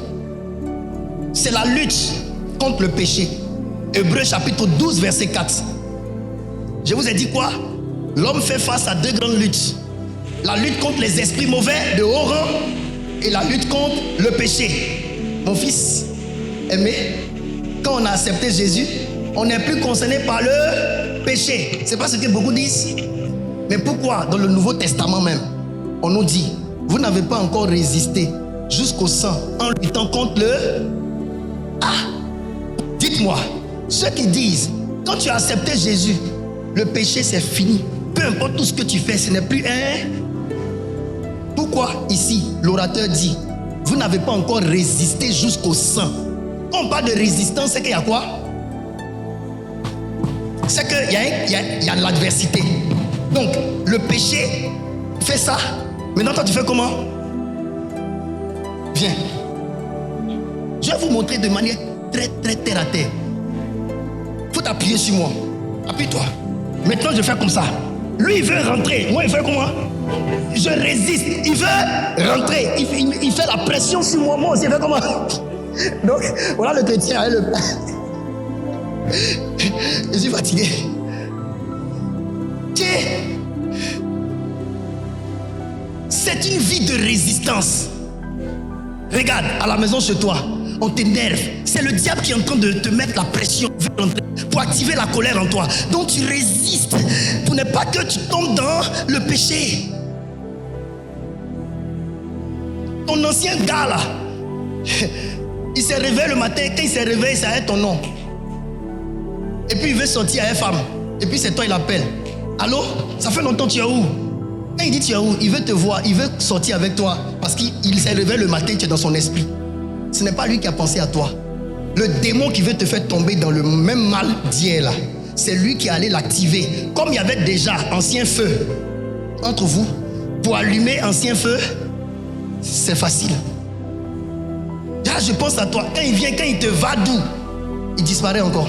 c'est la lutte contre le péché. Hébreux chapitre 12, verset 4. Je vous ai dit quoi? L'homme fait face à deux grandes luttes. La lutte contre les esprits mauvais de haut rang et la lutte contre le péché. Mon fils aimé, quand on a accepté Jésus, on n'est plus concerné par le péché. C'est pas ce que beaucoup disent. Mais pourquoi dans le Nouveau Testament même, on nous dit, vous n'avez pas encore résisté jusqu'au sang en luttant contre le... Dites-moi, ceux qui disent, quand tu as accepté Jésus, le péché c'est fini. Peu importe tout ce que tu fais, ce n'est plus un... Pourquoi ici, l'orateur dit, vous n'avez pas encore résisté jusqu'au sang? Quand on parle de résistance, c'est qu'il y a quoi? C'est qu'il y a l'adversité. Donc, le péché fait ça. Maintenant, toi, tu fais comment? Viens. Je vais vous montrer de manière très, très terre à terre. Il faut t'appuyer sur moi. Appuie-toi. Maintenant, je fais comme ça. Lui, il veut rentrer. Moi, il fait comment? Je résiste. Il veut rentrer. Il fait la pression sur moi. Moi aussi, il fait comment? Donc, voilà le chrétien. Je suis fatigué. C'est une vie de résistance. Regarde, à la maison chez toi, on t'énerve. C'est le diable qui est en train de te mettre la pression pour activer la colère en toi. Donc tu résistes pour ne pas que tu tombes dans le péché. Ton ancien gars là, il s'est réveillé le matin. Quand il s'est réveillé, ça a ton nom. Et puis il veut sortir avec une femme. Et puis c'est toi, il appelle. Allô? Ça fait longtemps, tu es où? Quand il dit tu es où, il veut te voir, il veut sortir avec toi. Parce qu'il s'est réveillé le matin, tu es dans son esprit. Ce n'est pas lui qui a pensé à toi. Le démon qui veut te faire tomber dans le même mal d'hier là, c'est lui qui allait l'activer. Comme il y avait déjà ancien feu entre vous, pour allumer ancien feu, c'est facile. Là, je pense à toi. Quand il vient, quand il te va d'où, il disparaît encore.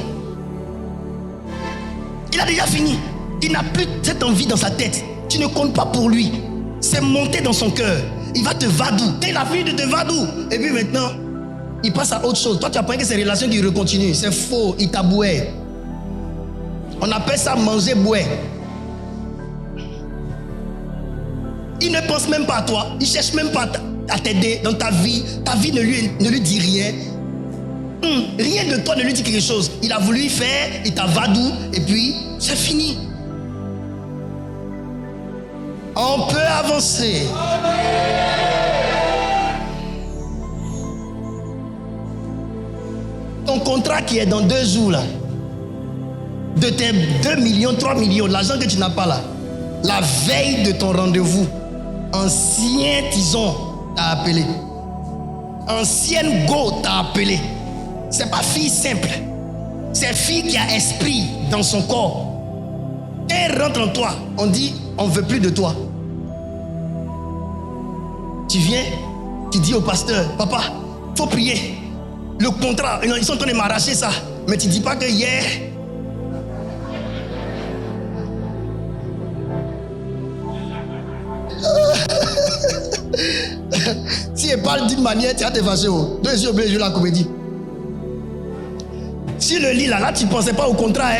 Il a déjà fini. Il n'a plus cette envie dans sa tête. Tu ne comptes pas pour lui. C'est monté dans son cœur. Il va te vadou. Quand il a fini de te vadou. Et puis maintenant, il passe à autre chose. Toi, tu as pensé que c'est une relation qui recontinue. C'est faux, il t'a boué. On appelle ça manger boué. Il ne pense même pas à toi. Il ne cherche même pas à t'aider dans ta vie. Ta vie ne lui dit rien. Rien de toi ne lui dit quelque chose. Il a voulu faire, il t'a vadou, et puis c'est fini. On peut avancer. Ton contrat qui est dans 2 jours là, de tes 2 millions, 3 millions, l'argent que tu n'as pas là, la veille de ton rendez-vous, ancien tison t'a appelé. Ancienne go t'a appelé. C'est pas fille simple. C'est fille qui a esprit dans son corps. Elle rentre en toi. On dit, on ne veut plus de toi. Tu viens, tu dis au pasteur, papa, il faut prier. Le contrat, ils sont en train de m'arracher ça. Mais tu ne dis pas que hier... Si elle parle d'une manière, tu vas te fâcher. 2 yeux bleus, je la comédie. Si le lit là, tu ne pensais pas au contrat.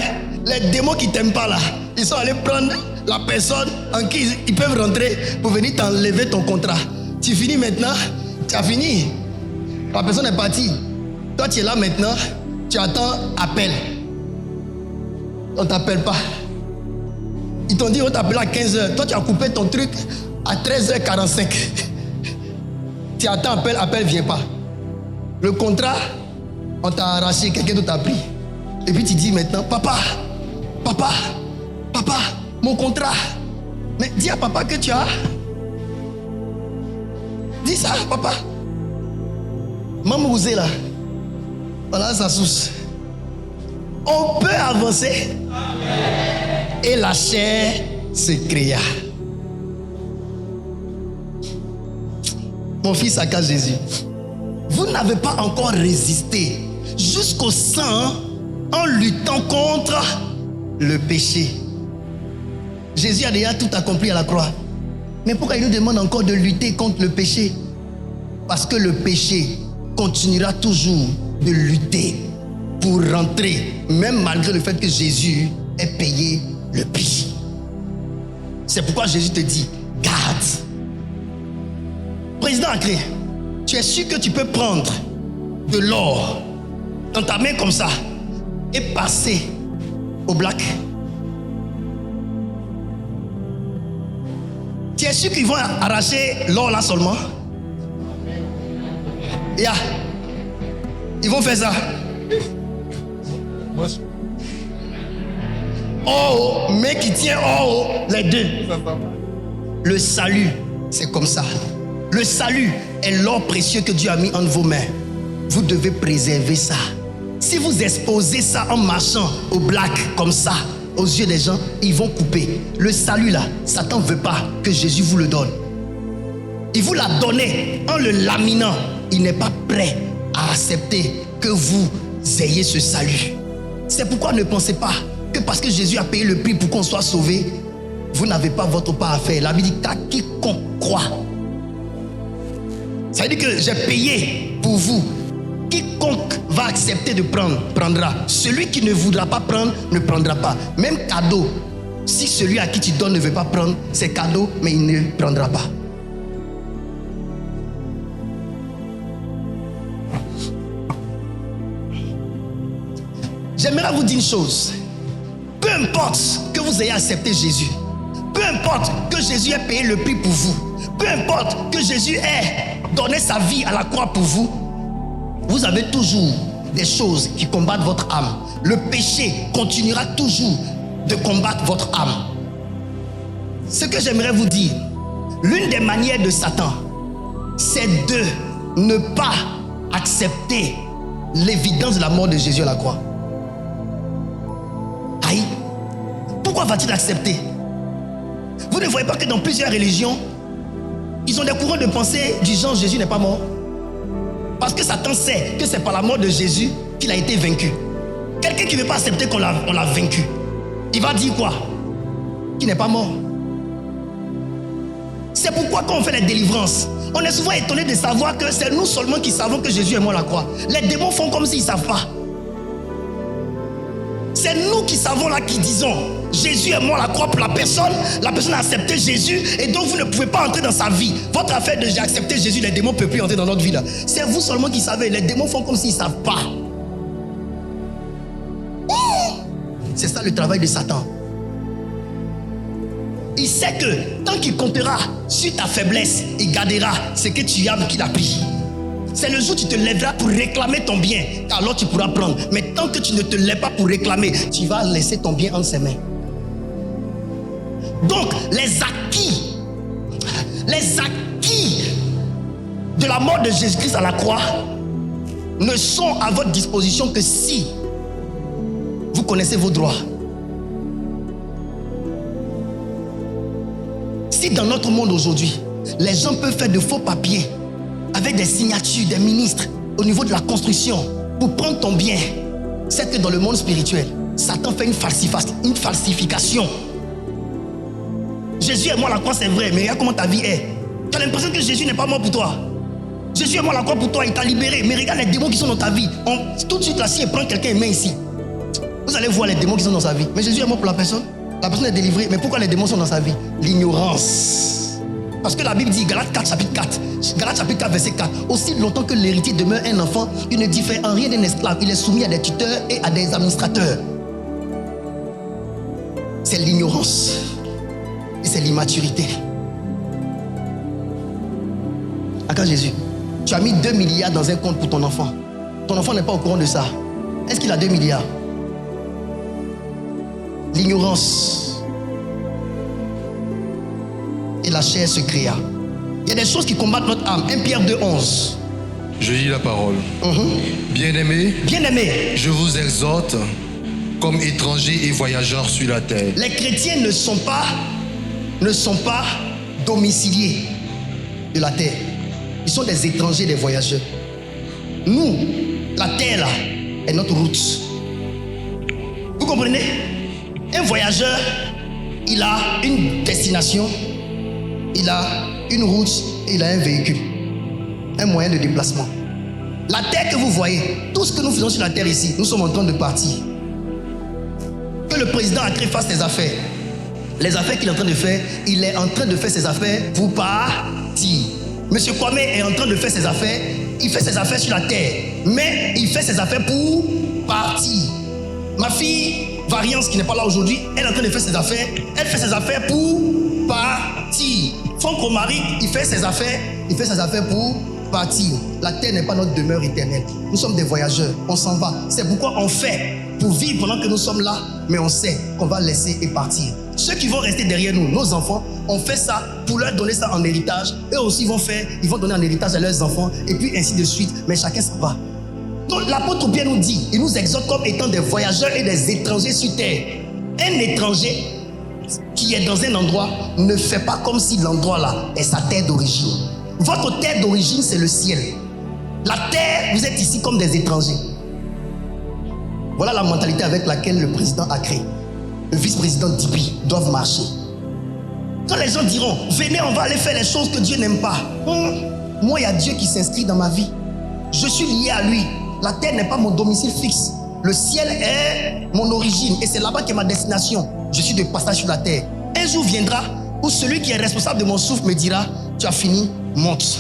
Les démons qui ne t'aiment pas là, ils sont allés prendre la personne en qui ils peuvent rentrer pour venir t'enlever ton contrat. Tu finis maintenant, tu as fini. La personne est partie. Toi, tu es là maintenant, tu attends appel. On ne t'appelle pas. Ils t'ont dit, on t'appelle à 15h. Toi, tu as coupé ton truc à 13h45. Tu attends appel ne vient pas. Le contrat, on t'a arraché, quelqu'un d'autre t'a pris. Et puis tu dis maintenant, papa, mon contrat. Mais dis à papa que tu as. Dis ça, papa. Maman vous est là. Voilà sa source. On peut avancer. Amen. Et la chair se créa. Mon fils à Jésus. Vous n'avez pas encore résisté jusqu'au sang en luttant contre le péché. Jésus a déjà tout accompli à la croix. Mais pourquoi il nous demande encore de lutter contre le péché? Parce que le péché continuera toujours de lutter pour rentrer, même malgré le fait que Jésus ait payé le prix. C'est pourquoi Jésus te dit, garde. Président Acré, tu es sûr que tu peux prendre de l'or dans ta main comme ça et passer au black? Tu es sûr qu'ils vont arracher l'or là seulement? Yeah. Ils vont faire ça. Oh, mais qui tient oh, les deux. Le salut, c'est comme ça. Le salut est l'or précieux que Dieu a mis entre vos mains. Vous devez préserver ça. Si vous exposez ça en marchant au black comme ça, aux yeux des gens, ils vont couper. Le salut là, Satan ne veut pas que Jésus vous le donne. Il vous l'a donné en le laminant. Il n'est pas prêt à accepter que vous ayez ce salut. C'est pourquoi ne pensez pas que parce que Jésus a payé le prix pour qu'on soit sauvé, vous n'avez pas votre part à faire. La Bible dit qu'à quiconque croit. Ça veut dire que j'ai payé pour vous. Quiconque va accepter de prendre, prendra. Celui qui ne voudra pas prendre, ne prendra pas. Même cadeau. Si celui à qui tu donnes ne veut pas prendre, c'est cadeau, mais il ne prendra pas. J'aimerais vous dire une chose. Peu importe que vous ayez accepté Jésus, peu importe que Jésus ait payé le prix pour vous, peu importe que Jésus ait donné sa vie à la croix pour vous, vous avez toujours des choses qui combattent votre âme. Le péché continuera toujours de combattre votre âme. Ce que j'aimerais vous dire, l'une des manières de Satan, c'est de ne pas accepter l'évidence de la mort de Jésus à la croix. Aïe, pourquoi va-t-il accepter? Vous ne voyez pas que dans plusieurs religions, ils ont des courants de pensée du genre Jésus n'est pas mort. Parce que Satan sait que c'est par la mort de Jésus qu'il a été vaincu. Quelqu'un qui ne veut pas accepter qu'on l'a vaincu, il va dire quoi? Qu'il n'est pas mort. C'est pourquoi quand on fait les délivrances, On est souvent étonné de savoir que c'est nous seulement qui savons que Jésus est mort à la croix. Les démons font comme s'ils ne savent pas. C'est nous qui savons là, qui disons Jésus est mort à la croix pour la personne a accepté Jésus et donc vous ne pouvez pas entrer dans sa vie. Votre affaire de j'ai accepté Jésus, les démons ne peuvent plus entrer dans notre vie là. C'est vous seulement qui savez, les démons font comme s'ils ne savent pas. C'est ça le travail de Satan. Il sait que tant qu'il comptera sur ta faiblesse, il gardera ce que tu as qu'il a pris. C'est le jour où tu te lèveras pour réclamer ton bien, alors tu pourras prendre. Mais tant que tu ne te lèves pas pour réclamer, tu vas laisser ton bien entre ses mains. Donc, les acquis de la mort de Jésus-Christ à la croix ne sont à votre disposition que si vous connaissez vos droits. Si dans notre monde aujourd'hui, les gens peuvent faire de faux papiers avec des signatures des ministres au niveau de la construction pour prendre ton bien, c'est que dans le monde spirituel, Satan fait une falsification. Jésus est mort à la croix, c'est vrai, mais regarde comment ta vie est. Tu as l'impression que Jésus n'est pas mort pour toi. Jésus est mort à la croix pour toi, il t'a libéré. Mais regarde les démons qui sont dans ta vie. Tout de suite là, si il prend quelqu'un et met ici, vous allez voir les démons qui sont dans sa vie. Mais Jésus est mort pour la personne. La personne est délivrée. Mais pourquoi les démons sont dans sa vie? L'ignorance. Parce que la Bible dit, Galates 4, chapitre 4, Galates chapitre 4, verset 4, aussi longtemps que l'héritier demeure un enfant, il ne diffère en rien d'un esclave. Il est soumis à des tuteurs et à des administrateurs. C'est l'ignorance. Et c'est l'immaturité. À quand Jésus? Tu as mis 2 milliards dans un compte pour ton enfant. Ton enfant n'est pas au courant de ça. Est-ce qu'il a 2 milliards? L'ignorance et la chair se créa. Il y a des choses qui combattent notre âme. 1 Pierre 2, 11. Je lis la parole. Bien-aimés, je vous exhorte comme étrangers et voyageurs sur la terre. Les chrétiens ne sont pas domiciliés de la terre. Ils sont des étrangers, des voyageurs. Nous, la terre là, est notre route. Vous comprenez? Un voyageur, il a une destination, il a une route et il a un véhicule, un moyen de déplacement. La terre que vous voyez, tout ce que nous faisons sur la terre ici, nous sommes en train de partir. Que le président a créé fasse ses affaires. Les affaires qu'il est en train de faire, il est en train de faire ses affaires pour partir. Monsieur Kwame est en train de faire ses affaires, il fait ses affaires sur la terre, mais il fait ses affaires pour partir. Ma fille, Variance, qui n'est pas là aujourd'hui, elle est en train de faire ses affaires, elle fait ses affaires pour partir. Franck Romaric, il fait ses affaires pour partir. La terre n'est pas notre demeure éternelle. Nous sommes des voyageurs, on s'en va. C'est pourquoi on fait pour vivre pendant que nous sommes là, mais on sait qu'on va laisser et partir. Ceux qui vont rester derrière nous, nos enfants, on fait ça pour leur donner ça en héritage. Eux aussi ils vont donner en héritage à leurs enfants, et puis ainsi de suite, mais chacun s'en va. Donc l'apôtre Pierre nous dit, il nous exhorte comme étant des voyageurs et des étrangers sur terre. Un étranger qui est dans un endroit ne fait pas comme si l'endroit là est sa terre d'origine. Votre terre d'origine, c'est le ciel. La terre, vous êtes ici comme des étrangers. Voilà la mentalité avec laquelle le président a créé. Le vice-président Dibi doivent marcher. Quand les gens diront, venez, on va aller faire les choses que Dieu n'aime pas. Moi, il y a Dieu qui s'inscrit dans ma vie. Je suis lié à lui. La terre n'est pas mon domicile fixe. Le ciel est mon origine et c'est là-bas qu'est ma destination. Je suis de passage sur la terre. Un jour viendra où celui qui est responsable de mon souffle me dira, tu as fini, monte.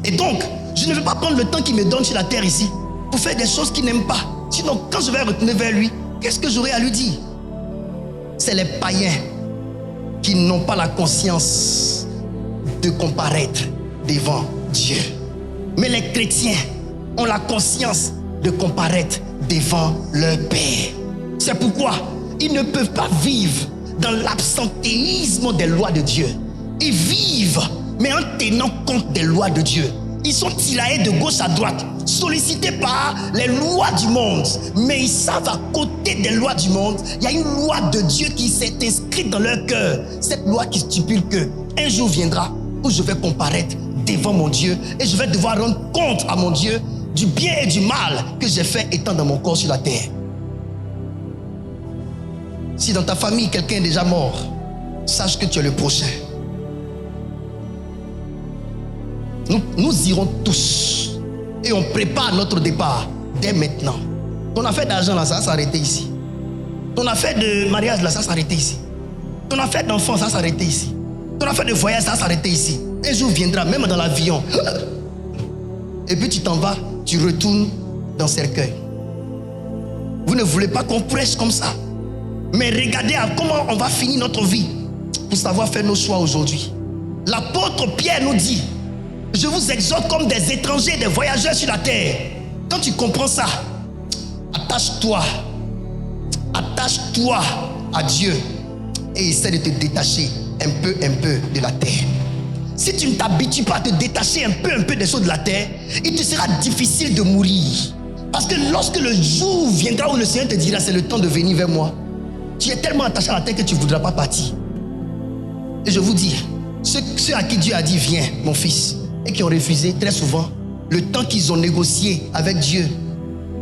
Et donc, je ne vais pas prendre le temps qu'il me donne sur la terre ici pour faire des choses qu'il n'aime pas. Sinon, quand je vais retourner vers lui, qu'est-ce que j'aurai à lui dire? C'est les païens qui n'ont pas la conscience de comparaître devant Dieu. Mais les chrétiens ont la conscience de comparaître devant leur Père. C'est pourquoi ils ne peuvent pas vivre dans l'absentéisme des lois de Dieu. Ils vivent, mais en tenant compte des lois de Dieu. Ils sont tiraillés de gauche à droite, sollicités par les lois du monde. Mais ils savent à côté des lois du monde, il y a une loi de Dieu qui s'est inscrite dans leur cœur. Cette loi qui stipule que un jour viendra où je vais comparaître devant mon Dieu et je vais devoir rendre compte à mon Dieu du bien et du mal que j'ai fait étant dans mon corps sur la terre. Si dans ta famille quelqu'un est déjà mort, sache que tu es le prochain. Nous irons tous. Et on prépare notre départ dès maintenant. Ton affaire d'argent là, ça va s'arrêter ici. Ton affaire de mariage là, ça va s'arrêter ici. Ton affaire d'enfant, ça va s'arrêter ici. Ton affaire de voyage, ça va s'arrêter ici. Un jour viendra, même dans l'avion. Et puis tu t'en vas, tu retournes dans le cercueil. Vous ne voulez pas qu'on prêche comme ça. Mais regardez à comment on va finir notre vie pour savoir faire nos choix aujourd'hui. L'apôtre Pierre nous dit: je vous exhorte comme des étrangers, des voyageurs sur la terre. Quand tu comprends ça, attache-toi à Dieu et essaie de te détacher un peu de la terre. Si tu ne t'habitues pas à te détacher un peu des choses de la terre, il te sera difficile de mourir. Parce que lorsque le jour viendra où le Seigneur te dira: c'est le temps de venir vers moi, tu es tellement attaché à la terre que tu ne voudras pas partir. Et je vous dis, ceux à qui Dieu a dit: viens mon fils, et qui ont refusé, très souvent, le temps qu'ils ont négocié avec Dieu,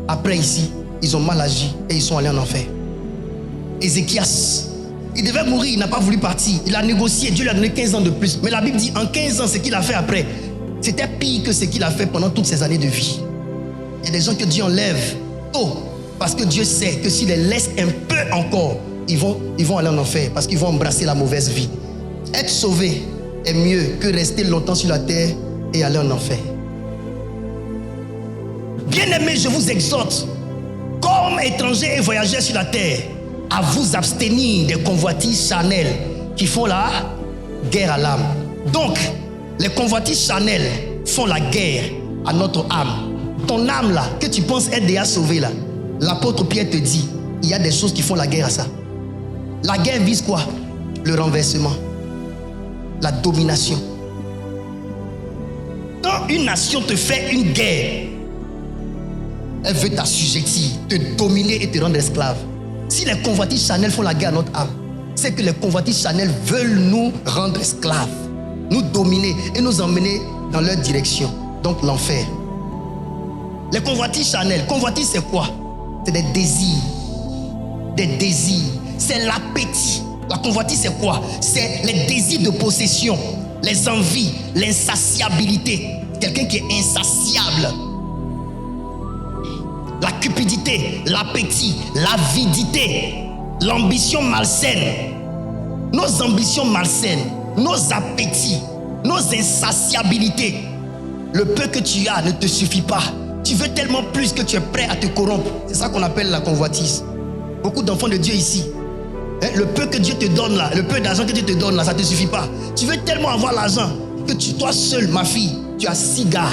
après ici, ils ont mal agi et ils sont allés en enfer. Ézéchias, il devait mourir, il n'a pas voulu partir. Il a négocié, Dieu lui a donné 15 ans de plus. Mais la Bible dit, en 15 ans, ce qu'il a fait après, c'était pire que ce qu'il a fait pendant toutes ces années de vie. Il y a des gens que Dieu enlève tôt, parce que Dieu sait que s'il les laisse un peu encore, ils vont aller en enfer, parce qu'ils vont embrasser la mauvaise vie. Être sauvé est mieux que rester longtemps sur la terre et aller en enfer. Bien-aimés, je vous exhorte, comme étrangers et voyageurs sur la terre, à vous abstenir des convoitises charnelles qui font la guerre à l'âme. Donc, les convoitises charnelles font la guerre à notre âme. Ton âme là, que tu penses être déjà sauvée là, l'apôtre Pierre te dit, il y a des choses qui font la guerre à ça. La guerre vise quoi? Le renversement, la domination. Quand une nation te fait une guerre, elle veut t'assujettir, te dominer et te rendre esclave. Si les convoitises charnelles font la guerre à notre âme, c'est que les convoitises charnelles veulent nous rendre esclaves, nous dominer et nous emmener dans leur direction, donc l'enfer. Les convoitises charnelles, convoitise c'est quoi? C'est des désirs, c'est l'appétit. La convoitise c'est quoi? C'est les désirs de possession, les envies, l'insatiabilité. Quelqu'un qui est insatiable. La cupidité, l'appétit, l'avidité, l'ambition malsaine. Nos ambitions malsaines, nos appétits, nos insatiabilités. Le peu que tu as ne te suffit pas. Tu veux tellement plus que tu es prêt à te corrompre. C'est ça qu'on appelle la convoitise. Beaucoup d'enfants de Dieu ici, le peu que Dieu te donne là, le peu d'argent que Dieu te donne là, ça ne te suffit pas. Tu veux tellement avoir l'argent que toi seul, ma fille, tu as 6 gars.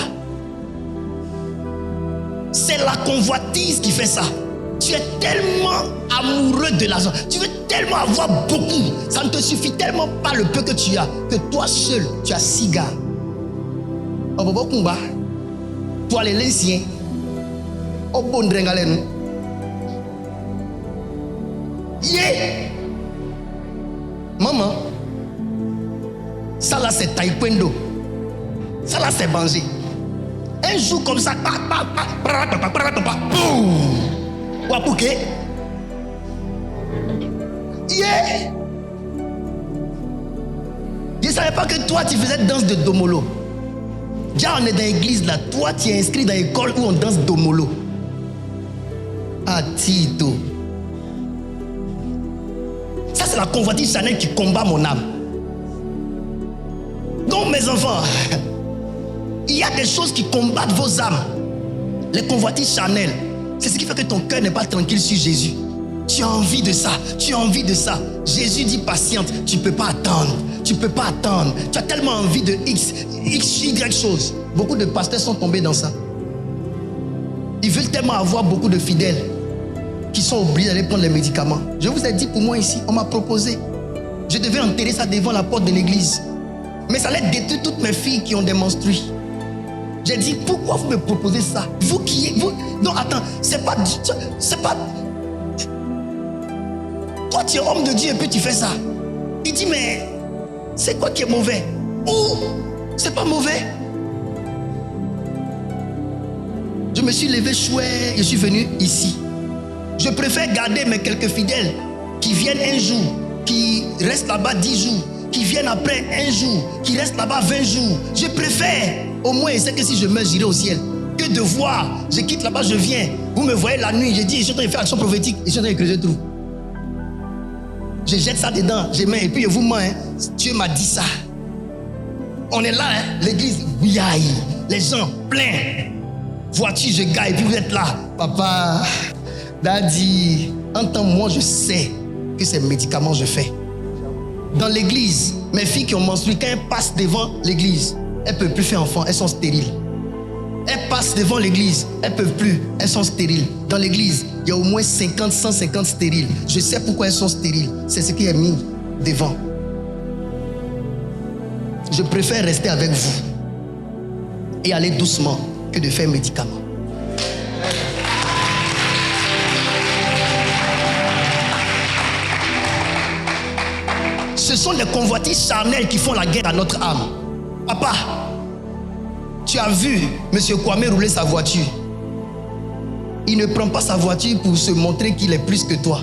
C'est la convoitise qui fait ça. Tu es tellement amoureux de l'argent. Tu veux tellement avoir beaucoup. Ça ne te suffit tellement pas le peu que tu as, que toi seul, tu as 6 gars. Oh, bobo kumba. Toi les lanciens. Oh, bon drengalen. Yeah. Maman. Ça là, c'est taekwondo. Ça là, c'est bangé. Un jour comme ça, boum, wapouké, yeah. Je ne savais pas que toi tu faisais danse de domolo. Déjà on est dans l'église là, toi tu es inscrit dans l'école où on danse domolo. Ah Tito. Ça c'est la convoitise charnelle qui combat mon âme. Donc mes enfants, il y a des choses qui combattent vos âmes. Les convoitises charnelles. C'est ce qui fait que ton cœur n'est pas tranquille sur Jésus. Tu as envie de ça. Tu as envie de ça. Jésus dit patiente. Tu ne peux pas attendre. Tu ne peux pas attendre. Tu as tellement envie de X, Y chose. Beaucoup de pasteurs sont tombés dans ça. Ils veulent tellement avoir beaucoup de fidèles qui sont obligés d'aller prendre les médicaments. Je vous ai dit pour moi ici, on m'a proposé. Je devais enterrer ça devant la porte de l'église. Mais ça allait détruire toutes mes filles qui ont des menstrues. J'ai dit, pourquoi vous me proposez ça? Vous qui êtes... Non, attends, c'est pas... Toi, tu es homme de Dieu et puis tu fais ça. Il dit, mais c'est quoi qui est mauvais? Ou c'est pas mauvais? Je me suis levé chouette, je suis venu ici. Je préfère garder mes quelques fidèles qui viennent un jour, qui restent là-bas 10 jours, qui viennent après un jour, qui restent là-bas 20 jours. Je préfère Au moins, il sait que si je meurs, j'irai au ciel. Que de voir, je quitte là-bas, je viens. Vous me voyez la nuit, je dis, je suis en train de faire action prophétique, et je suis en train de creuser tout. Je jette ça dedans, je mets, et puis je vous mens, hein, Dieu m'a dit ça. On est là, hein, l'église, bouillaille, les gens pleins. Voiture, je gagne, et puis vous êtes là. Papa, daddy, entends-moi, je sais que ces médicaments, je fais. Dans l'église, mes filles qui ont menstrué, quand elles passent devant l'église, elles ne peuvent plus faire enfant, elles sont stériles. Elles passent devant l'église, elles ne peuvent plus, elles sont stériles. Dans l'église, il y a au moins 50, 150 stériles. Je sais pourquoi elles sont stériles. C'est ce qui est mis devant. Je préfère rester avec vous et aller doucement que de faire médicaments. Ce sont les convoitises charnelles qui font la guerre à notre âme. Papa, tu as vu M. Kwame rouler sa voiture. Il ne prend pas sa voiture pour se montrer qu'il est plus que toi.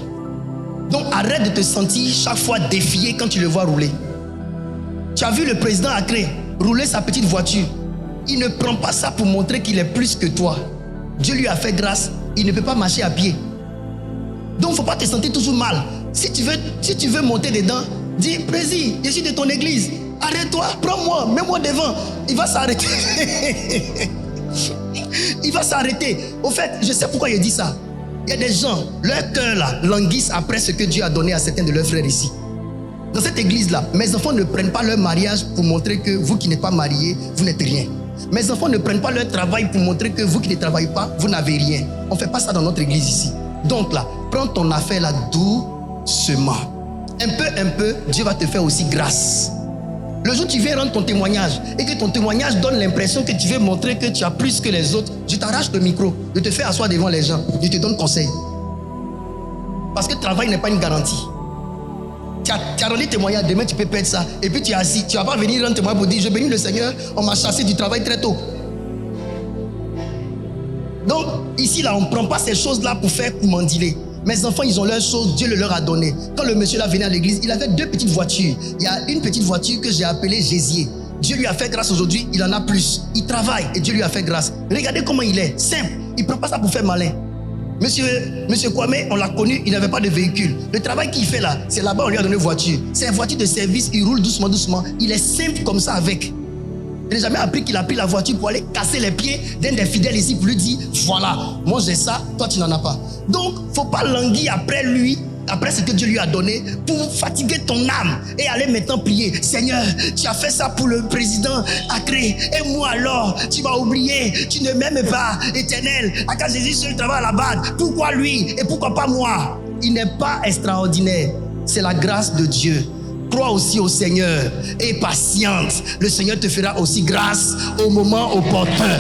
Donc arrête de te sentir chaque fois défié quand tu le vois rouler. Tu as vu le président Accré rouler sa petite voiture. Il ne prend pas ça pour montrer qu'il est plus que toi. Dieu lui a fait grâce. Il ne peut pas marcher à pied. Donc il ne faut pas te sentir toujours mal. Si tu veux monter dedans, dis, Président, je suis de ton église. Arrête-toi, prends-moi, mets-moi devant. Il va s'arrêter. Il va s'arrêter. Au fait, je sais pourquoi il dit ça. Il y a des gens, leur cœur là, languissent après ce que Dieu a donné à certains de leurs frères ici. Dans cette église-là, mes enfants ne prennent pas leur mariage pour montrer que vous qui n'êtes pas mariés, vous n'êtes rien. Mes enfants ne prennent pas leur travail pour montrer que vous qui ne travaillez pas, vous n'avez rien. On ne fait pas ça dans notre église ici. Donc là, prends ton affaire là doucement. Un peu, Dieu va te faire aussi grâce. Le jour où tu viens rendre ton témoignage et que ton témoignage donne l'impression que tu veux montrer que tu as plus que les autres, je t'arrache le micro, je te fais asseoir devant les gens, je te donne conseil. Parce que le travail n'est pas une garantie. Tu as rendu témoignage, demain tu peux perdre ça. Et puis tu es assis, tu ne vas pas venir rendre témoignage pour dire, je bénis le Seigneur, on m'a chassé du travail très tôt. Donc ici là, on ne prend pas ces choses-là pour faire mendiler. Mes enfants, ils ont leurs choses, Dieu le leur a donné. Quand le monsieur là venait à l'église, il avait 2 petites voitures. Il y a une petite voiture que j'ai appelée Gésier. Dieu lui a fait grâce aujourd'hui, il en a plus. Il travaille et Dieu lui a fait grâce. Regardez comment il est, simple. Il ne prend pas ça pour faire malin. Monsieur Kwame, on l'a connu, il n'avait pas de véhicule. Le travail qu'il fait là, c'est là-bas, on lui a donné une voiture. C'est une voiture de service, il roule doucement, doucement. Il est simple comme ça avec. Je n'ai jamais appris qu'il a pris la voiture pour aller casser les pieds d'un des fidèles ici pour lui dire, voilà, moi j'ai ça, toi tu n'en as pas. Donc, il ne faut pas languir après lui, après ce que Dieu lui a donné, pour fatiguer ton âme et aller maintenant prier. Seigneur, tu as fait ça pour le président Accré, et moi alors, tu m'as oublié, tu ne m'aimes pas, Éternel. Quand Jésus seul travaille à la base, pourquoi lui et pourquoi pas moi? Il n'est pas extraordinaire, c'est la grâce de Dieu. Crois aussi au Seigneur et patiente. Le Seigneur te fera aussi grâce au moment opportun.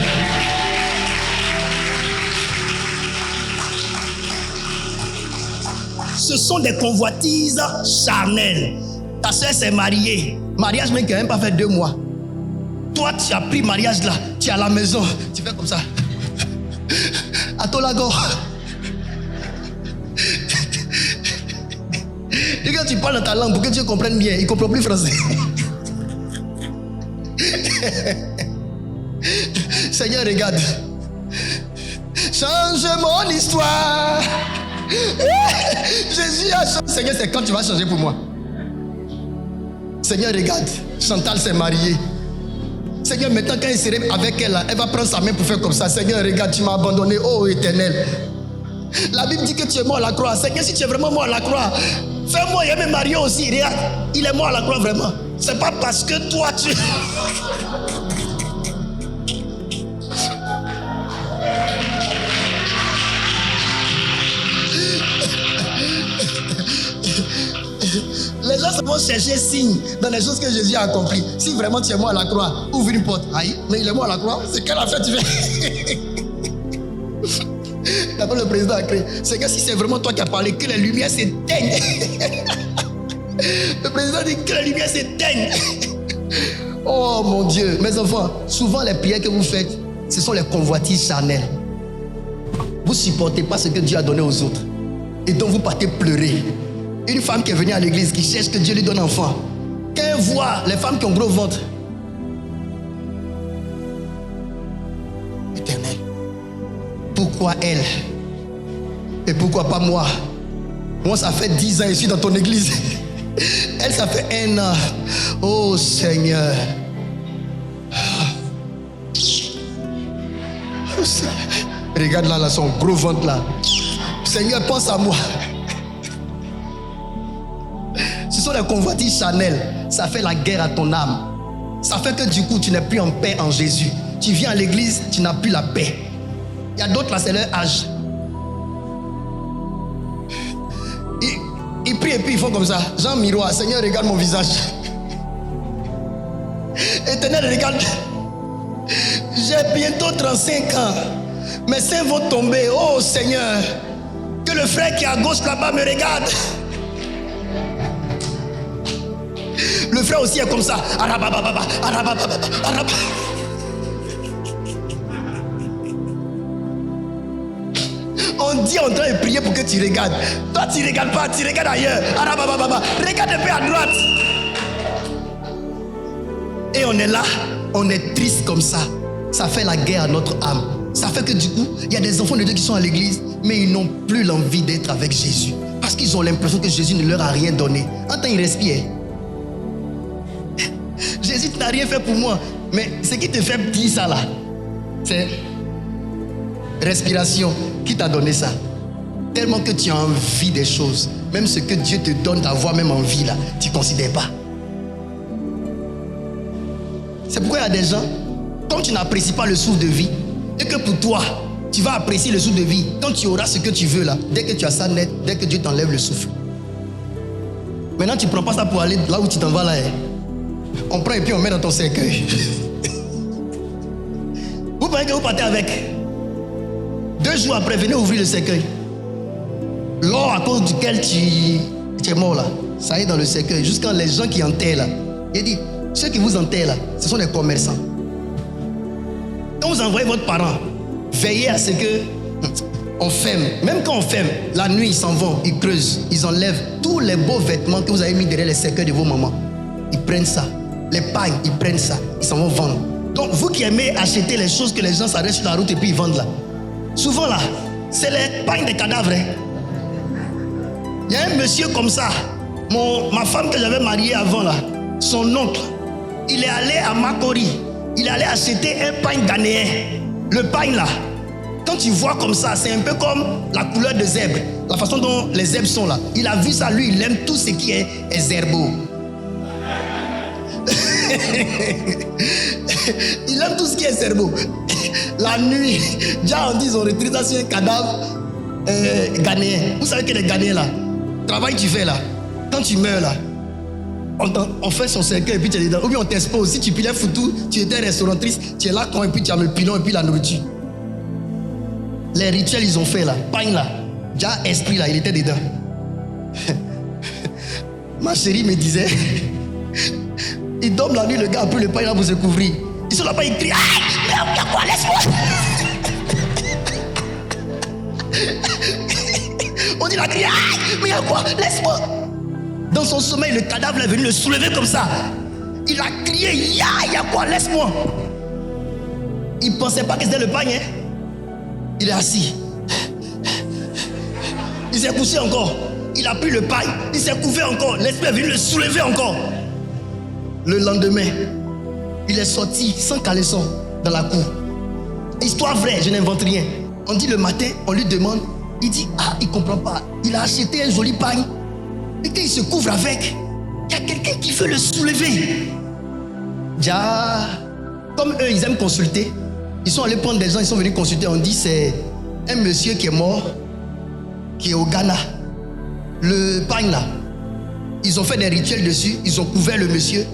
Ce sont des convoitises charnelles. Ta soeur s'est mariée. Mariage même qui n'a même pas fait 2 mois. Toi, tu as pris mariage là. Tu es à la maison. Tu fais comme ça. À ton lago. Et quand tu parles dans ta langue pour que Dieu comprenne bien, il ne comprend plus français. Seigneur, regarde. Change mon histoire. Jésus a changé. Seigneur, c'est quand tu vas changer pour moi. Seigneur, regarde. Chantal s'est mariée. Seigneur, maintenant quand il serait avec elle, elle va prendre sa main pour faire comme ça. Seigneur, regarde, tu m'as abandonné. Oh Éternel. La Bible dit que tu es mort à la croix. Seigneur, si tu es vraiment mort à la croix, fais-moi, il me marier aussi. Regarde, il est mort à la croix vraiment. C'est pas parce que toi tu... Les gens se vont chercher signe dans les choses que Jésus a accomplies. Si vraiment tu es mort à la croix, ouvre une porte. Aïe, mais il est mort à la croix. C'est quelle affaire tu fais? D'après le président a créé. Seigneur, si c'est vraiment toi qui as parlé, que les lumières s'éteignent. Le président dit que les lumières s'éteignent. Oh mon Dieu, mes enfants, souvent les prières que vous faites, ce sont les convoitises charnelles. Vous ne supportez pas ce que Dieu a donné aux autres. Et donc vous partez pleurer. Une femme qui est venue à l'église, qui cherche que Dieu lui donne enfant. Quand elle voit les femmes qui ont gros ventre, Pourquoi elle? Et pourquoi pas moi? Moi, ça fait 10 ans que je suis dans ton église. Elle, ça fait 1 an. Oh Seigneur. Regarde là, son gros ventre là. Seigneur, pense à moi. Ce sont les convoitises Chanel. Ça fait la guerre à ton âme. Ça fait que du coup, tu n'es plus en paix en Jésus. Tu viens à l'église, tu n'as plus la paix. Il y a d'autres là, c'est leur âge. Ils prient et puis ils font comme ça. Jean miroir, Seigneur, regarde mon visage. Éternel, regarde. J'ai bientôt 35 ans. Mes seins vont tomber. Oh Seigneur, que le frère qui est à gauche là-bas me regarde. Le frère aussi est comme ça. Arabababa, arabababa, arabababa. On dit en train de prier pour que tu regardes. Toi, tu ne regardes pas, tu regardes ailleurs. Arabababa. Regarde un peu à droite. Et on est là, on est triste comme ça. Ça fait la guerre à notre âme. Ça fait que du coup, il y a des enfants de Dieu qui sont à l'église, mais ils n'ont plus l'envie d'être avec Jésus. Parce qu'ils ont l'impression que Jésus ne leur a rien donné. Attends, ils respirent. Jésus n'a rien fait pour moi. Mais ce qui te fait dire ça là, c'est respiration. Qui t'a donné ça? Tellement que tu as envie des choses. Même ce que Dieu te donne d'avoir même envie là, tu ne considères pas. C'est pourquoi il y a des gens, comme tu n'apprécies pas le souffle de vie, et que pour toi, tu vas apprécier le souffle de vie, quand tu auras ce que tu veux là, dès que tu as ça net, dès que Dieu t'enlève le souffle. Maintenant, tu ne prends pas ça pour aller là où tu t'en vas là. On prend et puis on met dans ton cercueil. Vous pensez que vous partez avec? 2 jours après, venez ouvrir le cercueil. L'or à cause duquel tu es mort là, ça est dans le cercueil. Jusqu'à les gens qui enterrent là. Il dit, ceux qui vous enterrent là, ce sont des commerçants. Quand vous envoyez votre parent, veillez à ce que on ferme. Même quand on ferme, la nuit ils s'en vont, ils creusent, ils enlèvent tous les beaux vêtements que vous avez mis derrière les cercueils de vos mamans. Ils prennent ça. Les pagnes, ils prennent ça. Ils s'en vont vendre. Donc vous qui aimez acheter les choses que les gens s'arrêtent sur la route et puis ils vendent là. Souvent là, c'est les pagnes des cadavres. Il y a un monsieur comme ça. Ma femme que j'avais mariée avant là, son oncle, il est allé à Makori. Il est allé acheter un pagne ghanéen. Le pagne là, quand tu vois comme ça, c'est un peu comme la couleur de zèbre. La façon dont les zèbres sont là. Il a vu ça, lui, il aime tout ce qui est zerbo. Il aime tout ce qui est cerveau. La nuit, déjà on dit ils ont retraité ça sur un cadavre ghanéen. Vous savez que les Ghanéens là, travail tu fais là, quand tu meurs là, on fait son cercueil et puis tu es dedans. Ou bien on t'expose. Si tu pilais foutu, tu étais restauratrice, tu es là quand et puis tu as le pilon et puis la nourriture. Les rituels ils ont fait là, pagne là, déjà esprit là, il était dedans. Ma chérie me disait, il dorment la nuit, le gars a pris le pain là pour se couvrir. Ils sont là-bas, ils crient. Aïe, mais il y a quoi? Laisse-moi. On dit la crie. Aïe, mais il y a quoi? Laisse-moi. Dans son sommeil, le cadavre est venu le soulever comme ça. Il a crié. Il y a quoi? Laisse-moi. Il ne pensait pas que c'était le pain. Hein? Il est assis. Il s'est couché encore. Il a pris le pain. Il s'est couvert encore. L'esprit est venu le soulever encore. Le lendemain, il est sorti sans caleçon dans la cour. Histoire vraie, je n'invente rien. On dit le matin, on lui demande, il dit, il ne comprend pas. Il a acheté un joli pagne. Et quand il se couvre avec, il y a quelqu'un qui veut le soulever. Déjà, comme eux, ils aiment consulter, ils sont allés prendre des gens, ils sont venus consulter. On dit, c'est un monsieur qui est mort, qui est au Ghana. Le pagne là, ils ont fait des rituels dessus, ils ont couvert le monsieur.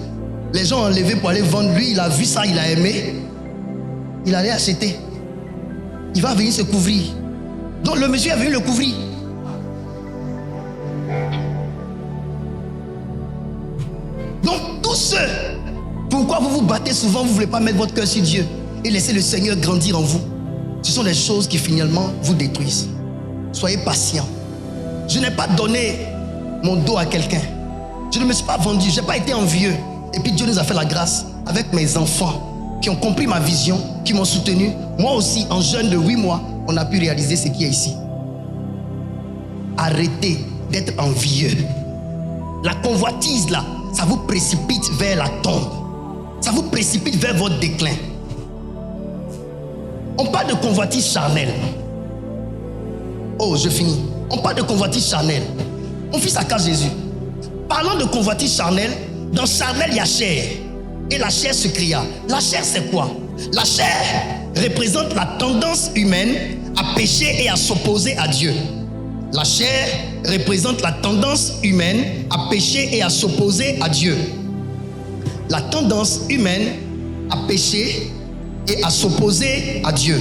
Les gens ont enlevé pour aller vendre. Lui, il a vu ça, il a aimé. Il allait acheter. Il va venir se couvrir. Donc le monsieur est venu le couvrir. Donc tous ceux, pourquoi vous vous battez souvent, vous ne voulez pas mettre votre cœur sur Dieu et laisser le Seigneur grandir en vous. Ce sont des choses qui finalement vous détruisent. Soyez patient. Je n'ai pas donné mon dos à quelqu'un. Je ne me suis pas vendu, je n'ai pas été envieux. Et puis Dieu nous a fait la grâce avec mes enfants qui ont compris ma vision, qui m'ont soutenu. Moi aussi, en jeune de 8 mois, on a pu réaliser ce qui est ici. Arrêtez d'être envieux. La convoitise là, ça vous précipite vers la tombe. Ça vous précipite vers votre déclin. On parle de convoitise charnelle. Oh, je finis. On parle de convoitise charnelle. Mon fils a qu'à Jésus. Parlant de convoitise charnelle, dans charnelle il y a chair. Et la chair se cria. La chair c'est quoi? La chair représente la tendance humaine à pécher et à s'opposer à Dieu. La chair représente la tendance humaine à pécher et à s'opposer à Dieu. La tendance humaine à pécher et à s'opposer à Dieu.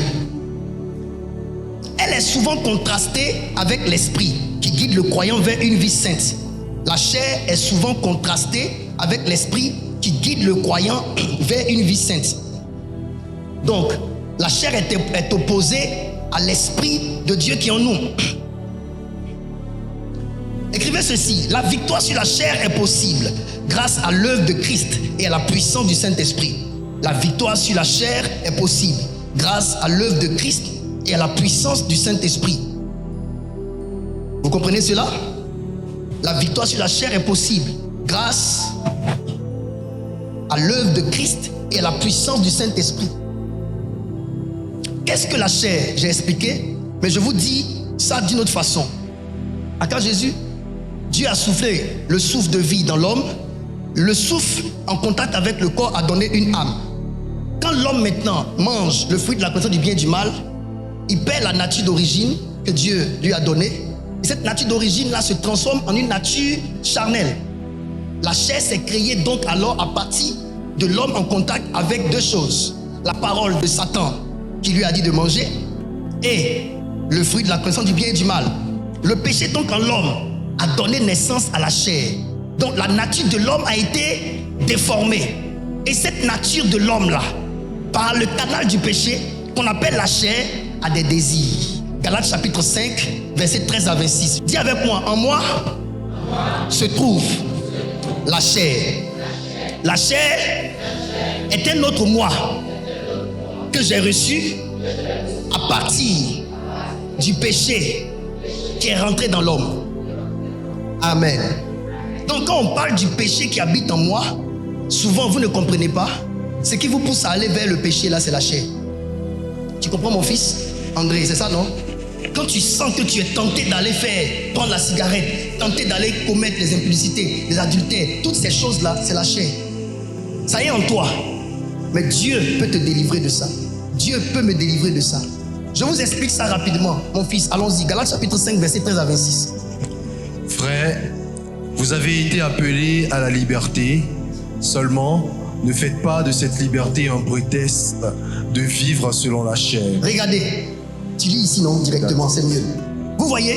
Elle est souvent contrastée avec l'esprit qui guide le croyant vers une vie sainte. La chair est souvent contrastée avec l'esprit qui guide le croyant vers une vie sainte. Donc, la chair est opposée à l'esprit de Dieu qui est en nous. Écrivez ceci: la victoire sur la chair est possible grâce à l'œuvre de Christ et à la puissance du Saint-Esprit. La victoire sur la chair est possible grâce à l'œuvre de Christ et à la puissance du Saint-Esprit. Vous comprenez cela? La victoire sur la chair est possible grâce à l'œuvre de Christ et à la puissance du Saint-Esprit. Qu'est-ce que la chair? J'ai expliqué, mais je vous dis ça d'une autre façon. À quand Jésus, Dieu a soufflé le souffle de vie dans l'homme. Le souffle en contact avec le corps a donné une âme. Quand l'homme maintenant mange le fruit de la connaissance du bien et du mal, il perd la nature d'origine que Dieu lui a donnée. Et cette nature d'origine là se transforme en une nature charnelle. La chair s'est créée donc alors à partir de l'homme en contact avec deux choses: la parole de Satan qui lui a dit de manger et le fruit de la connaissance du bien et du mal. Le péché donc en l'homme a donné naissance à la chair. Donc la nature de l'homme a été déformée. Et cette nature de l'homme là, par le canal du péché qu'on appelle la chair, a des désirs. Galates chapitre 5, versets 13 à 26. Dis avec moi: en moi se trouve la chair. La chair est un autre moi que j'ai reçu à partir du péché qui est rentré dans l'homme. Amen. Donc quand on parle du péché qui habite en moi, souvent vous ne comprenez pas. Ce qui vous pousse à aller vers le péché là, c'est la chair. Tu comprends mon fils André, c'est ça non? Quand tu sens que tu es tenté d'aller prendre la cigarette, tenté d'aller commettre les impudicités, les adultères, toutes ces choses là, c'est la chair. Ça y est en toi. Mais Dieu peut te délivrer de ça. Dieu peut me délivrer de ça. Je vous explique ça rapidement, mon fils. Allons-y. Galates chapitre 5, verset 13 à 26. Frères, vous avez été appelés à la liberté. Seulement, ne faites pas de cette liberté un prétexte de vivre selon la chair. Regardez. Tu lis ici, non? Directement, c'est mieux. Vous voyez?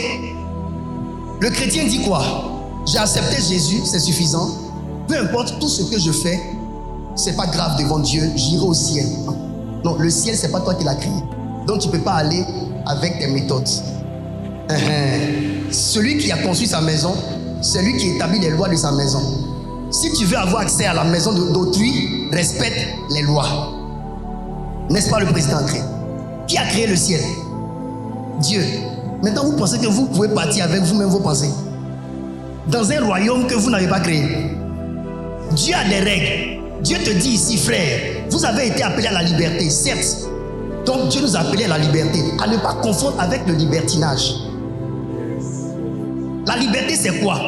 Le chrétien dit quoi? J'ai accepté Jésus, c'est suffisant. Peu importe tout ce que je fais, c'est pas grave devant Dieu, j'irai au ciel. Non, le ciel, c'est pas toi qui l'as créé. Donc tu peux pas aller avec tes méthodes. Celui qui a construit sa maison, c'est lui qui établit les lois de sa maison. Si tu veux avoir accès à la maison d'autrui, respecte les lois. N'est-ce pas le président créé? Qui a créé le ciel? Dieu. Maintenant, vous pensez que vous pouvez partir avec vous-même vos pensées dans un royaume que vous n'avez pas créé. Dieu a des règles. Dieu te dit ici, frère, vous avez été appelés à la liberté, certes. Donc Dieu nous a appelés à la liberté, à ne pas confondre avec le libertinage. La liberté, c'est quoi?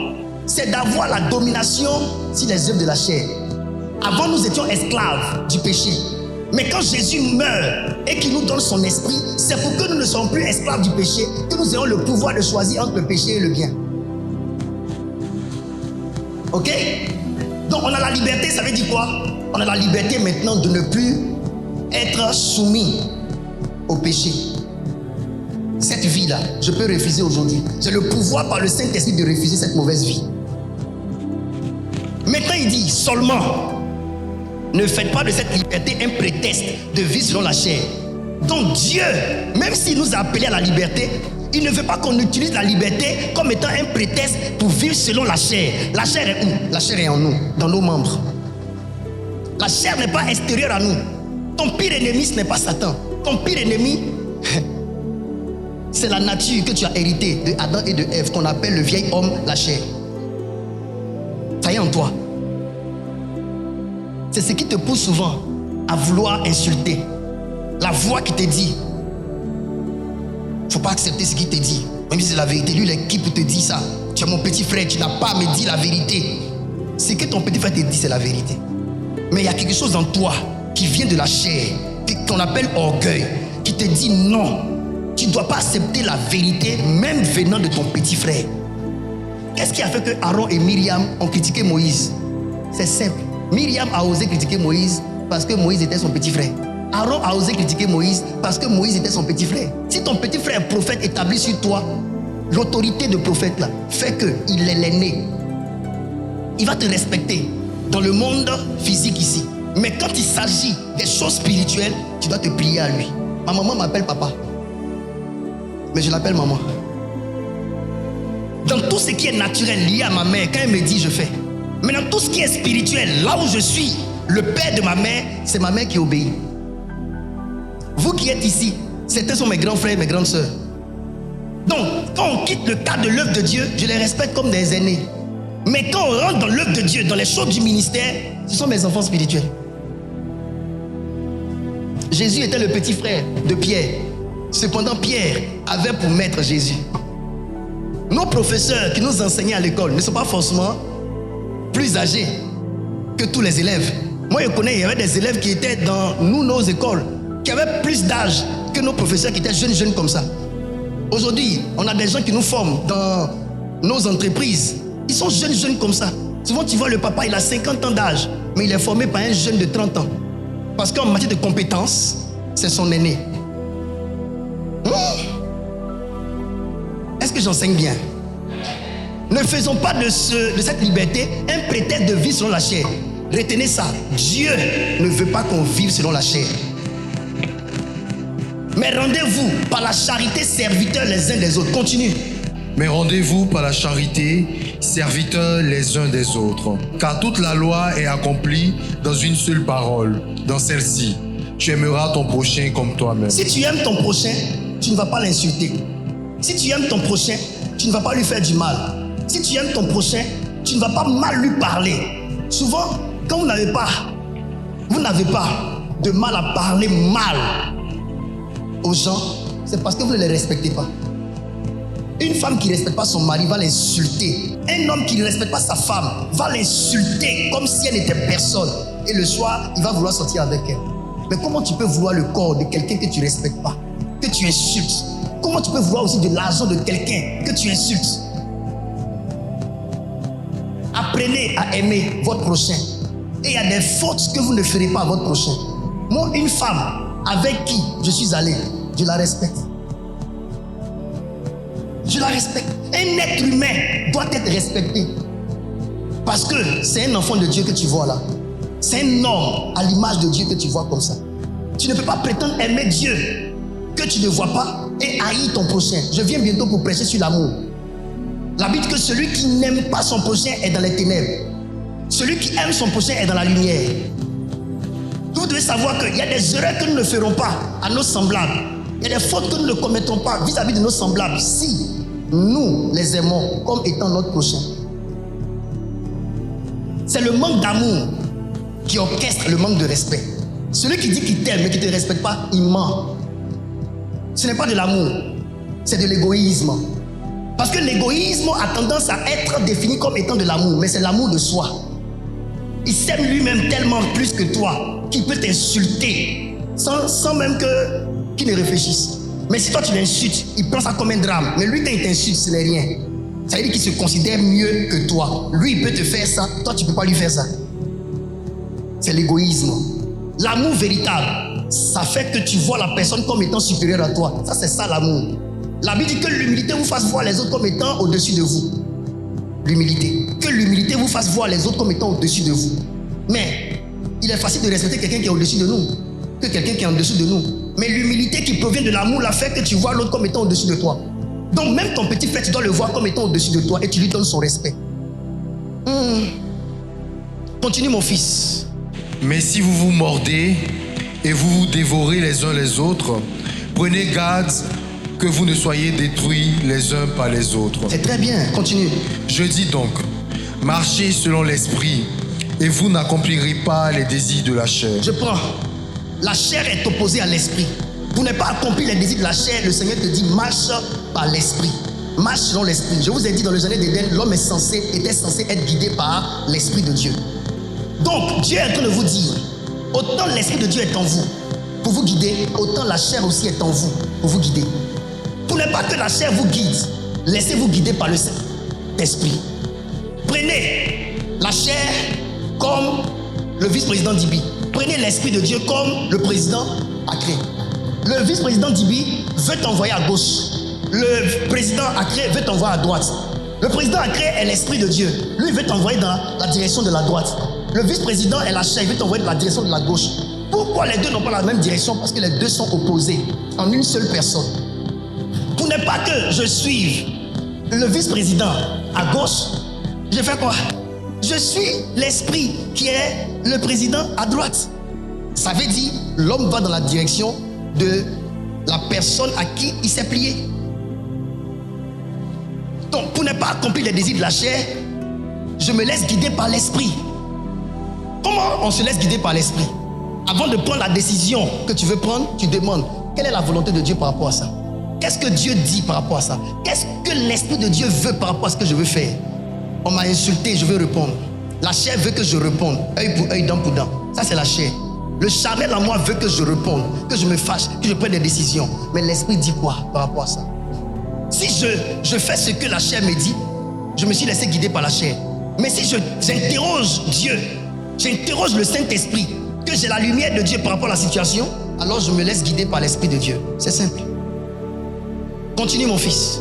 C'est d'avoir la domination sur les œuvres de la chair. Avant, nous étions esclaves du péché. Mais quand Jésus meurt et qu'il nous donne son esprit, c'est pour que nous ne soyons plus esclaves du péché, que nous ayons le pouvoir de choisir entre le péché et le bien. Ok? Donc on a la liberté, ça veut dire quoi? On a la liberté maintenant de ne plus être soumis au péché. Cette vie-là, je peux refuser aujourd'hui. J'ai le pouvoir par le Saint-Esprit de refuser cette mauvaise vie. Maintenant il dit seulement, ne faites pas de cette liberté un prétexte de vivre selon la chair. Donc Dieu, même s'il nous a appelés à la liberté, il ne veut pas qu'on utilise la liberté comme étant un prétexte pour vivre selon la chair. La chair est où? La chair est en nous, dans nos membres. La chair n'est pas extérieure à nous. Ton pire ennemi, ce n'est pas Satan. Ton pire ennemi, C'est la nature que tu as héritée de Adam et de Ève, qu'on appelle le vieil homme, la chair. Ça y est en toi. C'est ce qui te pousse souvent à vouloir insulter. La voix qui te dit, il ne faut pas accepter ce qu'il te dit. Même si c'est la vérité, lui il est qui pour te dire ça? Tu es mon petit frère, tu n'as pas à me dire la vérité. Ce que ton petit frère te dit, c'est la vérité. Mais il y a quelque chose en toi qui vient de la chair, qu'on appelle orgueil, qui te dit non, tu ne dois pas accepter la vérité, même venant de ton petit frère. Qu'est-ce qui a fait que Aaron et Myriam ont critiqué Moïse? C'est simple. Myriam a osé critiquer Moïse parce que Moïse était son petit frère. Aaron a osé critiquer Moïse parce que Moïse était son petit frère. Si ton petit frère est prophète établi sur toi, l'autorité de prophète là fait qu'il est l'aîné. Il va te respecter dans le monde physique ici. Mais quand il s'agit des choses spirituelles, tu dois te plier à lui. Ma maman m'appelle papa, mais je l'appelle maman. Dans tout ce qui est naturel lié à ma mère, quand elle me dit, je fais. Mais dans tout ce qui est spirituel, là où je suis, le père de ma mère, c'est ma mère qui obéit. Vous qui êtes ici, certains sont mes grands frères, mes grandes sœurs. Donc, quand on quitte le cadre de l'œuvre de Dieu, je les respecte comme des aînés. Mais quand on rentre dans l'œuvre de Dieu, dans les choses du ministère, ce sont mes enfants spirituels. Jésus était le petit frère de Pierre. Cependant, Pierre avait pour maître Jésus. Nos professeurs qui nous enseignaient à l'école ne sont pas forcément plus âgés que tous les élèves. Moi, je connais, il y avait des élèves qui étaient dans nos écoles, qui avaient plus d'âge que nos professeurs qui étaient jeunes comme ça. Aujourd'hui, on a des gens qui nous forment dans nos entreprises. Ils sont jeunes comme ça. Souvent, tu vois, le papa, il a 50 ans d'âge, mais il est formé par un jeune de 30 ans. Parce qu'en matière de compétences, c'est son aîné. Est-ce que j'enseigne bien? Ne faisons pas de cette liberté un prétexte de vivre selon la chair. Retenez ça. Dieu ne veut pas qu'on vive selon la chair. Mais rendez-vous par la charité serviteurs les uns des autres. Continue. Mais rendez-vous par la charité, serviteurs les uns des autres. Car toute la loi est accomplie dans une seule parole, dans celle-ci. Tu aimeras ton prochain comme toi-même. Si tu aimes ton prochain, tu ne vas pas l'insulter. Si tu aimes ton prochain, tu ne vas pas lui faire du mal. Si tu aimes ton prochain, tu ne vas pas mal lui parler. Souvent, quand vous n'avez pas de mal à parler mal aux gens, c'est parce que vous ne les respectez pas. Une femme qui ne respecte pas son mari va l'insulter. Un homme qui ne respecte pas sa femme va l'insulter comme si elle n'était personne. Et le soir, il va vouloir sortir avec elle. Mais comment tu peux vouloir le corps de quelqu'un que tu ne respectes pas, que tu insultes? Comment tu peux vouloir aussi de l'argent de quelqu'un que tu insultes? Apprenez à aimer votre prochain. Et il y a des fautes que vous ne ferez pas à votre prochain. Moi, une femme avec qui je suis allé, je la respecte. Je la respecte. Un être humain doit être respecté. Parce que c'est un enfant de Dieu que tu vois là. C'est un homme à l'image de Dieu que tu vois comme ça. Tu ne peux pas prétendre aimer Dieu que tu ne vois pas et haïr ton prochain. Je viens bientôt pour prêcher sur l'amour. La Bible dit que celui qui n'aime pas son prochain est dans les ténèbres. Celui qui aime son prochain est dans la lumière. Vous devez savoir qu'il y a des erreurs que nous ne ferons pas à nos semblables. Il y a des fautes que nous ne commettons pas vis-à-vis de nos semblables si nous les aimons comme étant notre prochain. C'est le manque d'amour qui orchestre le manque de respect. Celui qui dit qu'il t'aime mais qui ne te respecte pas, il ment. Ce n'est pas de l'amour, c'est de l'égoïsme. Parce que l'égoïsme a tendance à être défini comme étant de l'amour, mais c'est l'amour de soi. Il s'aime lui-même tellement plus que toi qu'il peut t'insulter sans même qu'il ne réfléchisse. Mais si toi tu l'insultes, il prend ça comme un drame. Mais lui, quand il t'insulte, ce n'est rien. Ça veut dire qu'il se considère mieux que toi. Lui, il peut te faire ça, toi tu ne peux pas lui faire ça. C'est l'égoïsme. L'amour véritable, ça fait que tu vois la personne comme étant supérieure à toi. Ça, c'est ça l'amour. La Bible dit que l'humilité vous fasse voir les autres comme étant au-dessus de vous. L'humilité. Que l'humilité vous fasse voir les autres comme étant au-dessus de vous. Mais il est facile de respecter quelqu'un qui est au-dessus de nous que quelqu'un qui est en dessous de nous. Mais l'humilité qui provient de l'amour la fait que tu vois l'autre comme étant au-dessus de toi. Donc même ton petit frère, tu dois le voir comme étant au-dessus de toi et tu lui donnes son respect. Continue mon fils. Mais si vous vous mordez et vous vous dévorez les uns les autres, prenez garde que vous ne soyez détruits les uns par les autres. C'est très bien, continue. Je dis donc, marchez selon l'esprit, et vous n'accomplirez pas les désirs de la chair. Je prends. La chair est opposée à l'esprit. Pour ne pas accomplir les désirs de la chair, le Seigneur te dit marche par l'esprit. Marche selon l'esprit. Je vous ai dit dans le jardin d'Éden, l'homme était censé être guidé par l'esprit de Dieu. Donc, Dieu est en train de vous dire, autant l'esprit de Dieu est en vous pour vous guider, autant la chair aussi est en vous pour vous guider. Pour ne pas que la chair vous guide, laissez-vous guider par le Saint-Esprit. Prenez la chair comme le vice-président Dibi. Prenez l'esprit de Dieu comme le président Akré. Le vice-président Dibi veut t'envoyer à gauche. Le président Akré veut t'envoyer à droite. Le président Akré est l'esprit de Dieu. Lui, il veut t'envoyer dans la direction de la droite. Le vice-président est la chair, il veut t'envoyer dans la direction de la gauche. Pourquoi les deux n'ont pas la même direction? Parce que les deux sont opposés en une seule personne. Pour ne pas que je suive le vice-président à gauche, je fais quoi? Je suis l'esprit qui est le président à droite. Ça veut dire l'homme va dans la direction de la personne à qui il s'est plié. Donc, pour ne pas accomplir les désirs de la chair, je me laisse guider par l'esprit. Comment on se laisse guider par l'esprit? Avant de prendre la décision que tu veux prendre, tu demandes quelle est la volonté de Dieu par rapport à ça? Qu'est-ce que Dieu dit par rapport à ça? Qu'est-ce que l'Esprit de Dieu veut par rapport à ce que je veux faire? On m'a insulté, je veux répondre. La chair veut que je réponde, œil pour œil, dent pour dent. Ça, c'est la chair. Le charnel en moi veut que je réponde, que je me fâche, que je prenne des décisions. Mais l'Esprit dit quoi par rapport à ça? Si je fais ce que la chair me dit, je me suis laissé guider par la chair. Mais si j'interroge Dieu, j'interroge le Saint-Esprit, que j'ai la lumière de Dieu par rapport à la situation, alors je me laisse guider par l'Esprit de Dieu. C'est simple. Continue, mon fils.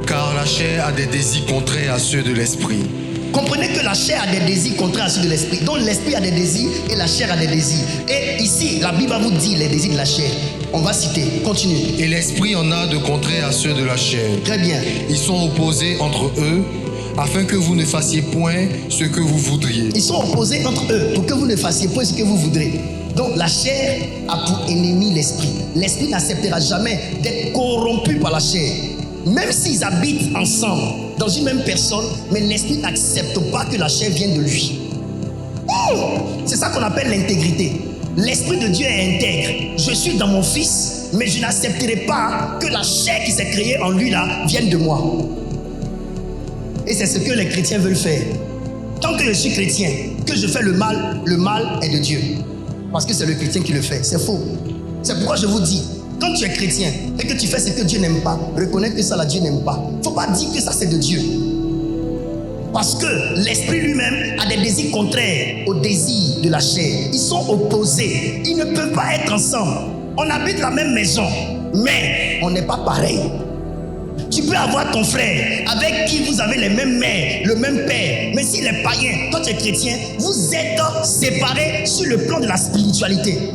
Car la chair a des désirs contraires à ceux de l'esprit. Comprenez que la chair a des désirs contraires à ceux de l'esprit. Donc l'esprit a des désirs et la chair a des désirs. Et ici, la Bible va vous dire les désirs de la chair. On va citer. Continue. Et l'esprit en a de contraires à ceux de la chair. Très bien. Ils sont opposés entre eux, afin que vous ne fassiez point ce que vous voudriez. Ils sont opposés entre eux pour que vous ne fassiez point ce que vous voudrez. Donc la chair a pour ennemi l'esprit. L'esprit n'acceptera jamais d'être corrompu par la chair. Même s'ils habitent ensemble dans une même personne, mais l'esprit n'accepte pas que la chair vienne de lui. C'est ça qu'on appelle l'intégrité. L'esprit de Dieu est intègre. Je suis dans mon fils, mais je n'accepterai pas que la chair qui s'est créée en lui là vienne de moi. Et c'est ce que les chrétiens veulent faire. Tant que je suis chrétien, que je fais le mal est de Dieu. Parce que c'est le chrétien qui le fait. C'est faux. C'est pourquoi je vous dis, quand tu es chrétien et que tu fais ce que Dieu n'aime pas, reconnais que ça là Dieu n'aime pas. Il ne faut pas dire que ça c'est de Dieu. Parce que l'esprit lui-même a des désirs contraires aux désirs de la chair. Ils sont opposés. Ils ne peuvent pas être ensemble. On habite la même maison, mais on n'est pas pareil. Tu peux avoir ton frère avec qui vous avez les mêmes mères, le même père. Mais s'il est païen, toi tu es chrétien, vous êtes séparés sur le plan de la spiritualité.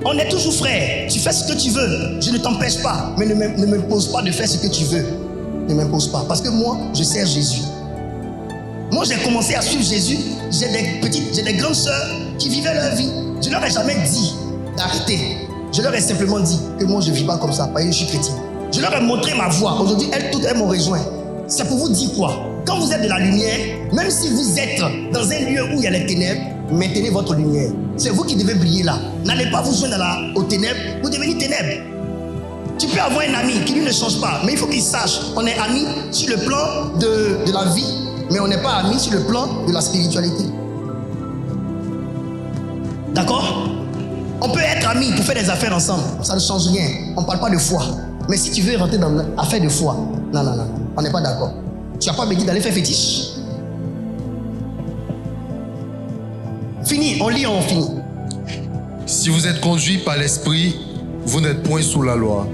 On est toujours frères. Tu fais ce que tu veux. Je ne t'empêche pas. Mais ne m'impose pas de faire ce que tu veux. Ne m'impose pas. Parce que moi, je sers Jésus. Moi, j'ai commencé à suivre Jésus. J'ai des grandes sœurs qui vivaient leur vie. Je ne leur ai jamais dit d'arrêter. Je leur ai simplement dit que moi, je ne vis pas comme ça. Parce que je suis chrétien. Je leur ai montré ma voie. Aujourd'hui, elles m'ont rejoint. C'est pour vous dire quoi? Quand vous êtes de la lumière, même si vous êtes dans un lieu où il y a les ténèbres, maintenez votre lumière. C'est vous qui devez briller là. N'allez pas vous joindre aux ténèbres, vous devenez ténèbres. Tu peux avoir un ami qui lui ne change pas, mais il faut qu'il sache qu'on est amis sur le plan de la vie, mais on n'est pas amis sur le plan de la spiritualité. D'accord? On peut être amis pour faire des affaires ensemble, ça ne change rien. On ne parle pas de foi. Mais si tu veux rentrer dans l'affaire de foi, non, on n'est pas d'accord. Tu n'as pas me dit d'aller faire fétiche. Fini, on lit, on finit. Si vous êtes conduits par l'esprit, vous n'êtes point sous la loi.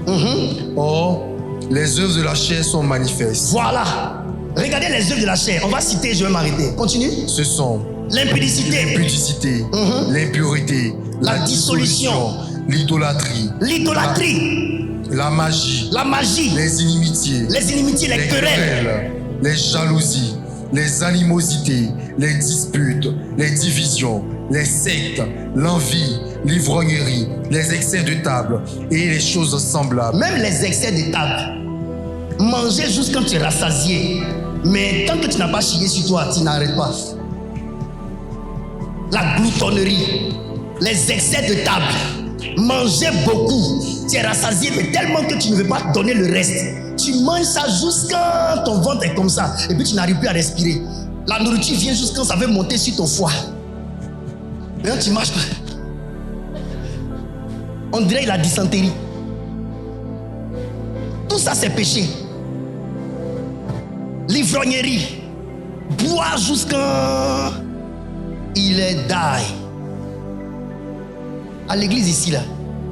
Or, les œuvres de la chair sont manifestes. Voilà. Regardez les œuvres de la chair. On va citer, je vais m'arrêter. Continue. Ce sont l'impudicité, l'impureté, la dissolution, l'idolâtrie, la magie, les inimitiés, les querelles, les jalousies, les animosités, les disputes, les divisions, les sectes, l'envie, l'ivrognerie, les excès de table et les choses semblables. Même les excès de table. Manger juste quand tu es rassasié. Mais tant que tu n'as pas chié sur toi, tu n'arrêtes pas. La gloutonnerie, les excès de table. Manger beaucoup. Tu es rassasié, mais tellement que tu ne veux pas donner le reste. Tu manges ça jusqu'à ton ventre est comme ça. Et puis tu n'arrives plus à respirer. La nourriture vient juste quand ça veut monter sur ton foie. Maintenant tu marches. On dirait la dysenterie. Tout ça c'est péché. L'ivrognerie. Boire jusqu'à il est die. À l'église ici là,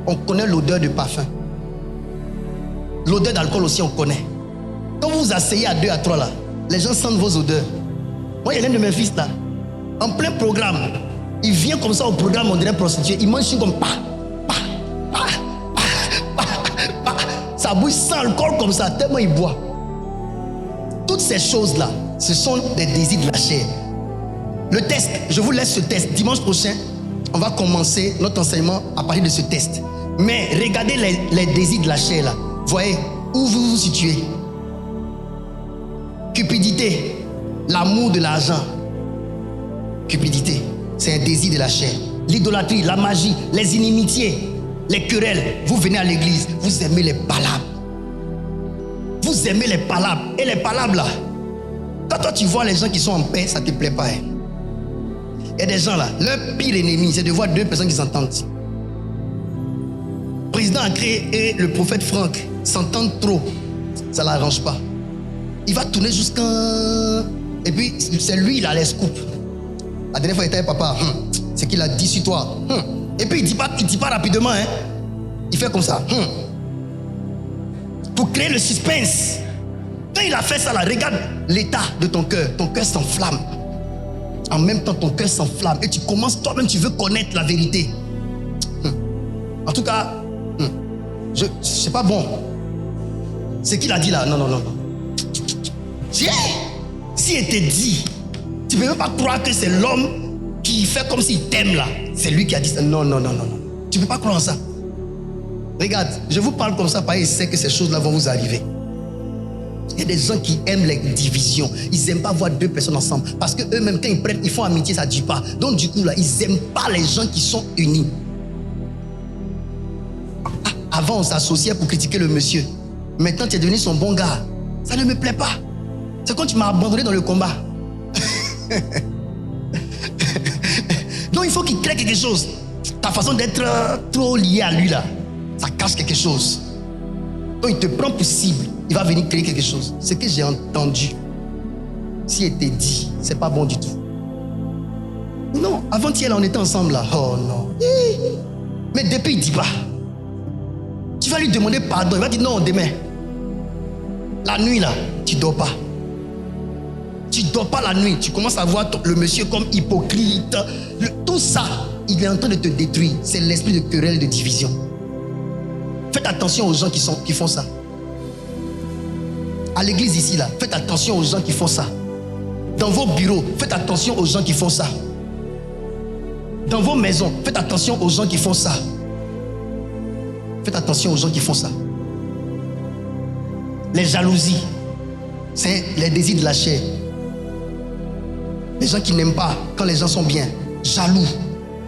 on connaît l'odeur de parfum. L'odeur d'alcool aussi on connaît. Quand vous vous asseyez à 2 à 3 là, les gens sentent vos odeurs. Moi il y a l'un de mes fils là, en plein programme, il vient comme ça au programme, on dirait prostitué, il mange comme sa bouche sent alcool comme ça, tellement il boit. Toutes ces choses là, ce sont des désirs de la chair. Le test, je vous laisse ce test. Dimanche prochain, on va commencer notre enseignement à partir de ce test. Mais regardez les désirs de la chair là. Voyez où vous vous situez. Cupidité, l'amour de l'argent. Cupidité, c'est un désir de la chair. L'idolâtrie, la magie, les inimitiés, les querelles. Vous venez à l'église, vous aimez les palabres. Vous aimez les palabres. Et les palabres là, quand toi tu vois les gens qui sont en paix, ça ne te plaît pas. Il y a des gens là, leur pire ennemi, c'est de voir 2 personnes qui s'entendent. Le président a créé et le prophète Franck s'entendent trop. Ça ne l'arrange pas. Il va tourner jusqu'à... Et puis, c'est lui, il a les scoops. La dernière fois, il était avec papa. C'est qu'il a dit sur toi. Et puis, il dit pas rapidement. Il fait comme ça. Pour créer le suspense. Quand il a fait ça, là, regarde l'état de ton cœur. Ton cœur s'enflamme. En même temps, ton cœur s'enflamme. Et tu commences, toi-même, tu veux connaître la vérité. En tout cas, c'est pas bon. C'est qu'il a dit là. Non. Tiens, s'il était dit, tu ne peux même pas croire que c'est l'homme qui fait comme s'il t'aime là. C'est lui qui a dit ça. Non. Tu ne peux pas croire en ça. Regarde, je vous parle comme ça parce qu'il sait que ces choses-là vont vous arriver. Il y a des gens qui aiment les divisions. Ils n'aiment pas voir 2 personnes ensemble. Parce qu'eux-mêmes, quand ils prennent, ils font amitié, ça ne dit pas. Donc du coup, là, ils n'aiment pas les gens qui sont unis. Avant, on s'associait pour critiquer le monsieur. Maintenant, tu es devenu son bon gars. Ça ne me plaît pas. C'est quand tu m'as abandonné dans le combat. Donc, il faut qu'il crée quelque chose. Ta façon d'être trop lié à lui, là, ça cache quelque chose. Donc, il te prend pour cible. Il va venir créer quelque chose. Ce que j'ai entendu, s'il était dit, c'est pas bon du tout. Non, avant-hier, on était ensemble, là. Oh non. Mais depuis, il dit pas. Tu vas lui demander pardon. Il va dire non, demain. La nuit, là, tu dors pas. Tu dors pas la nuit. Tu commences à voir le monsieur comme hypocrite. Tout ça, il est en train de te détruire. C'est l'esprit de querelle, de division. Faites attention aux gens qui font ça. À l'église ici, là, faites attention aux gens qui font ça. Dans vos bureaux, faites attention aux gens qui font ça. Dans vos maisons, faites attention aux gens qui font ça. Faites attention aux gens qui font ça. Les jalousies, c'est les désirs de la chair. Les gens qui n'aiment pas quand les gens sont bien, jaloux.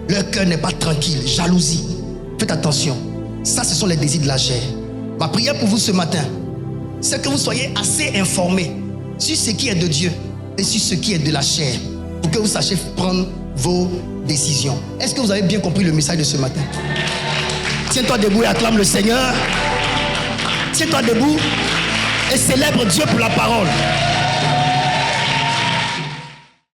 Leur cœur n'est pas tranquille, jalousie. Faites attention. Ça, ce sont les désirs de la chair. Ma prière pour vous ce matin, c'est que vous soyez assez informés sur ce qui est de Dieu et sur ce qui est de la chair, pour que vous sachiez prendre vos décisions. Est-ce que vous avez bien compris le message de ce matin? Tiens-toi debout et acclame le Seigneur. Tiens-toi debout et célèbre Dieu pour la parole.